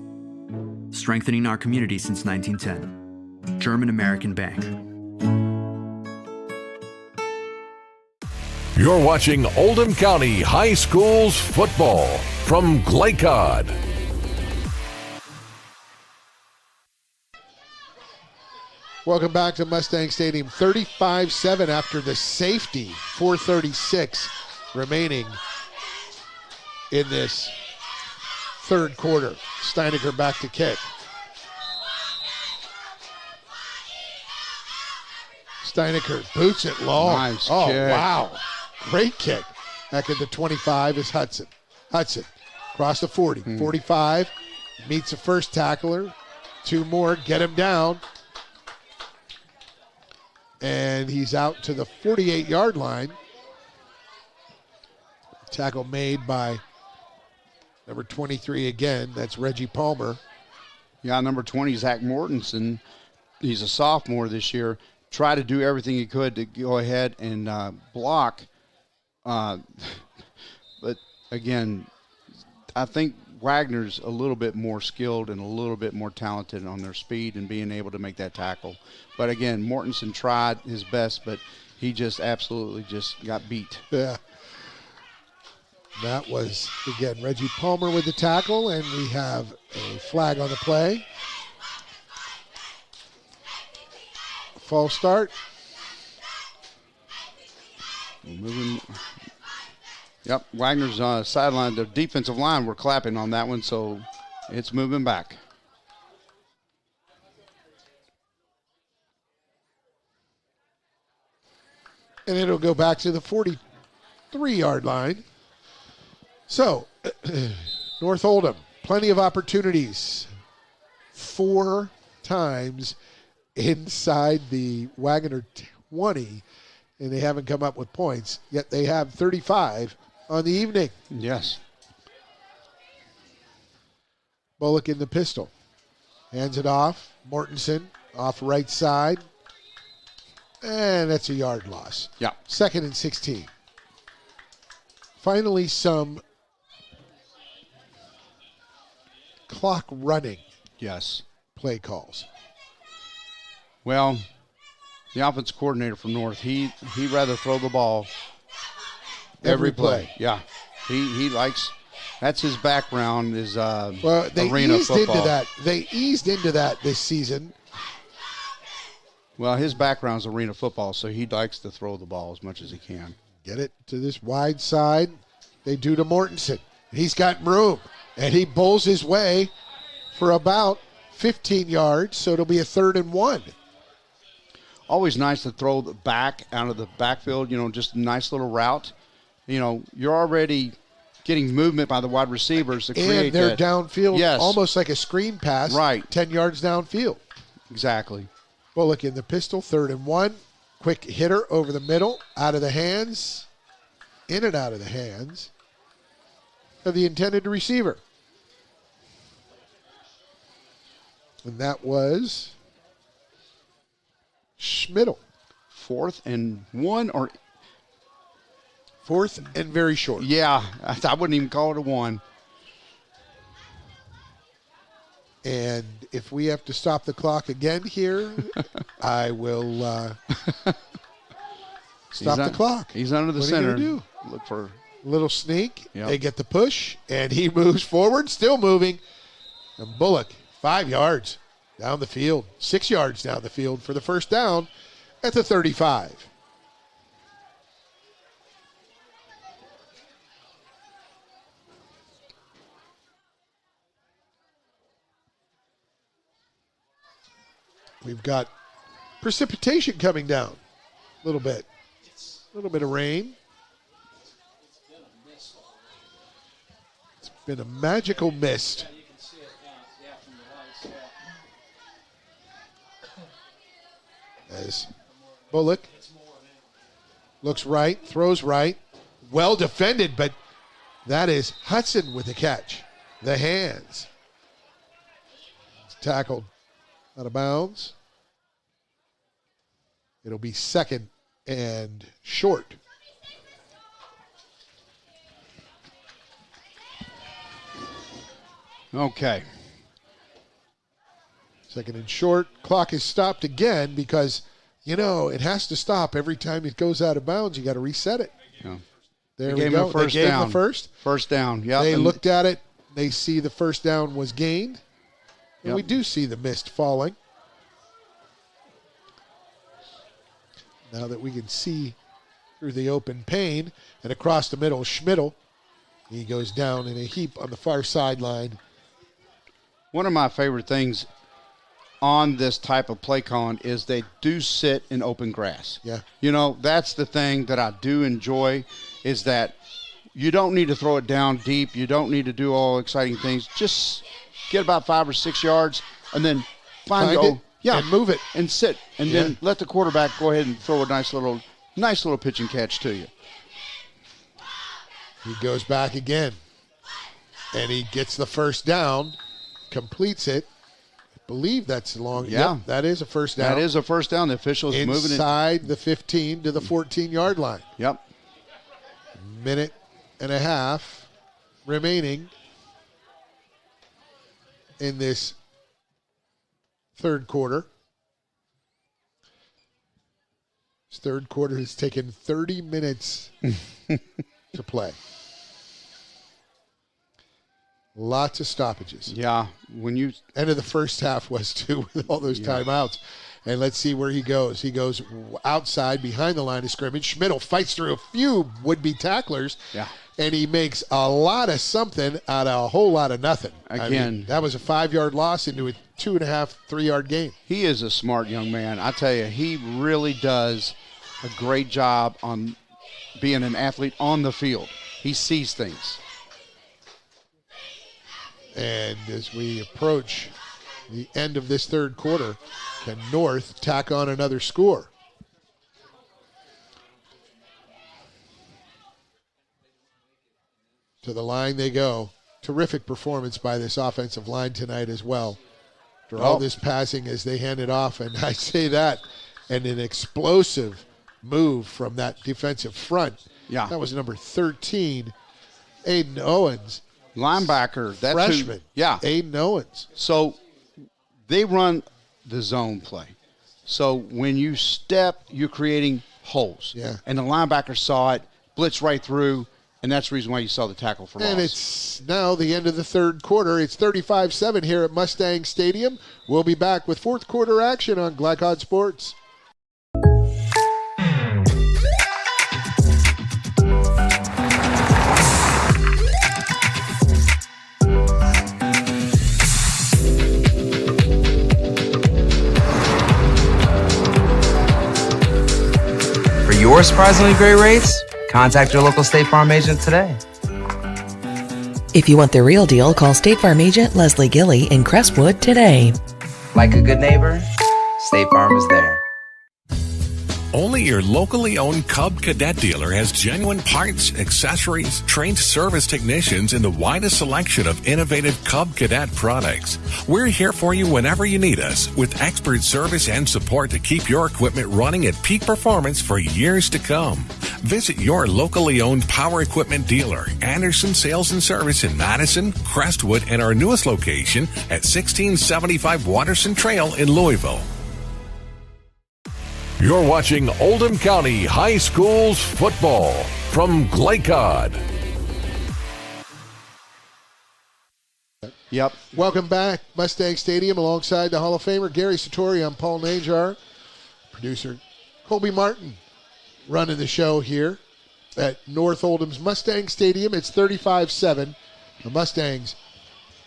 Strengthening our community since 1910. German American Bank. You're watching Oldham County High Schools football from Glycod. Welcome back to Mustang Stadium. 35-7 after the safety. 4:36 remaining in this third quarter. Steinecker back to kick. Steinecker boots it long. Nice kick. Wow. Great kick. Back at the 25 is Hudson. Hudson across the 40. 45 meets the first tackler. 2 more. Get him down. And he's out to the 48-yard line. Tackle made by number 23 again. That's Reggie Palmer. Yeah, number 20, Zach Mortensen. He's a sophomore this year. Tried to do everything he could to go ahead and block. But, again, I think Wagner's a little bit more skilled and a little bit more talented on their speed and being able to make that tackle. But, again, Mortensen tried his best, but he just absolutely just got beat. Yeah. That was, again, Reggie Palmer with the tackle, and we have a flag on the play. False start. Moving. Yep, Wagner's sideline. The defensive line were clapping on that one, so it's moving back. And it'll go back to the 43-yard line. So, North Oldham, plenty of opportunities. 4 times inside the Waggener 20, and they haven't come up with points, yet they have 35 on the evening. Yes. Bullock in the pistol. Hands it off. Mortensen off right side. And that's a yard loss. Yeah. 2nd and 16. Finally, some clock running. Yes. Play calls. Well, the offensive coordinator from North, he'd rather throw the ball every play. Yeah. He likes, that's his background is well, they arena eased football. into that. They eased into that this season. Well, his background's arena football, so he likes to throw the ball as much as he can. Get it to this wide side. They do to Mortensen. He's got room, and he bowls his way for about 15 yards, so it'll be a 3rd and 1. Always nice to throw the back out of the backfield, just a nice little route. You're already getting movement by the wide receivers to create and they're that. downfield, Yes. almost like a screen pass, Right. 10 yards downfield. Exactly. Bullock in the pistol, 3rd and 1. Quick hitter over the middle, out of the hands, in and out of the hands of the intended receiver. And that was Schmidl. 4th and 1 or 4th and very short. Yeah, I wouldn't even call it a 1. And if we have to stop the clock again here, I will stop the clock. He's under the What center. Are you gonna do? Look for little sneak. Yep. They get the push, and he moves forward, still moving. And Bullock, 5 yards down the field, 6 yards down the field for the first down at the 35. We've got precipitation coming down a little bit. A little bit of rain. It's been a magical mist. As Bullock looks right, throws right. Well defended, but that is Hudson with the catch. The hands. It's tackled out of bounds. It'll be 2nd and short. Okay. 2nd and short. Clock is stopped again because, it has to stop every time it goes out of bounds. You got to reset it. Yeah. There They we gave go. him a first they gave down. him the first. First down, yeah. They looked at it. They see the first down was gained. And Yep. we do see the mist falling. Now that we can see through the open pane, and across the middle, Schmidl. He goes down in a heap on the far sideline. One of my favorite things on this type of play calling is they do sit in open grass. Yeah. That's the thing that I do enjoy is that you don't need to throw it down deep. You don't need to do all exciting things. Just get about 5 or 6 yards and then find it and move it. and sit and then let the quarterback go ahead and throw a nice little pitch and catch to you. He goes back again, and he gets the first down, completes it. I believe that's long. Yeah. Yep, that is a first down. That is a first down. The official's moving it. Inside the 15 to the 14-yard line. Yep. Minute and a half remaining in this third quarter. This third quarter has taken 30 minutes to play. Lots of stoppages. Yeah. End of the first half was too, with all those timeouts. And let's see where he goes. He goes outside behind the line of scrimmage. Schmidl fights through a few would-be tacklers. Yeah. And he makes a lot of something out of a whole lot of nothing. Again. That was a 5-yard loss into a 2.5, 3-yard gain. He is a smart young man. I tell you, he really does a great job on being an athlete on the field. He sees things. And as we approach the end of this third quarter, can North tack on another score? To the line they go. Terrific performance by this offensive line tonight as well. For all this passing as they hand it off, and I say that, and an explosive move from that defensive front. Yeah. That was number 13, Aiden Owens. Linebacker. That's freshman. Yeah. Aiden Owens. So they run the zone play. So when you step, you're creating holes. Yeah. And the linebacker saw it, blitzed right through, and that's the reason why you saw the tackle for loss. And it's now the end of the third quarter. It's 35-7 here at Mustang Stadium. We'll be back with fourth quarter action on Glycod Sports. For your surprisingly great rates, contact your local State Farm agent today. If you want the real deal, call State Farm agent Leslie Gilly in Crestwood today. Like a good neighbor, State Farm is there. Only your locally owned Cub Cadet dealer has genuine parts, accessories, trained service technicians, and the widest selection of innovative Cub Cadet products. We're here for you whenever you need us, with expert service and support to keep your equipment running at peak performance for years to come. Visit your locally owned power equipment dealer, Anderson Sales and Service in Madison, Crestwood, and our newest location at 1675 Watterson Trail in Louisville. You're watching Oldham County High Schools football from Glycod. Yep. Welcome back, Mustang Stadium, alongside the Hall of Famer Gary Satori. I'm Paul Najar, producer Colby Martin, running the show here at North Oldham's Mustang Stadium. It's 35-7. The Mustangs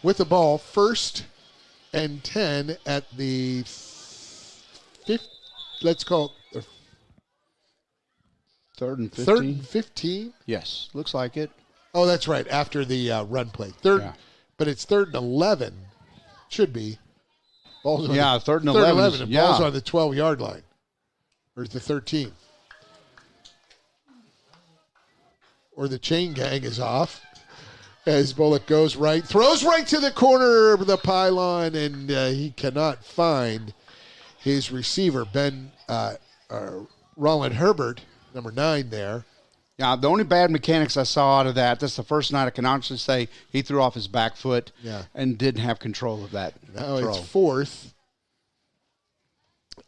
with the ball, 1st and 10 at the 5th. Let's call it 3rd and 15. 3rd and 15? Yes, looks like it. Oh, that's right, after the run play. But it's 3rd and 11. Should be. Ball's on 3rd and 11. And ball's on the 12-yard line. Or the 13. Or the chain gang is off. As Bullock goes right, throws right to the corner of the pylon, and he cannot find his receiver, Roland Herbert, number 9 there. Yeah, the only bad mechanics I saw out of that's the first night I can honestly say he threw off his back foot and didn't have control of that. Now it's 4th.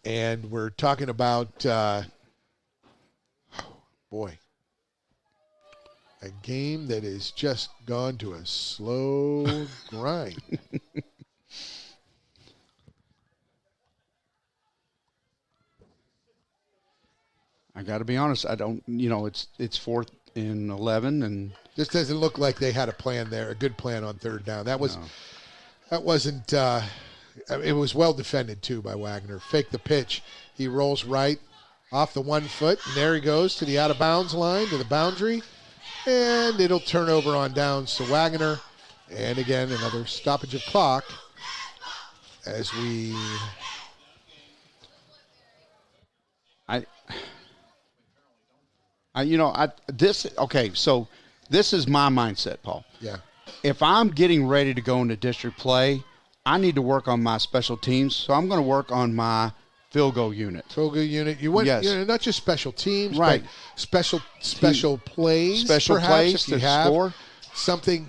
And we're talking about, a game that has just gone to a slow grind. I got to be honest. I don't. It's 4th and 11, and this doesn't look like they had a plan there, a good plan on 3rd down. That wasn't. It was well defended too by Waggener. Fake the pitch. He rolls right off the 1 foot, and there he goes to the out of bounds line, to the boundary, and it'll turn over on downs to Waggener, and again another stoppage of clock as we. So this is my mindset, Paul. Yeah. If I'm getting ready to go into district play, I need to work on my special teams. So I'm going to work on my field goal unit. Field goal unit. You want not just special teams, right? But special plays. Special perhaps, plays if you to have score. Something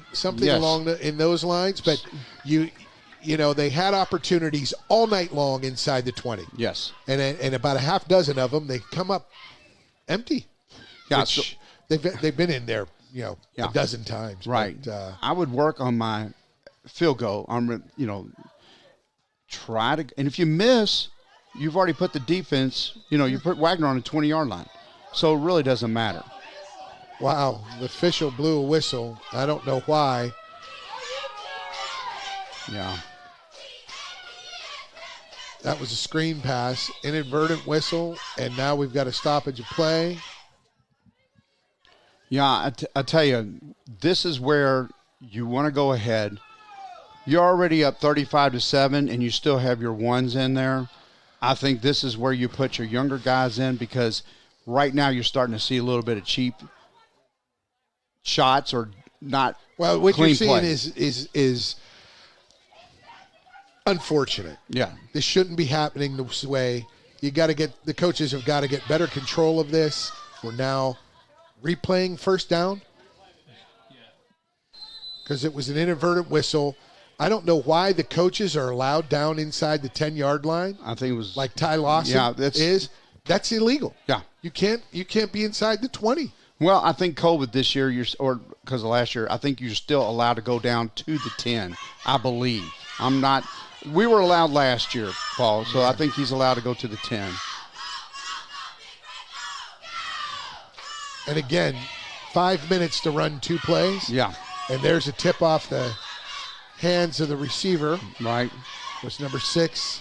along in those lines. But they had opportunities all night long inside the 20. Yes. And about a half dozen of them, they come up empty. Yeah, they've been in there, a dozen times. Right. But, I would work on my field goal. Try to, and if you miss, you've already put the defense, you put Waggener on the 20-yard line. So it really doesn't matter. Wow, the official blew a whistle. I don't know why. Yeah. That was a screen pass, inadvertent whistle, and now we've got a stoppage of play. Yeah, I tell you, this is where you want to go ahead. You're already up 35-7, and you still have your ones in there. I think this is where you put your younger guys in, because right now you're starting to see a little bit of cheap shots or not. Well, what clean you're seeing play. is unfortunate. Yeah. This shouldn't be happening this way. The coaches have got to get better control of this. We're now replaying first down because it was an inadvertent whistle. I don't know why the coaches are allowed down inside the 10-yard line. I think it was like Ty Lawson that's illegal. Yeah. You can't be inside the 20. Well, I think COVID this year, or because of last year, I think you're still allowed to go down to the 10, I believe. We were allowed last year, Paul, so I think he's allowed to go to the 10. And again, 5 minutes to run 2 plays. Yeah. And there's a tip off the hands of the receiver. Right. Was number 6,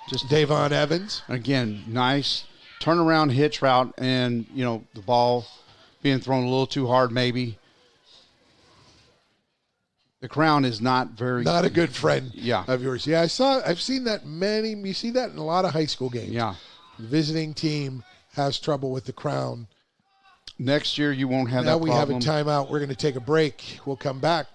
just Davon Evans. Again, nice turnaround hitch route, and, the ball being thrown a little too hard maybe. The crown is not a good friend yeah. of yours. Yeah, I've seen that you see that in a lot of high school games. Yeah. The visiting team has trouble with the crown. Next year you won't have now that we problem. have a timeout. We're going to take a break. We'll come back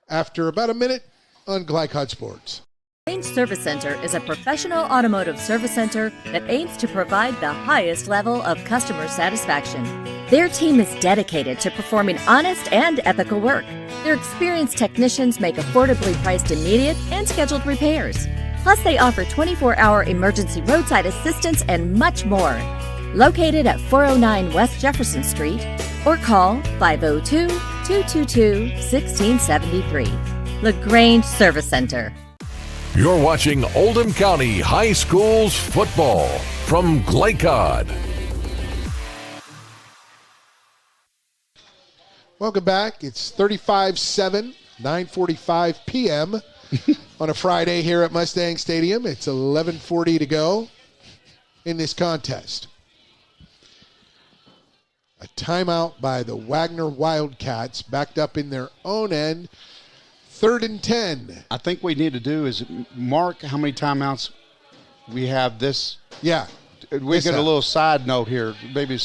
after about a minute on Glycod Sports. Range Service Center is a professional automotive service center that aims to provide the highest level of customer satisfaction. Their team is dedicated to performing honest and ethical work. Their experienced technicians make affordably priced immediate and scheduled repairs. Plus, they offer 24-hour emergency roadside assistance and much more. Located at 409 West Jefferson Street, or call 502-222-1673. LaGrange Service Center. You're watching Oldham County High Schools football from Glycod. Welcome back. It's 35-7, 9:45 p.m. on a Friday here at Mustang Stadium. It's 11:40 to go in this contest. A timeout by the Waggener Wildcats, backed up in their own end. 3rd and 10. I think what we need to do is mark how many timeouts we have this. Yeah. We get a little side note here. Maybe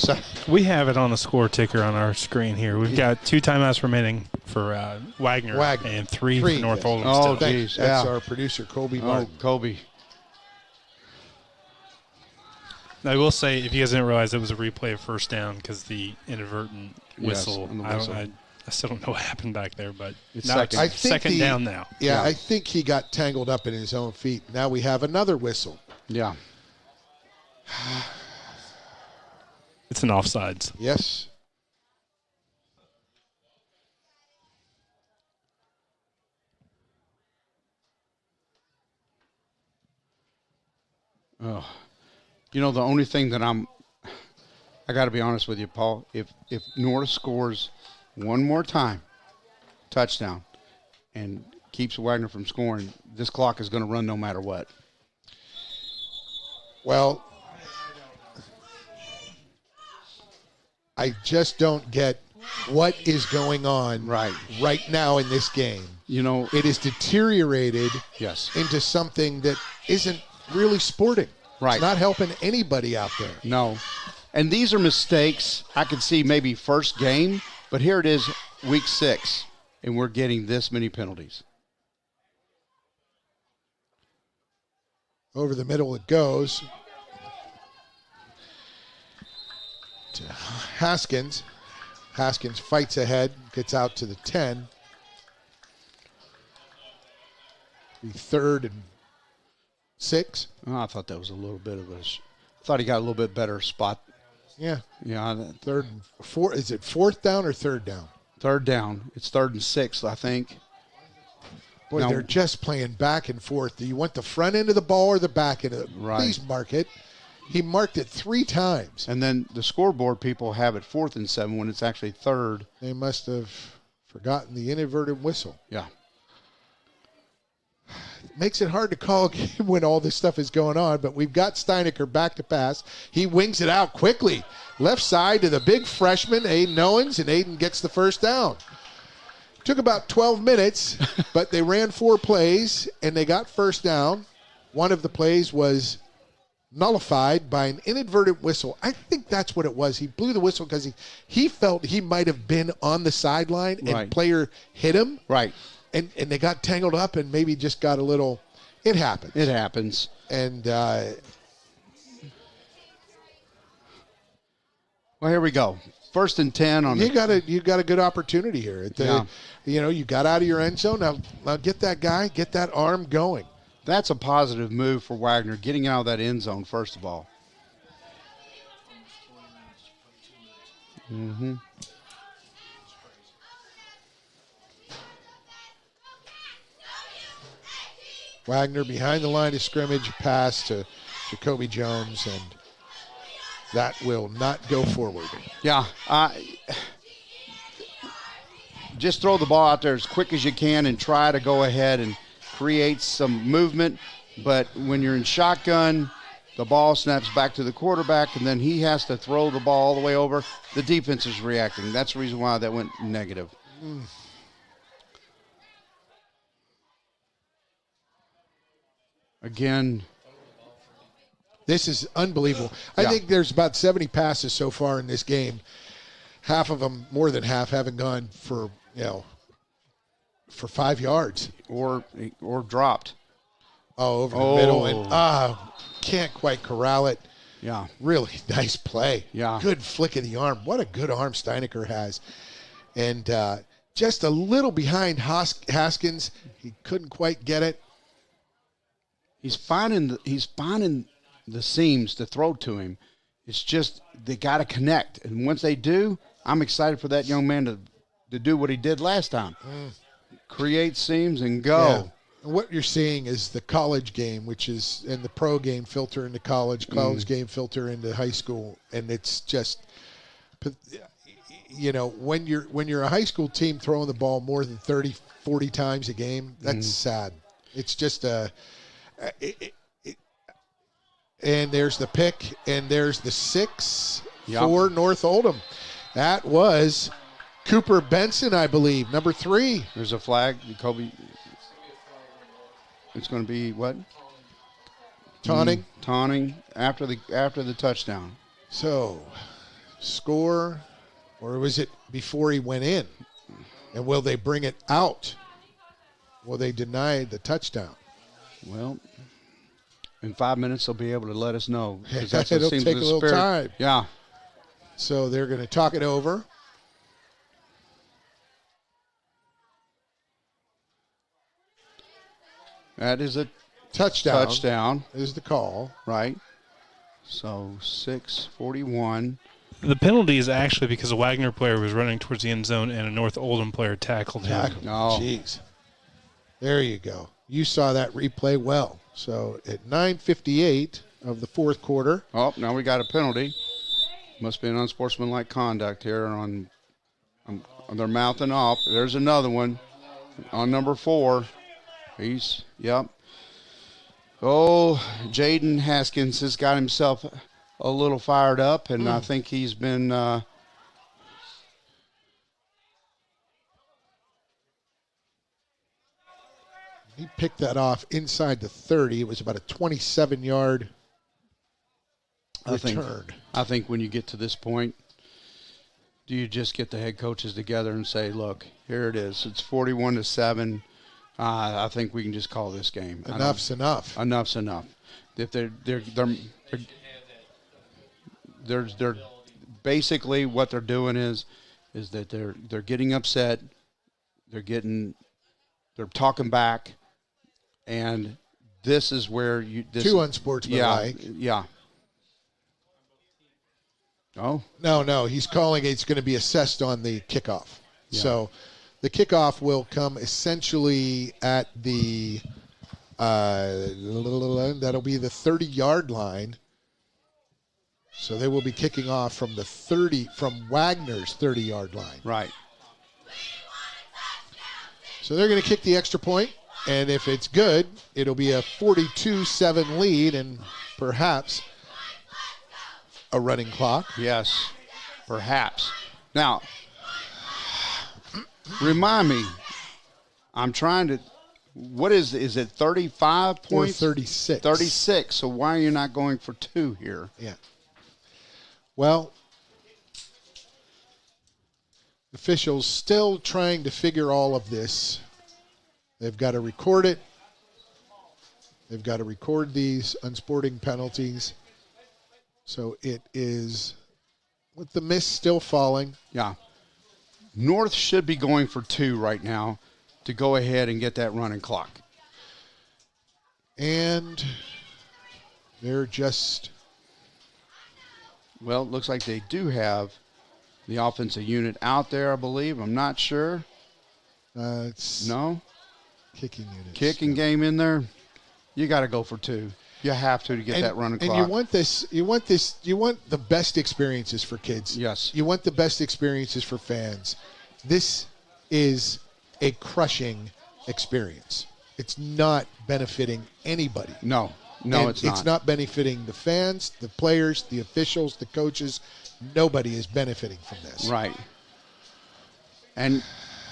we have it on the score ticker on our screen here. We've got 2 timeouts remaining for Waggener and 3 for North Oldham. Oh, geez. That's our producer, Colby Martin. Colby. I will say, if you guys didn't realize, it was a replay of first down because the inadvertent whistle. Yes, I still don't know what happened back there, but it's second down now. Yeah, I think he got tangled up in his own feet. Now we have another whistle. Yeah. It's an offsides. Yes. Oh. The only thing that I got to be honest with you, Paul, if North scores one more time, touchdown, and keeps Waggener from scoring, this clock is going to run no matter what. Well, I just don't get what is going on right now in this game. It is deteriorated into something that isn't really sporting. Right. It's not helping anybody out there. No. And these are mistakes I could see maybe first game, but here it is, week 6, and we're getting this many penalties. Over the middle it goes to Haskins. Haskins fights ahead, gets out to the 10. The 3rd and 6. Oh, I thought that was a little bit of I thought he got a little bit better spot. Yeah. Yeah. 3rd and 4. Is it 4th down or 3rd down? 3rd down. It's 3rd and 6, I think. Boy, they're just playing back and forth. Do you want the front end of the ball or the back end of it? Right. Please mark it. He marked it 3 times. And then the scoreboard people have it 4th and 7 when it's actually 3rd. They must have forgotten the inadvertent whistle. Yeah. Makes it hard to call a game when all this stuff is going on, but we've got Steinecker back to pass. He wings it out quickly. Left side to the big freshman, Aiden Owens, and Aiden gets the first down. Took about 12 minutes, but they ran 4 plays, and they got first down. One of the plays was nullified by an inadvertent whistle. I think that's what it was. He blew the whistle because he felt he might have been on the sideline, and player hit him. Right. And they got tangled up and maybe just got a little – it happens. It happens. And well, here we go. 1st and 10 on you got a good opportunity here. You got out of your end zone. Now get that guy, get that arm going. That's a positive move for Waggener, getting out of that end zone, first of all. Mm-hmm. Waggener behind the line of scrimmage, pass to Jacoby Jones, and that will not go forward. Yeah. Just throw the ball out there as quick as you can and try to go ahead and create some movement. But when you're in shotgun, the ball snaps back to the quarterback, and then he has to throw the ball all the way over. The defense is reacting. That's the reason why that went negative. Again, this is unbelievable. I think there's about 70 passes so far in this game. Half of them, more than half, haven't gone for 5 yards or dropped. Oh, over the middle, and can't quite corral it. Yeah, really nice play. Yeah, good flick of the arm. What a good arm Steinecker has, and just a little behind Haskins. He couldn't quite get it. He's finding the seams to throw to him. It's just they got to connect, and once they do, I'm excited for that young man to do what he did last time. Create seams and go. Yeah. And what you're seeing is the college game, which is and the pro game filter into college game filter into high school, and it's just when you're a high school team throwing the ball more than 30, 40 times a game, that's sad. It's just and there's the pick, and there's the 6 for North Oldham. That was Cooper Benson, I believe, number 3. There's a flag. Kobe. It's going to be what? Taunting. Taunting after the touchdown. So, score, or was it before he went in? And will they bring it out? Will they deny the touchdown? Well, in 5 minutes they'll be able to let us know. It'll take a little time. Yeah. So they're going to talk it over. That is a touchdown. Touchdown is the call. Right. So 6:41. The penalty is actually because a Waggener player was running towards the end zone and a North Oldham player tackled him. Oh, jeez. There you go. You saw that replay well. So at 9:58 of the fourth quarter. Oh, now we got a penalty. Must be an unsportsmanlike conduct here on their mouthing off. There's another one on number 4. Yep. Oh, Jaden Haskins has got himself a little fired up, and I think he's been he picked that off inside the 30. It was about a 27-yard return. I think when you get to this point, do you just get the head coaches together and say, look, here it is. It's 41-7. I think we can just call this game. Enough's enough. Enough's enough. If they're basically what they're doing is that they're getting upset. They're talking back, and this is where too unsportsmanlike. Yeah. Oh no, he's calling it's going to be assessed on the kickoff. Yeah. So The kickoff will come essentially at the that'll be the 30-yard line. So they will be kicking off from Waggener's 30-yard line. Right. So they're going to kick the extra point, and if it's good, it'll be a 42-7 lead and perhaps a running clock. Yes, perhaps. Now, remind me, I'm trying to, what is it 35 points? Or 36. 36, so why are you not going for 2 here? Yeah. Well, officials still trying to figure all of this. They've got to record it. They've got to record these unsporting penalties. So it is, with the mist still falling. Yeah. North should be going for 2 right now to go ahead and get that running clock. And they're just... Well, it looks like they do have the offensive unit out there, I believe. I'm not sure. No? Kicking unit. Kicking game in there. You got to go for 2. You have to get that running clock. And you want the best experiences for kids. Yes. You want the best experiences for fans. This is a crushing experience. It's not benefiting anybody. No, it's not. It's not benefiting the fans, the players, the officials, the coaches. Nobody is benefiting from this. Right. And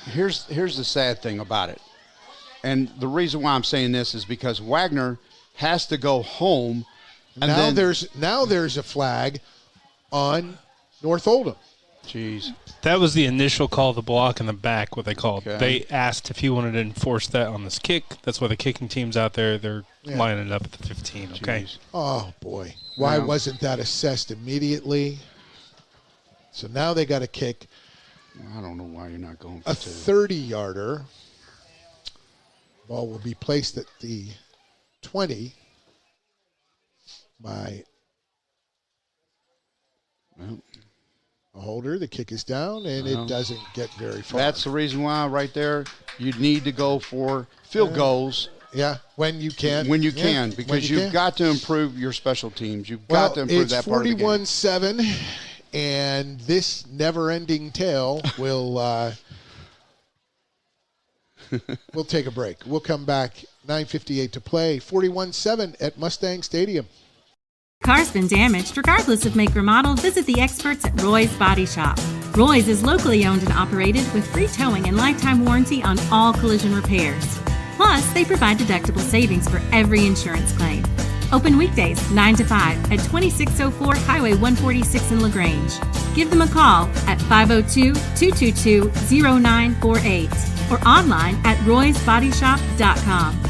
here's the sad thing about it. And the reason why I'm saying this is because Waggener has to go home. And now there's a flag on North Oldham. Jeez. That was the initial call, the block in the back, what they called. Okay. They asked if he wanted to enforce that on this kick. That's why the kicking team's out there. They're lining it up at the 15, okay? Jeez. Oh, boy. Why wasn't that assessed immediately? So now they got to kick. I don't know why you're not going for a 2. 30-yarder. Ball will be placed at the 20 by a holder. The kick is down, and it doesn't get very far. That's the reason why right there you need to go for field goals. Yeah, when you can. When you can, because you've got to improve your special teams. You've got to improve that part of the game. It's 41-7, and this never-ending tale will we'll take a break. We'll come back. 9:58 to play. 41-7 at Mustang Stadium. Car's been damaged. Regardless of make or model, visit the experts at Roy's Body Shop. Roy's is locally owned and operated with free towing and lifetime warranty on all collision repairs. Plus, they provide deductible savings for every insurance claim. Open weekdays 9 to 5 at 2604 Highway 146 in LaGrange. Give them a call at 502-222-0948 or online at roysbodyshop.com.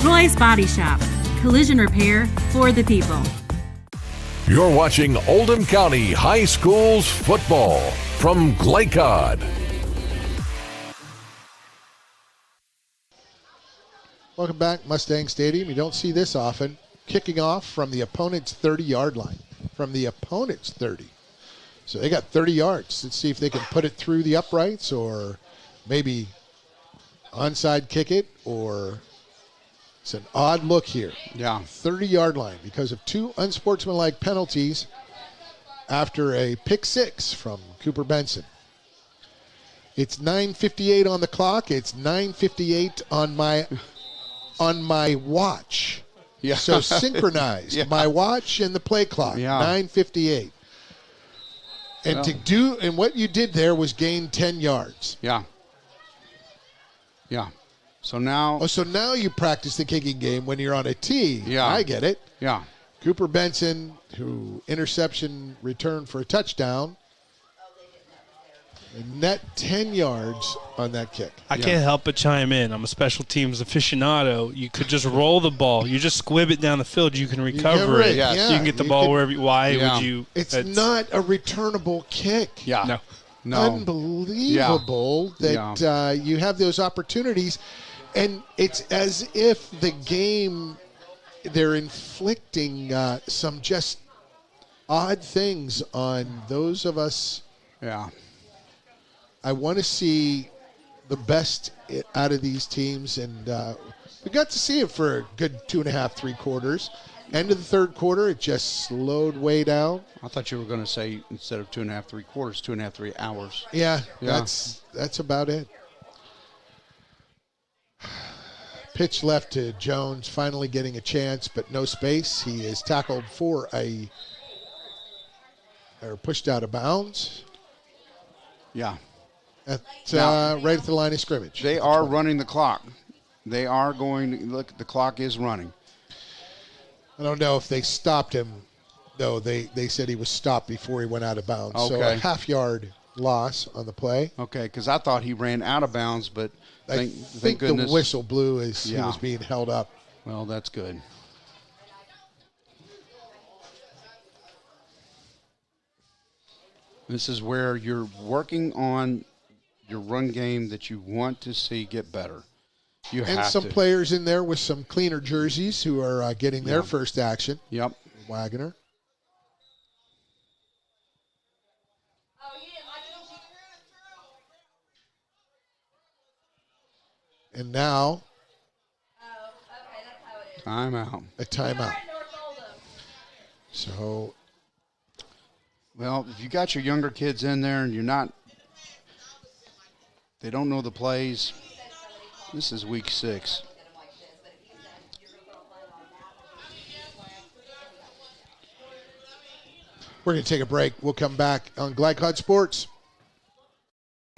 Roy's Body Shop. Collision repair for the people. You're watching Oldham County High Schools football from Glycod. Welcome back, Mustang Stadium. You don't see this often. Kicking off from the opponent's 30-yard line. From the opponent's 30. So they got 30 yards. Let's see if they can put it through the uprights or maybe onside kick it, or it's an odd look here. Yeah. 30-yard line because of 2 unsportsmanlike penalties after a pick 6 from Cooper Benson. It's 9:58 on the clock. It's 9:58 on my watch. Yeah. So synchronized. My watch and the play clock. Yeah. 9:58. And what you did there was gain 10 yards. Yeah. Yeah. So now you practice the kicking game when you're on a tee. Yeah. I get it. Yeah. Cooper Benson, who interception return for a touchdown. And net 10 yards on that kick. I can't help but chime in. I'm a special teams aficionado. You could just roll the ball. You just squib it down the field. You can recover it. Yes. Yeah. You can get the ball wherever. Why would you? It's not a returnable kick. Yeah. No. Unbelievable that you have those opportunities. And it's as if the game, they're inflicting some just odd things on those of us. Yeah. I want to see the best out of these teams, and we got to see it for a good 2.5, 3 quarters. End of the third quarter, it just slowed way down. I thought you were going to say instead of 2.5, 3 quarters, 2.5, 3 hours. Yeah. That's about it. Pitch left to Jones, finally getting a chance, but no space. He is tackled for or pushed out of bounds. Yeah. Right at the line of scrimmage. They are running the clock. They are going to look. The clock is running. I don't know if they stopped him, though. They said he was stopped before he went out of bounds. Okay. So a half-yard loss on the play. Okay, because I thought he ran out of bounds, but I think the whistle blew as he was being held up. Well, that's good. This is where you're working on your run game that you want to see get better. And some players in there with some cleaner jerseys who are getting their first action. Yep. Waggener. And now timeout. A timeout. So, well, if you got your younger kids in there and they don't know the plays. This is week 6. We're going to take a break. We'll come back on Glycod Sports.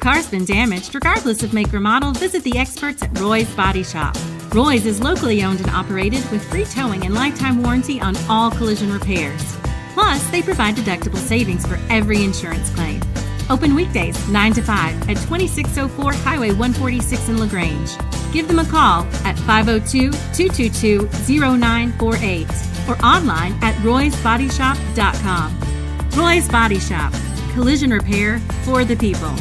Car's been damaged. Regardless of make or model, visit the experts at Roy's Body Shop. Roy's is locally owned and operated with free towing and lifetime warranty on all collision repairs. Plus, they provide deductible savings for every insurance claim. Open weekdays 9 to 5 at 2604 Highway 146 in LaGrange. Give them a call at 502-222-0948 or online at roysbodyshop.com. Roy's Body Shop. Collision repair for the people.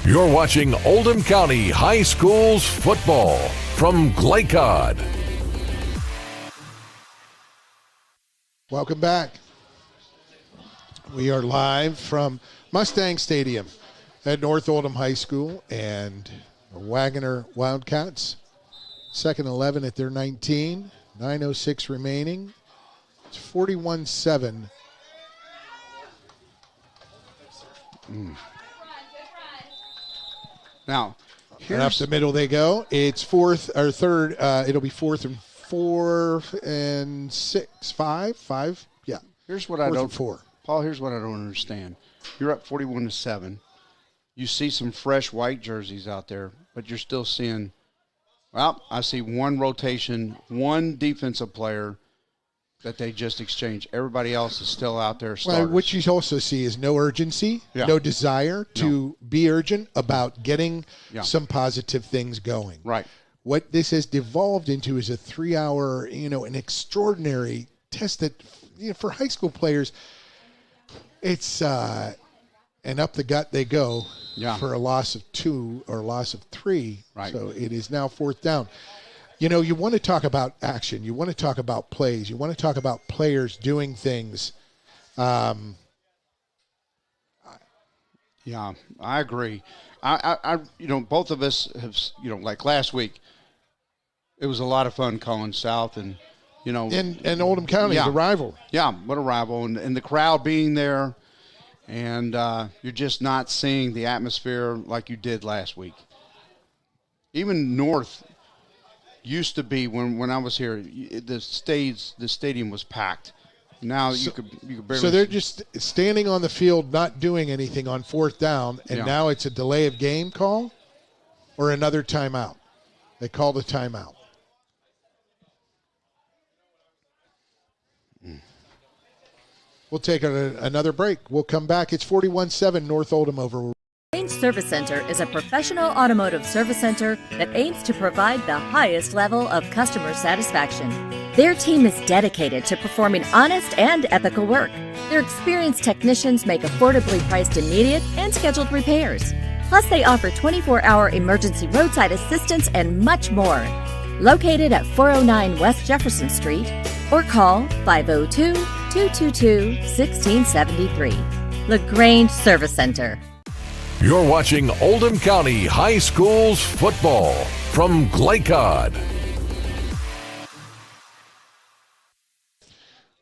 You're watching Oldham County High Schools football from Glycod. Welcome back. We are live from Mustang Stadium at North Oldham High School, and the Waggener Wildcats, 2nd 11 at their 19, 9:06 remaining. It's 41-7. Now, and up the middle they go. It's third. It'll be 4th and 4 and 6, 5. Yeah. Here's what I don't. 4. Paul, here's what I don't understand. You're up 41-7. You see some fresh white jerseys out there, but you're still seeing, well, I see one rotation, one defensive player that they just exchanged. Everybody else is still out there starters. Well, what you also see is no urgency, no desire to be urgent about getting some positive things going. Right. What this has devolved into is a 3-hour, an extraordinary test that, for high school players, it's and up the gut they go for a loss of 2 or a loss of 3. Right. So it is now 4th down. You want to talk about action. You want to talk about plays. You want to talk about players doing things. Yeah, I agree. I both of us have, like last week, it was a lot of fun calling South and, And Oldham County, the rival. Yeah, what a rival. And the crowd being there, and you're just not seeing the atmosphere like you did last week. Even North used to be, when I was here, the stadium was packed. Now you could barely. So they're just standing on the field, not doing anything on 4th down, and now it's a delay of game call or another timeout. They called a timeout. We'll take another break. We'll come back. It's 41-7 North Oldham over. Range Service Center is a professional automotive service center that aims to provide the highest level of customer satisfaction. Their team is dedicated to performing honest and ethical work. Their experienced technicians make affordably priced immediate and scheduled repairs. Plus, they offer 24-hour emergency roadside assistance and much more. Located at 409 West Jefferson Street, or call 502-222-1673. LaGrange Service Center. You're watching Oldham County High Schools football from Glycod.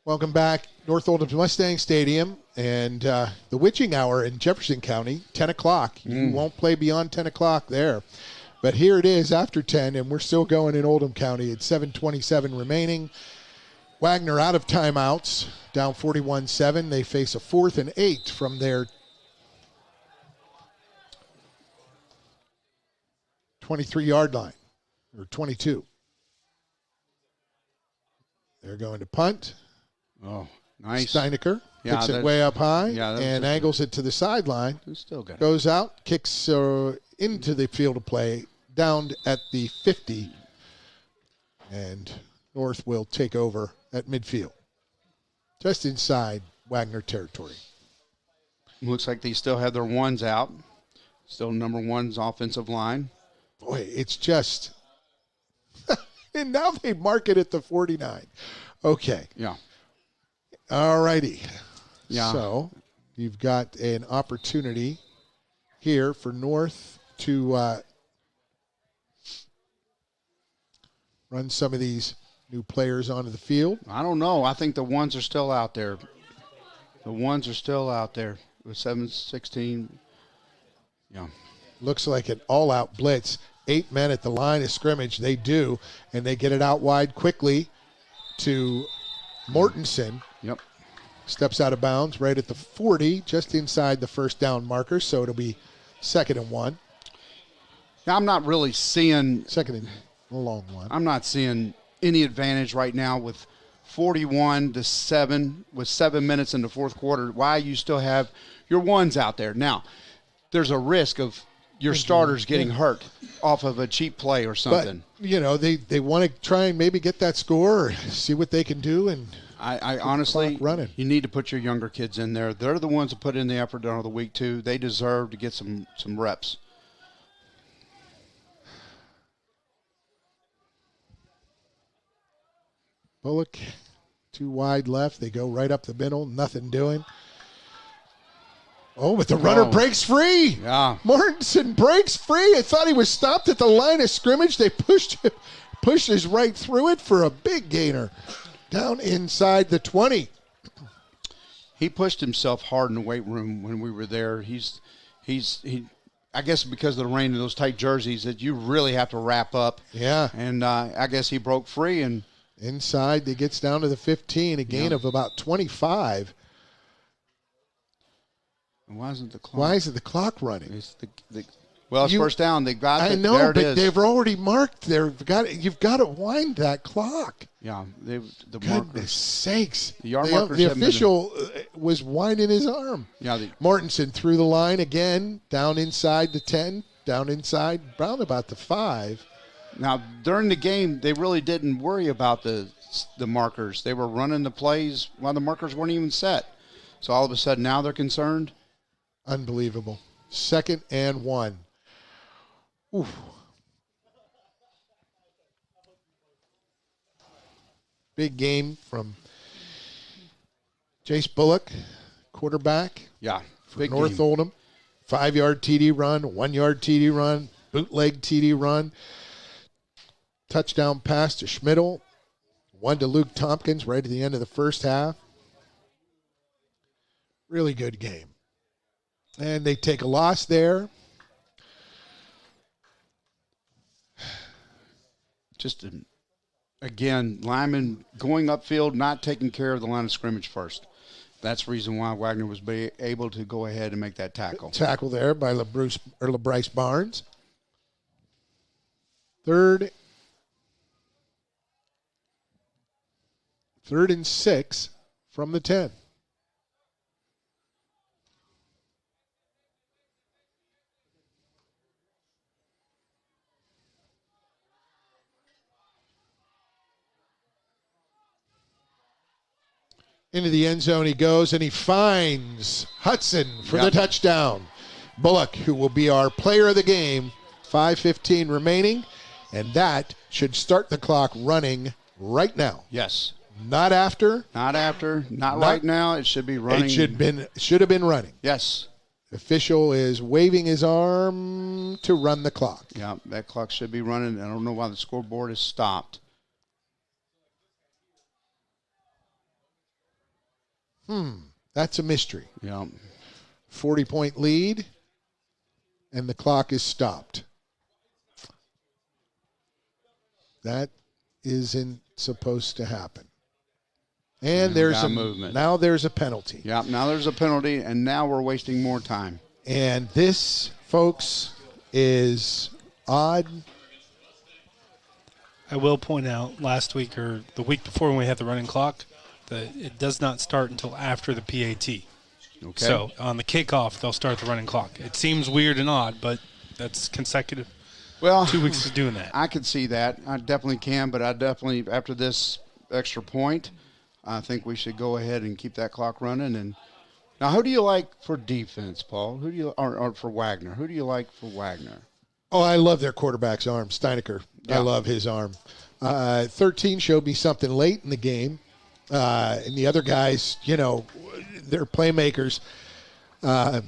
Welcome back. North Oldham Mustang Stadium and the witching hour in Jefferson County, 10 o'clock. You won't play beyond 10 o'clock there. But here it is after 10, and we're still going in Oldham County. It's 7:27 remaining. Waggener out of timeouts, down 41-7. They face a 4th and 8 from their 23-yard line, or 22. They're going to punt. Oh, nice. Steinecker kicks it way up high and angles it to the sideline. Still got it. Goes out, kicks into the field of play, down at the 50. And North will take over at midfield, just inside Waggener territory. Looks like they still have their ones out. Still number one's offensive line. Boy, it's just – and now they mark it at the 49. Okay. Yeah. All righty. Yeah. So you've got an opportunity here for North to run some of these new players onto the field. I don't know. I think the ones are still out there. The ones are still out there with 7-16. Yeah. Looks like an all-out blitz. 8 men at the line of scrimmage. They do, and they get it out wide quickly to Mortensen. Yep. Steps out of bounds right at the 40, just inside the first down marker, so it'll be 2nd and 1. Now, I'm not really seeing... 2nd and a long one. I'm not seeing any advantage right now with 41-7, with 7 minutes in the fourth quarter. Why you still have your ones out there. Now, there's a risk of your starters getting hurt off of a cheap play or something. But, you know, they want to try and maybe get that score or see what they can do. And I honestly, you need to put your younger kids in there. They're the ones that put in the effort during the week, too. They deserve to get some reps. Bullock, too wide left. They go right up the middle, nothing doing. Oh, but the runner breaks free. Yeah. Mortensen breaks free. I thought he was stopped at the line of scrimmage. They pushed his right through it for a big gainer down inside the 20. He pushed himself hard in the weight room when we were there. He I guess because of the rain and those tight jerseys that you really have to wrap up. Yeah. And I guess he broke free. And inside, he gets down to the 15, a gain of about 25. Why isn't the clock running? It's first down. They got it. I know, but they've already marked. You've got to wind that clock. Yeah, Goodness sakes! The yard markers. The official was winding his arm. Yeah, Mortensen through the line again, down inside the 10, down inside round about the 5. Now during the game, they really didn't worry about the markers. They were running the plays while the markers weren't even set. So all of a sudden now they're concerned. Unbelievable. 2nd and 1. Oof. Big game from Jace Bullock, quarterback. Yeah, for North Oldham. 5-yard TD run, 1-yard TD run, bootleg TD run. Touchdown pass to Schmidl. 1 to Luke Tompkins right at the end of the first half. Really good game. And they take a loss there. Just, again, Lyman going upfield, not taking care of the line of scrimmage first. That's the reason why Waggener was able to go ahead and make that tackle. Tackle there by LeBryce Barnes. 3rd and 6 from the 10. Into the end zone he goes, and he finds Hudson for the touchdown. Bullock, who will be our player of the game, 5:15 remaining, and that should start the clock running right now. Yes. Not after. Not right now. It should be running. It should have been running. Yes. official is waving his arm to run the clock. Yeah, that clock should be running. I don't know why the scoreboard is stopped. That's a mystery. Yeah. 40-point lead, and the clock is stopped. That isn't supposed to happen. And there's a movement. Now there's a penalty. Yeah, now there's a penalty, and now we're wasting more time. And this, folks, is odd. I will point out last week or the week before when we had the running clock that it does not start until after the PAT. Okay. So on the kickoff, they'll start the running clock. It seems weird and odd, but that's consecutive. Well, 2 weeks of doing that. I can see that. I definitely can, but I definitely, after this extra point, I think we should go ahead and keep that clock running. And now, who do you like for defense, Paul? Who do you or for Waggener? Who do you like for Waggener? Oh, I love their quarterback's arm, Steinecker. Yeah. I love his arm. 13 showed me something late in the game. And the other guys, they're playmakers. That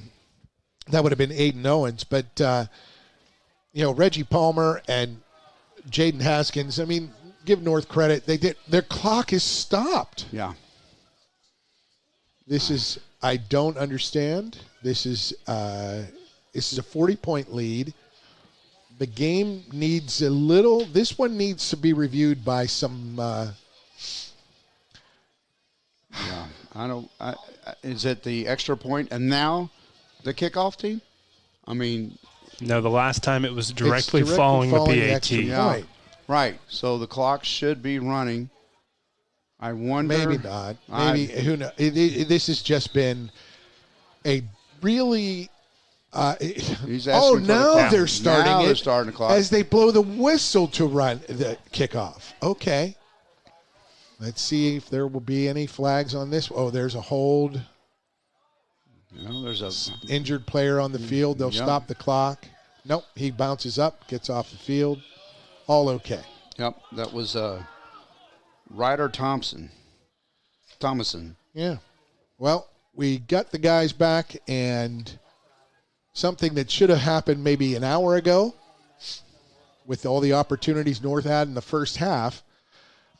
would have been Aiden Owens. But, Reggie Palmer and Jaden Haskins, I mean, give North credit. Their clock is stopped. Yeah. This is, I don't understand. This is a 40-point lead. The game needs this one needs to be reviewed by some, yeah, is it the extra point and now the kickoff team? I mean. No, the last time it was directly following the PAT. Yeah. Right. So the clock should be running. I wonder. Maybe not. Maybe who knows? This has just been a really. Now they're starting now it. They're starting the clock as they blow the whistle to run the kickoff. Okay. Let's see if there will be any flags on this. Oh, there's a hold. There's a injured player on the field. They'll stop the clock. Nope. He bounces up, gets off the field. All okay. Yep. That was Ryder Thomason. Yeah. Well, we got the guys back, and something that should have happened maybe an hour ago with all the opportunities North had in the first half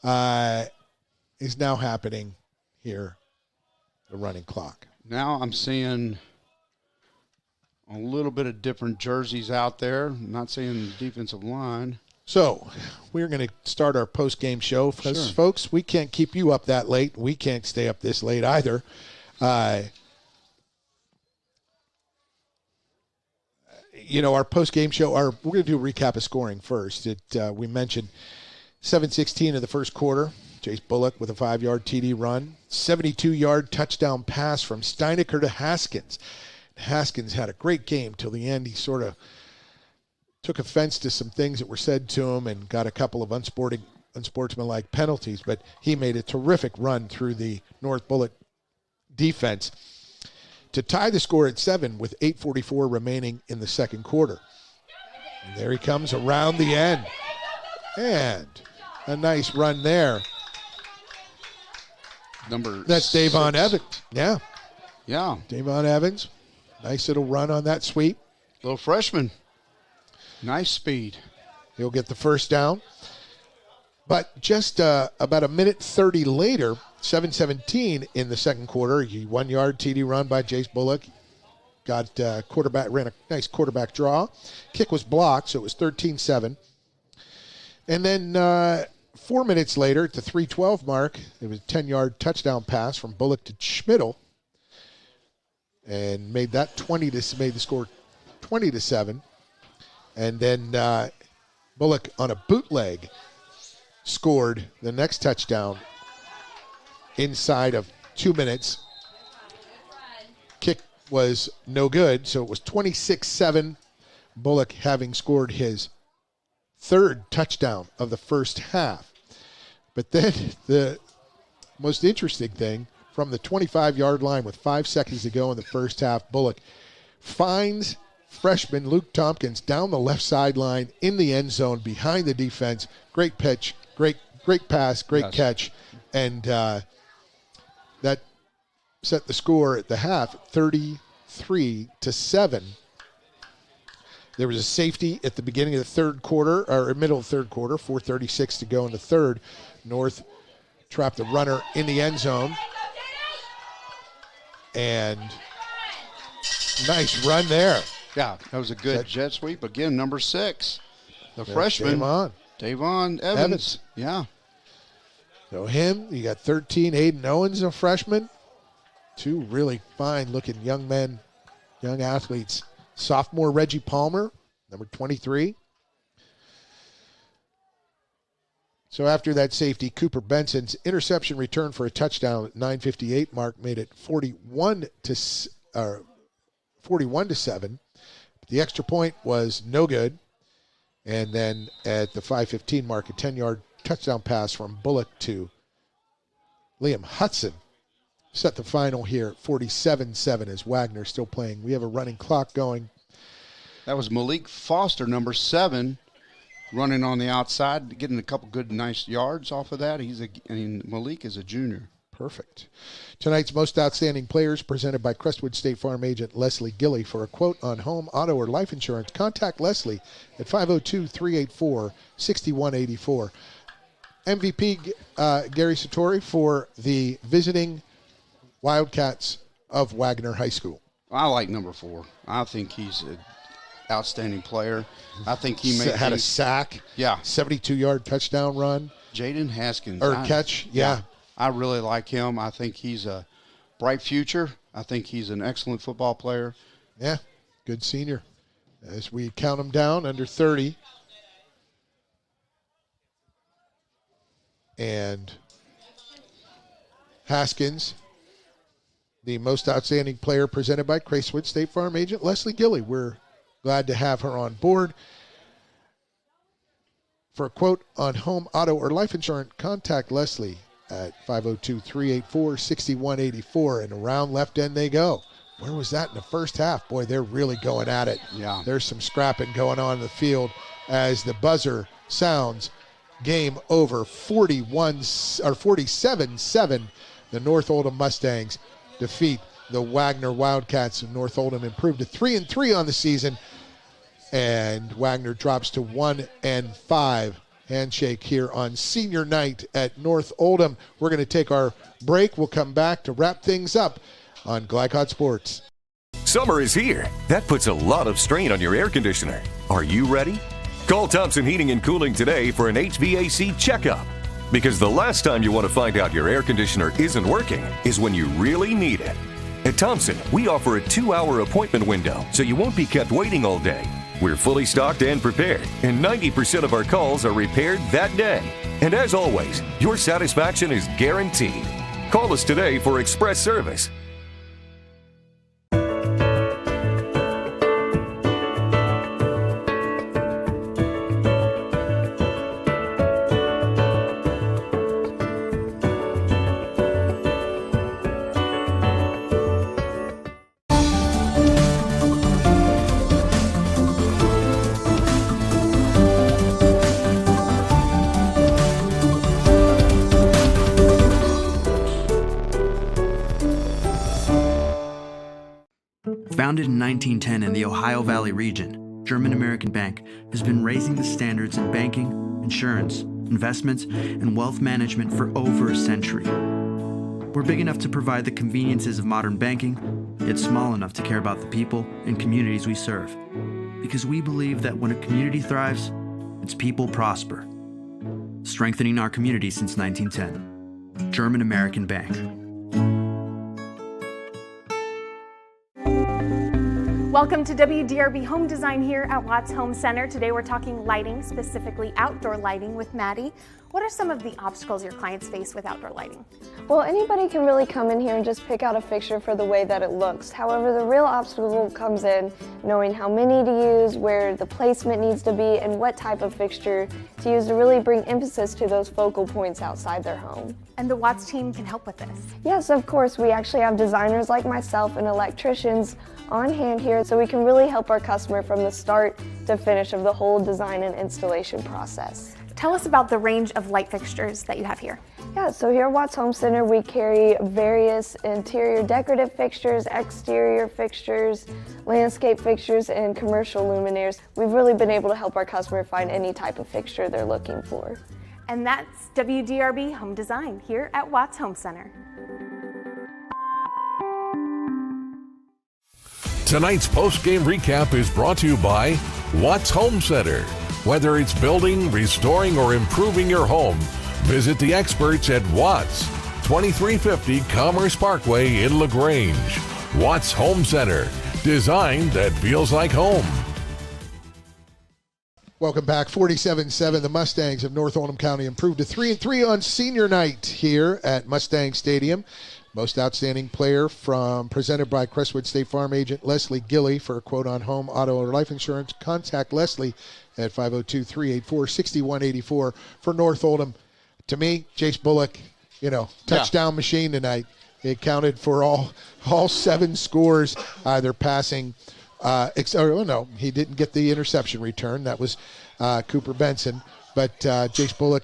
is now happening here, the running clock. Now I'm seeing a little bit of different jerseys out there. I'm not seeing the defensive line. So we're going to start our post-game show because, folks, we can't keep you up that late. We can't stay up this late either. Our post-game show, we're going to do a recap of scoring first. We mentioned 7:16 of the first quarter. Jace Bullock with a 5-yard TD run. 72-yard touchdown pass from Steinecker to Haskins. Haskins had a great game till the end. He sort of took offense to some things that were said to him and got a couple of unsportsmanlike penalties, but he made a terrific run through the North Bullock defense to tie the score at 7 with 8:44 remaining in the second quarter. And there he comes around the end. And a nice run there. That's Davon Evans. Yeah. Yeah. Davon Evans. Nice little run on that sweep. Little freshman. Nice speed. He'll get the first down. But just about a minute 30 later, 7:17 in the second quarter, 1-yard TD run by Jace Bullock. Ran a nice quarterback draw. Kick was blocked, so it was 13-7. And then 4 minutes later, at the 3:12 mark, it was a 10-yard touchdown pass from Bullock to Schmidl, and made the score 20-7. And then Bullock on a bootleg scored the next touchdown inside of 2 minutes. Kick was no good, so it was 26-7. Bullock having scored his third touchdown of the first half. But then the most interesting thing, from the 25-yard line with 5 seconds to go in the first half, Bullock finds freshman Luke Tompkins down the left sideline in the end zone behind the defense. Great pitch, great pass, great catch. And that set the score at the half 30-7. 43-7. There was a safety at the beginning of the third quarter, or middle of the third quarter, 4:36 to go in the third. North trapped the runner in the end zone. And nice run there. Yeah, that was a good jet sweep. Again, number 6, the freshman, Davon Evans. Yeah. So him, you got 13, Aiden Owens, a freshman. 2 really fine-looking young men, young athletes. Sophomore Reggie Palmer, number 23. So after that safety, Cooper Benson's interception return for a touchdown at 9:58 mark made it 41-7. The extra point was no good. And then at the 5:15 mark, a 10-yard touchdown pass from Bullock to Liam Hudson set the final here at 47-7 as Waggener still playing. We have a running clock going. That was Malik Foster, number 7, running on the outside, getting a couple good, nice yards off of that. Malik is a junior. Perfect. Tonight's most outstanding players presented by Crestwood State Farm agent Leslie Gilley. For a quote on home, auto, or life insurance, contact Leslie at 502-384-6184. MVP Gary Sartori for the visiting Wildcats of Waggener High School. I like number 4. I think he's an outstanding player. I think he had a sack. Yeah. 72-yard touchdown run. Jaden Haskins. Catch, yeah. I really like him. I think he's a bright future. I think he's an excellent football player. Yeah, good senior. As we count him down, under 30. And Haskins, the most outstanding player presented by Crestwood State Farm agent Leslie Gilley. We're glad to have her on board. For a quote on home, auto, or life insurance, contact Leslie at 502-384-6184. And around left end they go. Where was that in the first half? Boy, they're really going at it. Yeah. There's some scrapping going on in the field as the buzzer sounds. Game over, 47-7. The North Oldham Mustangs defeat the Waggener Wildcats, and North Oldham improved to 3-3 on the season. And Waggener drops to 1-5. Handshake here on senior night at North Oldham. We're going to take our break. We'll come back to wrap things up on Glycod Sports. Summer is here. That puts a lot of strain on your air conditioner. Are you ready? Call Thompson Heating and Cooling today for an HVAC checkup. Because the last time you want to find out your air conditioner isn't working is when you really need it. At Thompson, we offer a 2-hour appointment window so you won't be kept waiting all day. We're fully stocked and prepared, and 90% of our calls are repaired that day. And as always, your satisfaction is guaranteed. Call us today for express service. Founded in 1910 in the Ohio Valley region, German American Bank has been raising the standards in banking, insurance, investments, and wealth management for over a century. We're big enough to provide the conveniences of modern banking, yet small enough to care about the people and communities we serve. Because we believe that when a community thrives, its people prosper. Strengthening our community since 1910. German American Bank. Welcome to WDRB Home Design here at Watts Home Center. Today we're talking lighting, specifically outdoor lighting with Maddie. What are some of the obstacles your clients face with outdoor lighting? Well, anybody can really come in here and just pick out a fixture for the way that it looks. However, the real obstacle comes in knowing how many to use, where the placement needs to be, and what type of fixture to use to really bring emphasis to those focal points outside their home. And the Watts team can help with this? Yes, of course. We actually have designers like myself and electricians on hand here, so we can really help our customer from the start to finish of the whole design and installation process. Tell us about the range of light fixtures that you have here. Yeah, so here at Watts Home Center, we carry various interior decorative fixtures, exterior fixtures, landscape fixtures, and commercial luminaires. We've really been able to help our customer find any type of fixture they're looking for. And that's WDRB Home Design here at Watts Home Center. Tonight's post-game recap is brought to you by Watts Home Center. Whether it's building, restoring, or improving your home, visit the experts at Watts, 2350 Commerce Parkway in LaGrange. Watts Home Center, design that feels like home. Welcome back. 47-7. The Mustangs of North Oldham County improved to 3-3 on senior night here at Mustang Stadium. Most outstanding player presented by Crestwood State Farm agent Leslie Gilley. For a quote on home, auto, or life insurance, contact Leslie at 502-384-6184 for North Oldham. To me, Jace Bullock, touchdown machine tonight. He accounted for all 7 scores, either passing. He didn't get the interception return. That was Cooper Benson. But Jace Bullock,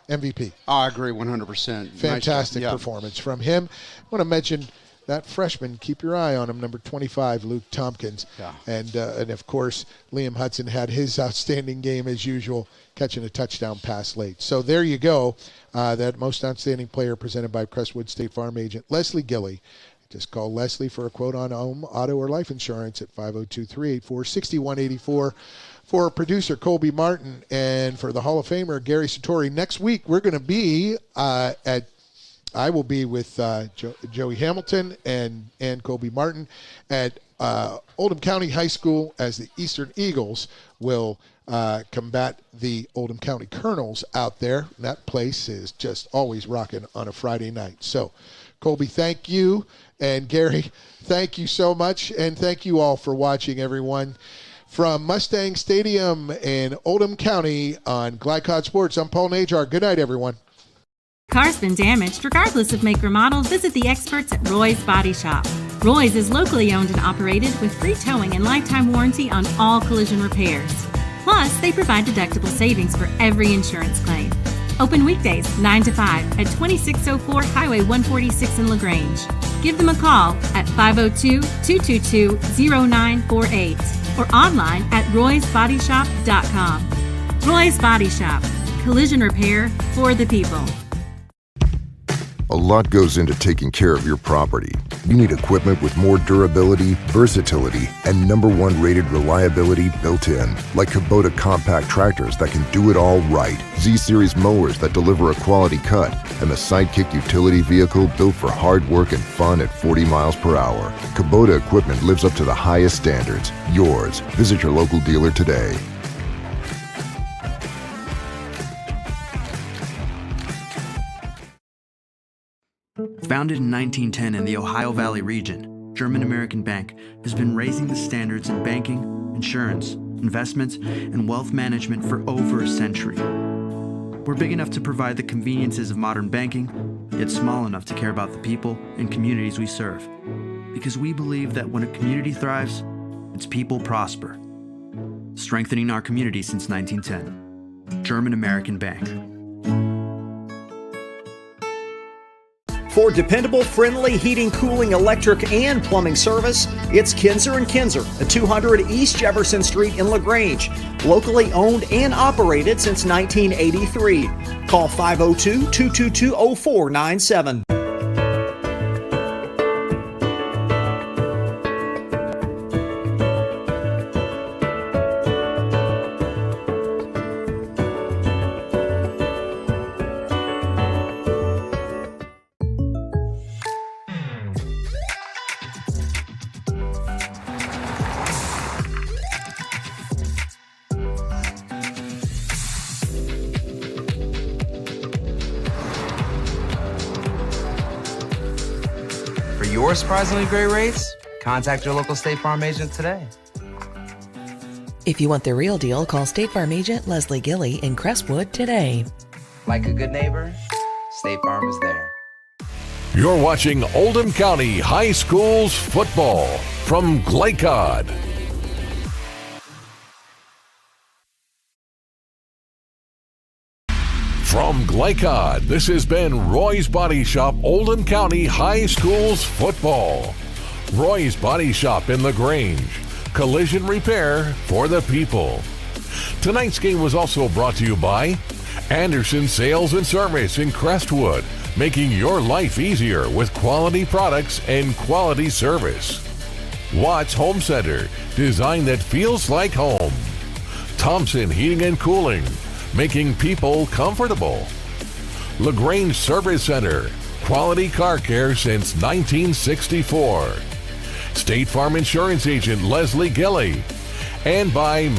MVP. I agree 100%. Fantastic performance from him. I want to mention that freshman. Keep your eye on him, number 25, Luke Tompkins. Yeah. And of course, Liam Hudson had his outstanding game as usual, catching a touchdown pass late. So there you go. That most outstanding player presented by Crestwood State Farm agent Leslie Gilley. Just call Leslie for a quote on home, auto, or life insurance at 502-384-6184. For producer Colby Martin and for the Hall of Famer Gary Sartori, next week we're going to be I will be with Joey Hamilton and Colby Martin at Oldham County High School as the Eastern Eagles will combat the Oldham County Colonels out there. And that place is just always rocking on a Friday night. So, Colby, thank you. And Gary, thank you so much. And thank you all for watching, everyone. From Mustang Stadium in Oldham County on Glycod Sports, I'm Paul Najar. Good night, everyone. Car's been damaged. Regardless of make or model, visit the experts at Roy's Body Shop. Roy's is locally owned and operated with free towing and lifetime warranty on all collision repairs. Plus, they provide deductible savings for every insurance claim. Open weekdays 9 to 5 at 2604 Highway 146 in LaGrange. Give them a call at 502-222-0948 or online at roysbodyshop.com. Roy's Body Shop. Collision repair for the people. A lot goes into taking care of your property. You need equipment with more durability, versatility, and #1 rated reliability built in. Like Kubota compact tractors that can do it all right. Z-Series mowers that deliver a quality cut. And the Sidekick utility vehicle built for hard work and fun at 40 miles per hour. Kubota equipment lives up to the highest standards. Yours. Visit your local dealer today. Founded in 1910 in the Ohio Valley region, German American Bank has been raising the standards in banking, insurance, investments, and wealth management for over a century. We're big enough to provide the conveniences of modern banking, yet small enough to care about the people and communities we serve. Because we believe that when a community thrives, its people prosper. Strengthening our community since 1910. German American Bank. For dependable, friendly heating, cooling, electric, and plumbing service, it's Kinzer & Kinzer at 200 East Jefferson Street in LaGrange. Locally owned and operated since 1983. Call 502-222-0497. Your surprisingly great rates? Contact your local State Farm agent today. If you want the real deal, call State Farm agent Leslie Gilley in Crestwood today. Like a good neighbor, State Farm is there. You're watching Oldham County High Schools football from Glycod. From Glycod, this has been Roy's Body Shop, Oldham County High Schools football. Roy's Body Shop in LaGrange. Collision repair for the people. Tonight's game was also brought to you by Anderson Sales and Service in Crestwood, making your life easier with quality products and quality service. Watts Home Center, design that feels like home. Thompson Heating and Cooling, making people comfortable. LaGrange Service Center, quality car care since 1964. State Farm Insurance Agent Leslie Gilly. And by